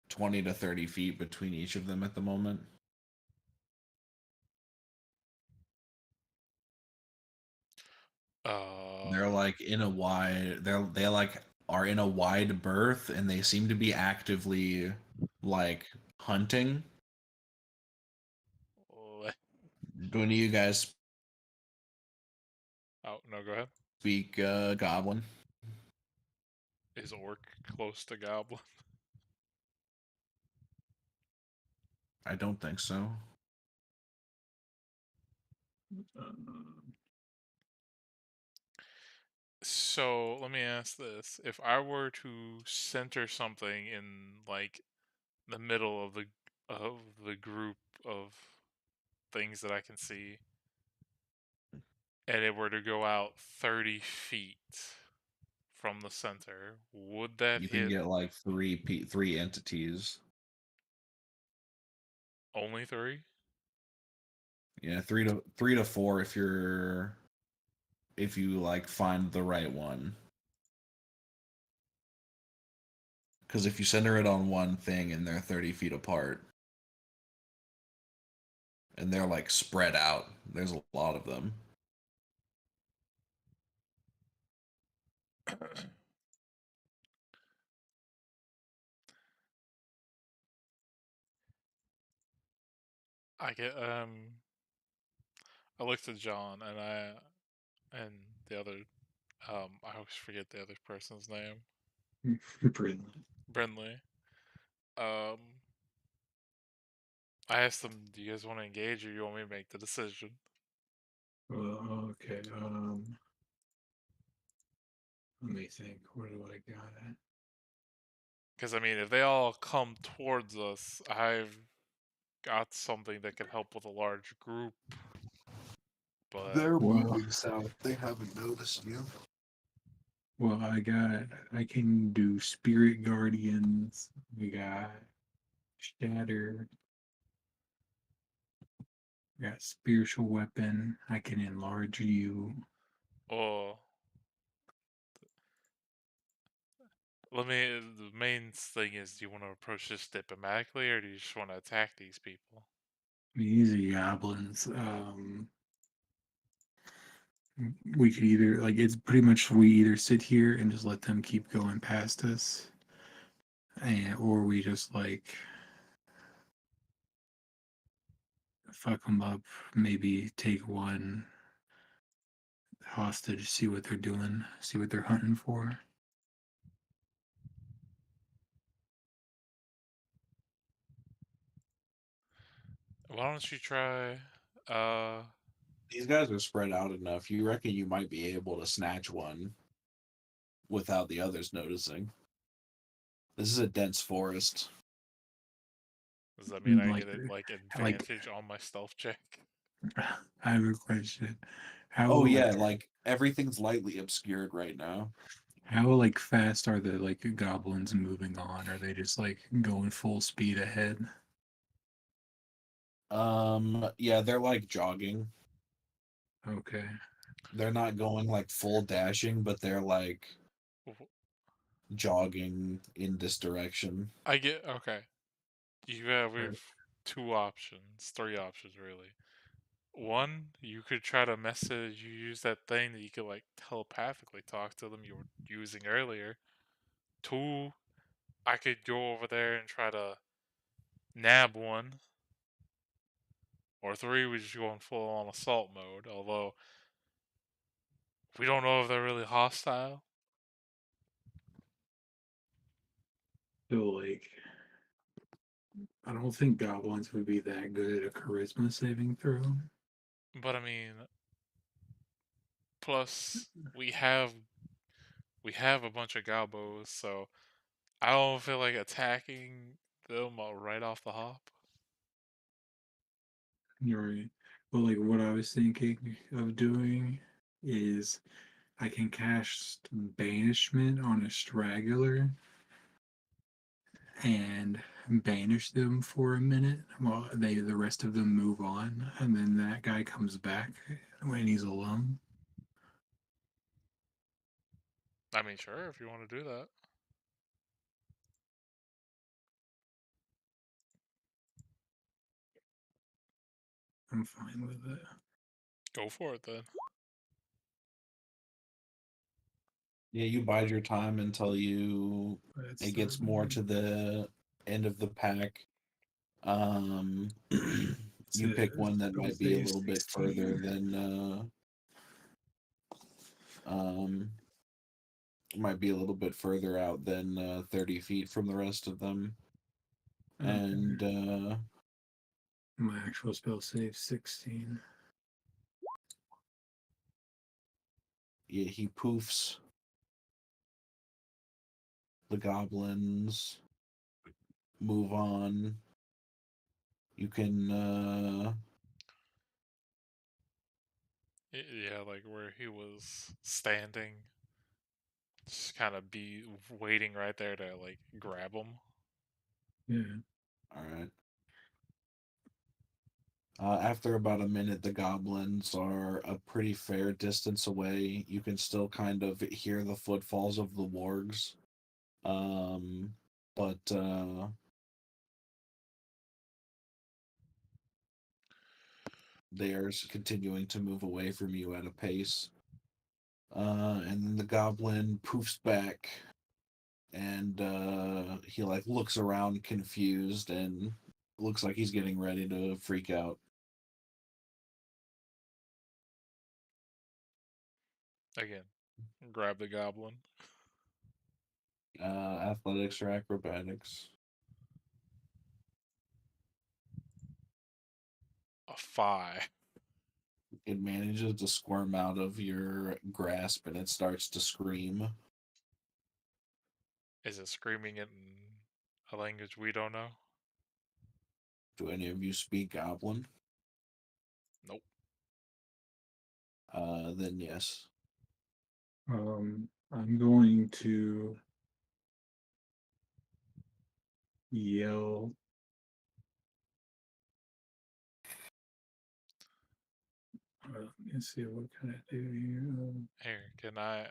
20 to 30 feet between each of them at the moment. They're like in a wide they like are in a wide berth and they seem to be actively like hunting. Oh, Do any of you guys oh no, go ahead. speak goblin? Is orc close to goblin? I don't think so. So let me ask this: if I were to center something in like the middle of the group of things that I can see, and it were to go out 30 feet from the center, would that You can hit get like three entities. only 3? Yeah, 3 to 4 if you like find the right one. Because if you center it on one thing and they're 30 feet apart, and they're like spread out, there's a lot of them. I get I looked at John and the other I always forget the other person's name. Brilliant. Brenly. Um I asked them, do you guys want to engage or you want me to make the decision? Okay. Let me think. Where do I got it? Because I mean, if they all come towards us, I've got something that can help with a large group. But They're Well- moving south. They haven't noticed you. Well, I can do spirit guardians. We got shatter. We got spiritual weapon. I can enlarge you. oh, the main thing is, do you want to approach this diplomatically or do you just want to attack these people? These are goblins. We could either like it's pretty much we either sit here and just let them keep going past us, or we just like fuck them up. Maybe take one hostage, see what they're doing, see what they're hunting for. Why don't you try? Uh, These guys are spread out enough. You reckon you might be able to snatch one without the others noticing? This is a dense forest. does that mean I Like, get it like like advantage on my stealth check? I have a question. How Oh like yeah, like everything's lightly obscured right now. how like fast are the like goblins moving on? Are they just like going full speed ahead? Yeah, they're like jogging. Okay. They're not going like full dashing, but they're like W- jogging in this direction. I get okay. You have we Right. have two options, three options really. One, you could try to message. You use that thing that you could like telepathically talk to them you were using earlier. Two, I could go over there and try to nab one. Or three, we just go in full on assault mode. Although we don't know if they're really hostile. So like I don't think goblins would be that good at a charisma saving throw. But I mean, plus we have a bunch of gobos, so I don't feel like attacking them right off the hop. You're right. But like what I was thinking of doing is I can cast banishment on a straggler and banish them for a minute while the rest of them move on, and then that guy comes back when he's alone. I mean, sure, if you want to do that. I'm fine with it. Go for it then. Yeah, you bide your time until That's it gets more to the end of the pack. Um, you pick one that might be a little bit further than might be a little bit further out than 30 feet from the rest of them. And My actual spell save 16. yeah, he poofs. The goblins move on. You can Yeah, like where he was standing, just kind of be waiting right there to like grab him. Yeah. all right. After about a minute, the goblins are a pretty fair distance away. You can still kind of hear the footfalls of the wargs. But they are continuing to move away from you at a pace. And then the goblin poofs back and he like looks around confused and looks like he's getting ready to freak out. Again, grab the goblin. Athletics or acrobatics? A 5. It manages to squirm out of your grasp and it starts to scream. Is it screaming in a language we don't know? Do any of you speak goblin? Nope. Then yes. I'm going to yell. Let's see what can I do here. Here, can I?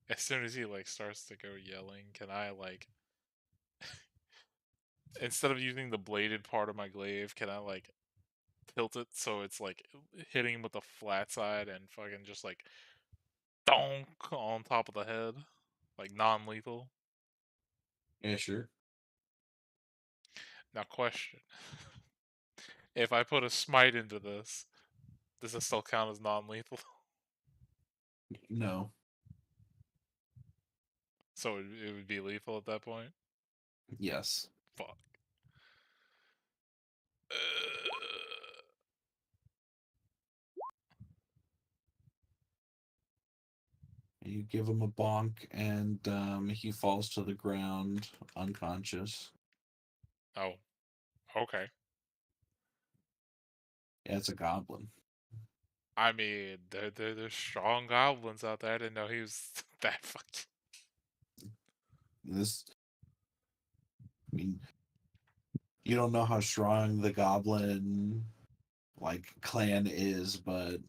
As soon as he like starts to go yelling, can I like instead of using the bladed part of my glaive, can I like tilt it so it's like hitting him with the flat side and fucking just like donk on top of the head, like non-lethal. Yeah, sure. Now, question: if I put a smite into this, does it still count as non-lethal? No. So it would be lethal at that point. Yes. Fuck. You give him a bonk, and he falls to the ground unconscious. Oh, okay. Yeah, it's a goblin. I mean, there's strong goblins out there. I didn't know he was that fucking. This, I mean, you don't know how strong the goblin clan is, but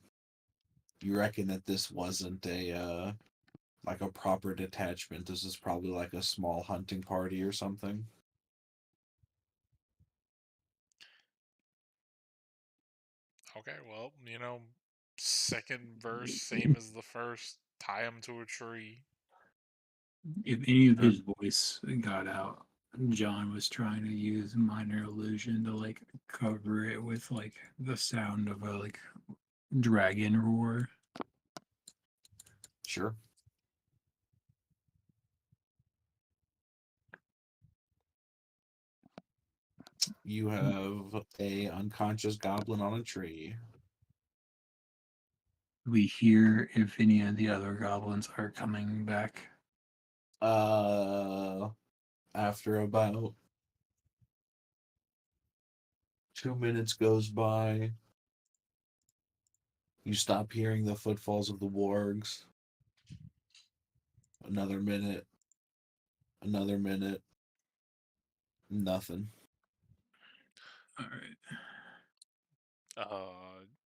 you reckon that this wasn't a like a proper detachment. This is probably like a small hunting party or something. Okay, well, second verse, same as the first. Tie him to a tree. If any of his voice got out, John was trying to use minor illusion to like cover it with like the sound of a like dragon roar. Sure. You have a unconscious goblin on a tree. We hear if any of the other goblins are coming back. After about 2 minutes goes by, you stop hearing the footfalls of the wargs. Another minute, nothing. All right.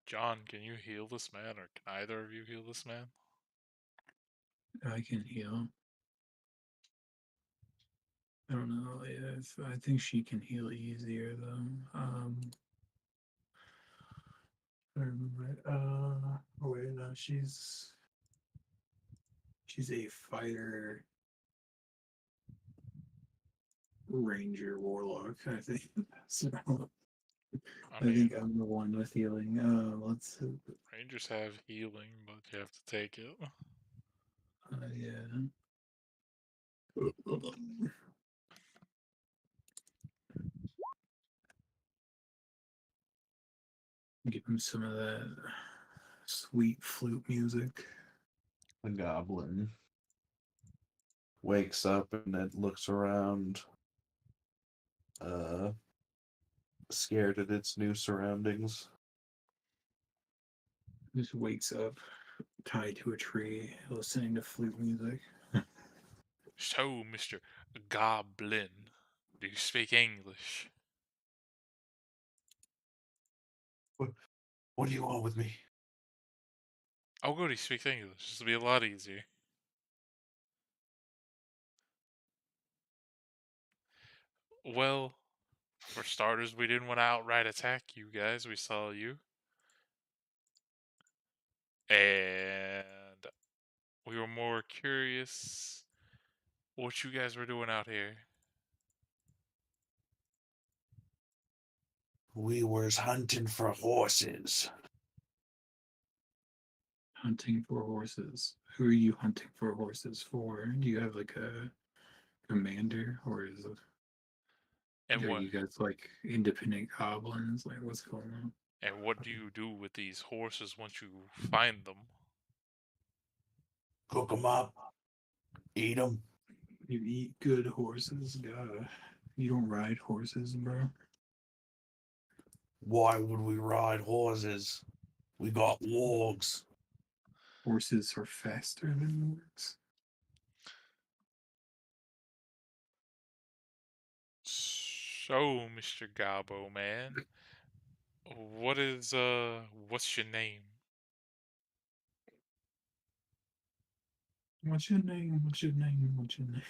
John, can you heal this man, or can either of you heal this man? I can heal. I don't know. If I think she can heal easier though. I remember. Oh wait, no, she's a fighter, ranger, warlock. I think. So I I mean, think I'm the one with healing. Let's. Rangers have healing, but you have to take it. Yeah. Hold on. Give him some of that sweet flute music. The goblin wakes up and it looks around, scared at its new surroundings. Just wakes up tied to a tree, listening to flute music. So, Mr. Goblin, do you speak English? What do you want with me? Oh, good, he speaks English. This will be a lot easier. Well, for starters, we didn't want to outright attack you guys. We saw you. And we were more curious what you guys were doing out here. We was hunting for horses. Hunting for horses. Who are you hunting for horses for? Do you have like a commander, or is it? And Are what you guys like independent goblins? Like, what's going on? and what do you do with these horses once you find them? Cook them up. Eat them. You eat good horses? God, you don't ride horses, bro. Why would we ride horses? We got wargs. Horses are faster than orcs. So, Mr. Gobbo man, what's your name? What's your name? What's your name? What's your name?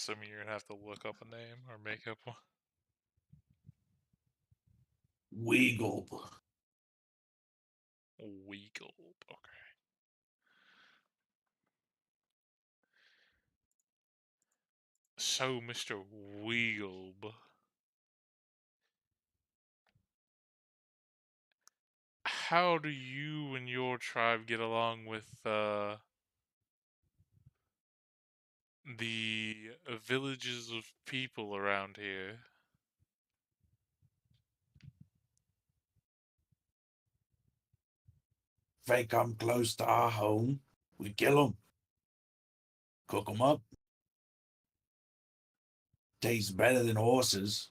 assuming you're gonna have to look up a name or make up one. Weagle. Weagle. Okay. So, Mr. Weagle, how do you and your tribe get along with the villages of people around here? If they come close to our home, we kill them. Cook them up. Tastes better than horses.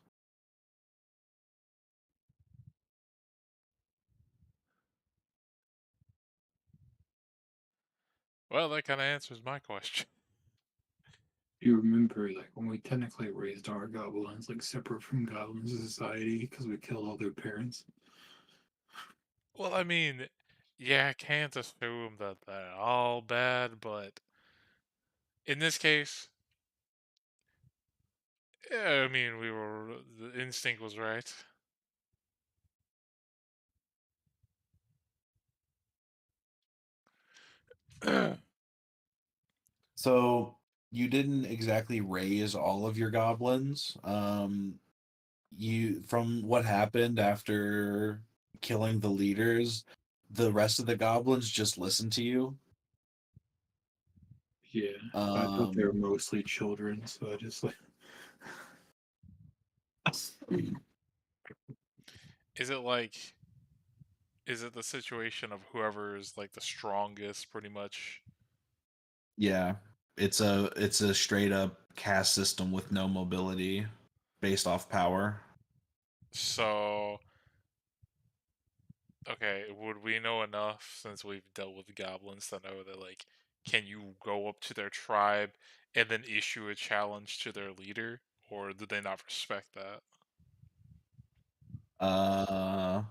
Well, that kind of answers my question. You remember, like, when we technically raised our goblins, like, separate from Goblin Society because we killed all their parents? Well, I mean, yeah, I can't assume that they're all bad, but in this case, yeah, I mean, the instinct was right. So you didn't exactly raise all of your goblins. You from what happened after killing the leaders, the rest of the goblins just listened to you. Yeah. I thought they were mostly children, so I just, like. Is it like, is it the situation of whoever is like the strongest, pretty much? Yeah, it's a straight up caste system with no mobility, based off power. So, okay, would we know enough since we've dealt with goblins to know that, like, can you go up to their tribe and then issue a challenge to their leader, or do they not respect that? Uh,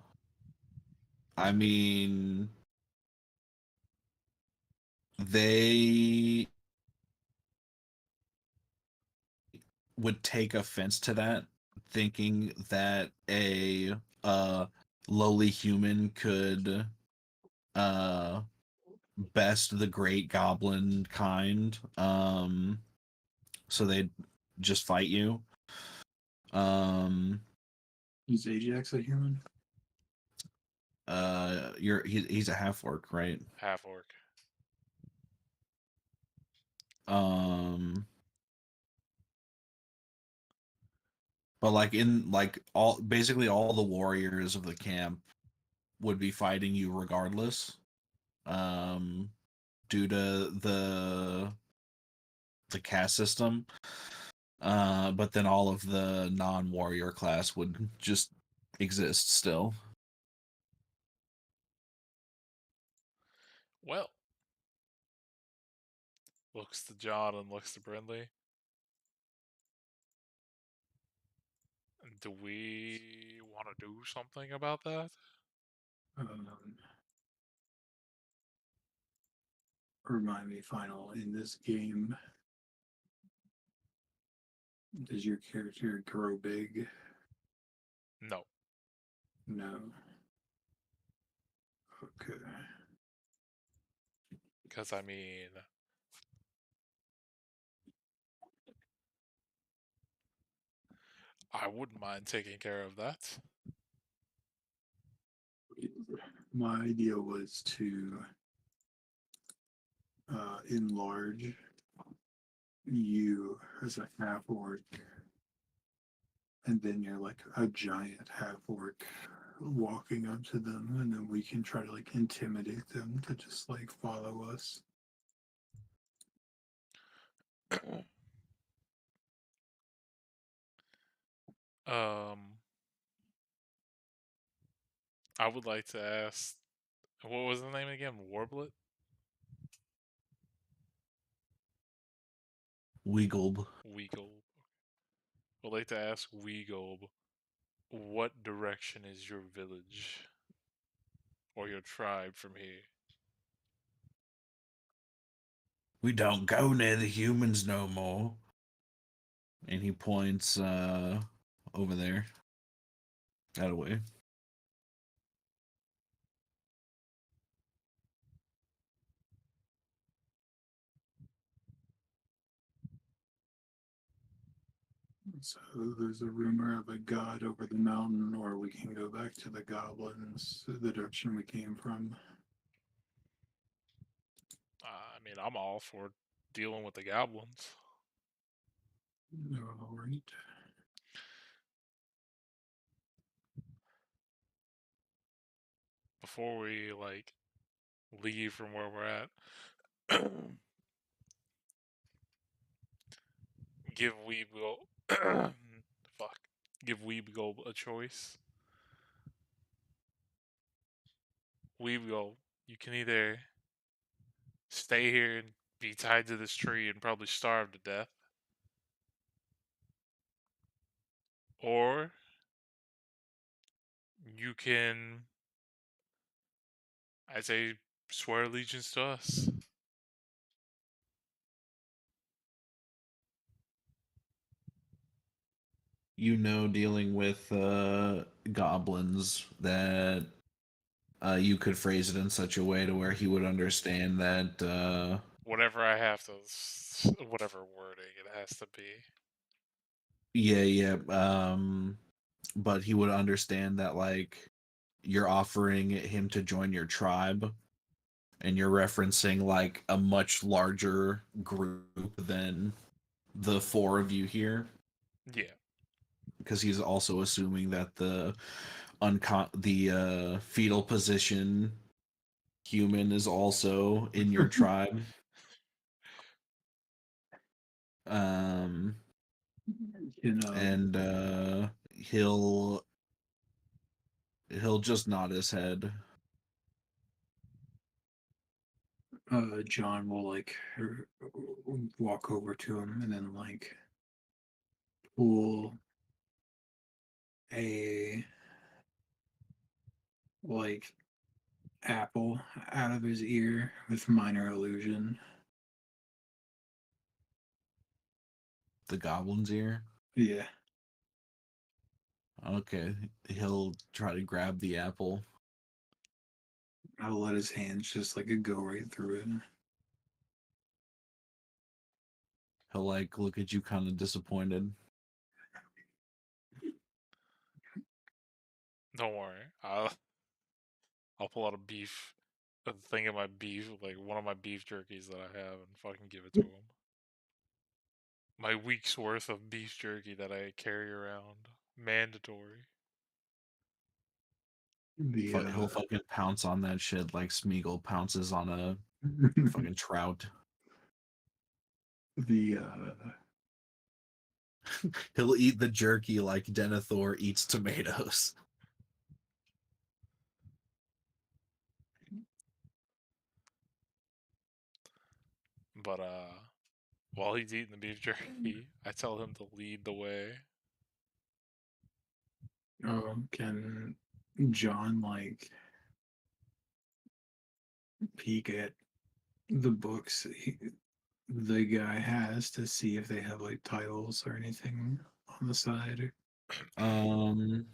I mean, they would take offense to that, thinking that a lowly human could uh best the great goblin kind. So they'd just fight you. Um, Is Ajax a human? he's a half orc, right? Half orc. Um, but like in like all basically all the warriors of the camp would be fighting you regardless. Um, due to the caste system. But then all of the non-warrior class would just exist still. Well, looks to John and looks to Brindley. Do we want to do something about that? Um, Remind me, Final, in this game, does your character grow big? No. No. Okay. Because, I mean, I wouldn't mind taking care of that. My idea was to enlarge you as a half orc, and then you're like a giant half orc walking up to them, and then we can try to like intimidate them to just like follow us. um, I would like to ask, what was the name again? Warblet? Weagled. Weagle. Would like to ask Weagle, what direction is your village or your tribe from here? We don't go near the humans no more. And he points over there. That way. So there's a rumor of a god over the mountain, or we can go back to the goblins, the direction we came from. I mean, I'm all for dealing with the goblins. All right. Before we like leave from where we're at, give Weeble fuck. Give Weeble a choice. Weeble, you can either stay here and be tied to this tree and probably starve to death, or you can, I'd say, swear allegiance to us. You know, dealing with goblins, that you could phrase it in such a way to where he would understand that. Whatever I have to, whatever wording it has to be. Yeah. But he would understand that, like, you're offering him to join your tribe, and you're referencing like a much larger group than the four of you here, Yeah. because he's also assuming that the fetal position human is also in your tribe. Um, You know, and he'll just nod his head. John will like walk over to him and then like pull a like apple out of his ear with minor illusion. The goblin's ear. Yeah. Okay, he'll try to grab the apple. I'll let his hands just like go right through it. He'll like look at you kind of disappointed. Don't worry. I'll pull out a beef, a thing of my beef, like one of my beef jerkies that I have, and fucking give it to him. My week's worth of beef jerky that I carry around, mandatory. The He'll fucking pounce on that shit like Smeagol pounces on a fucking trout. the He'll eat the jerky like Denethor eats tomatoes. But while he's eating the beef jerky, I tell him to lead the way. can John like peek at the books the guy has to see if they have like titles or anything on the side? Um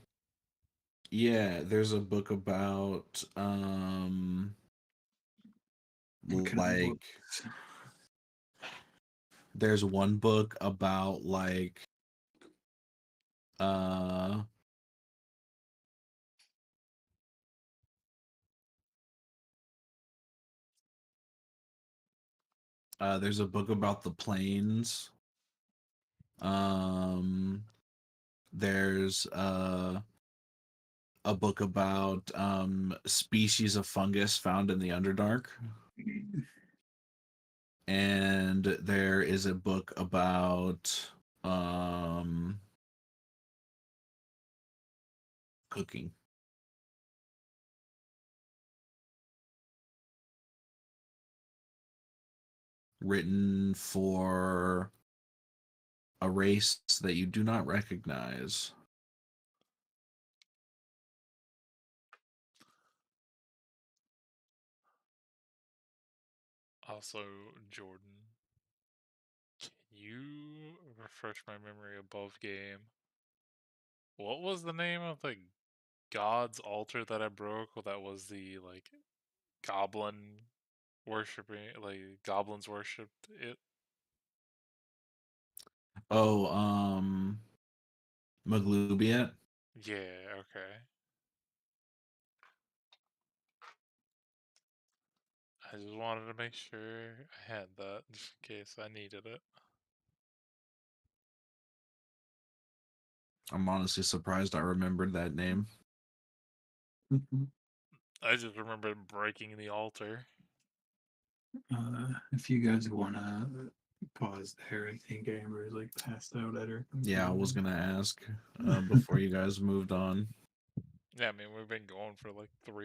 yeah, there's a book about What kind of like books? there's one book about like uh there's a book about the plains. There's a book about species of fungus found in the Underdark. And there is a book about cooking. Written for a race that you do not recognize. Also, Jordan, can You refresh my memory above game. What was the name of the god's altar that I broke? Well, that was the like goblin worshiping, like goblins worshipped it. Oh, Maglubiet. Yeah, okay. I just wanted to make sure I had that just in case I needed it. I'm honestly surprised I remembered that name. I just remember breaking the altar. If you guys wanna pause there, I think Amber's like passed out at her Yeah, I was computer. gonna ask before you guys moved on. Yeah, I mean we've been going for like 3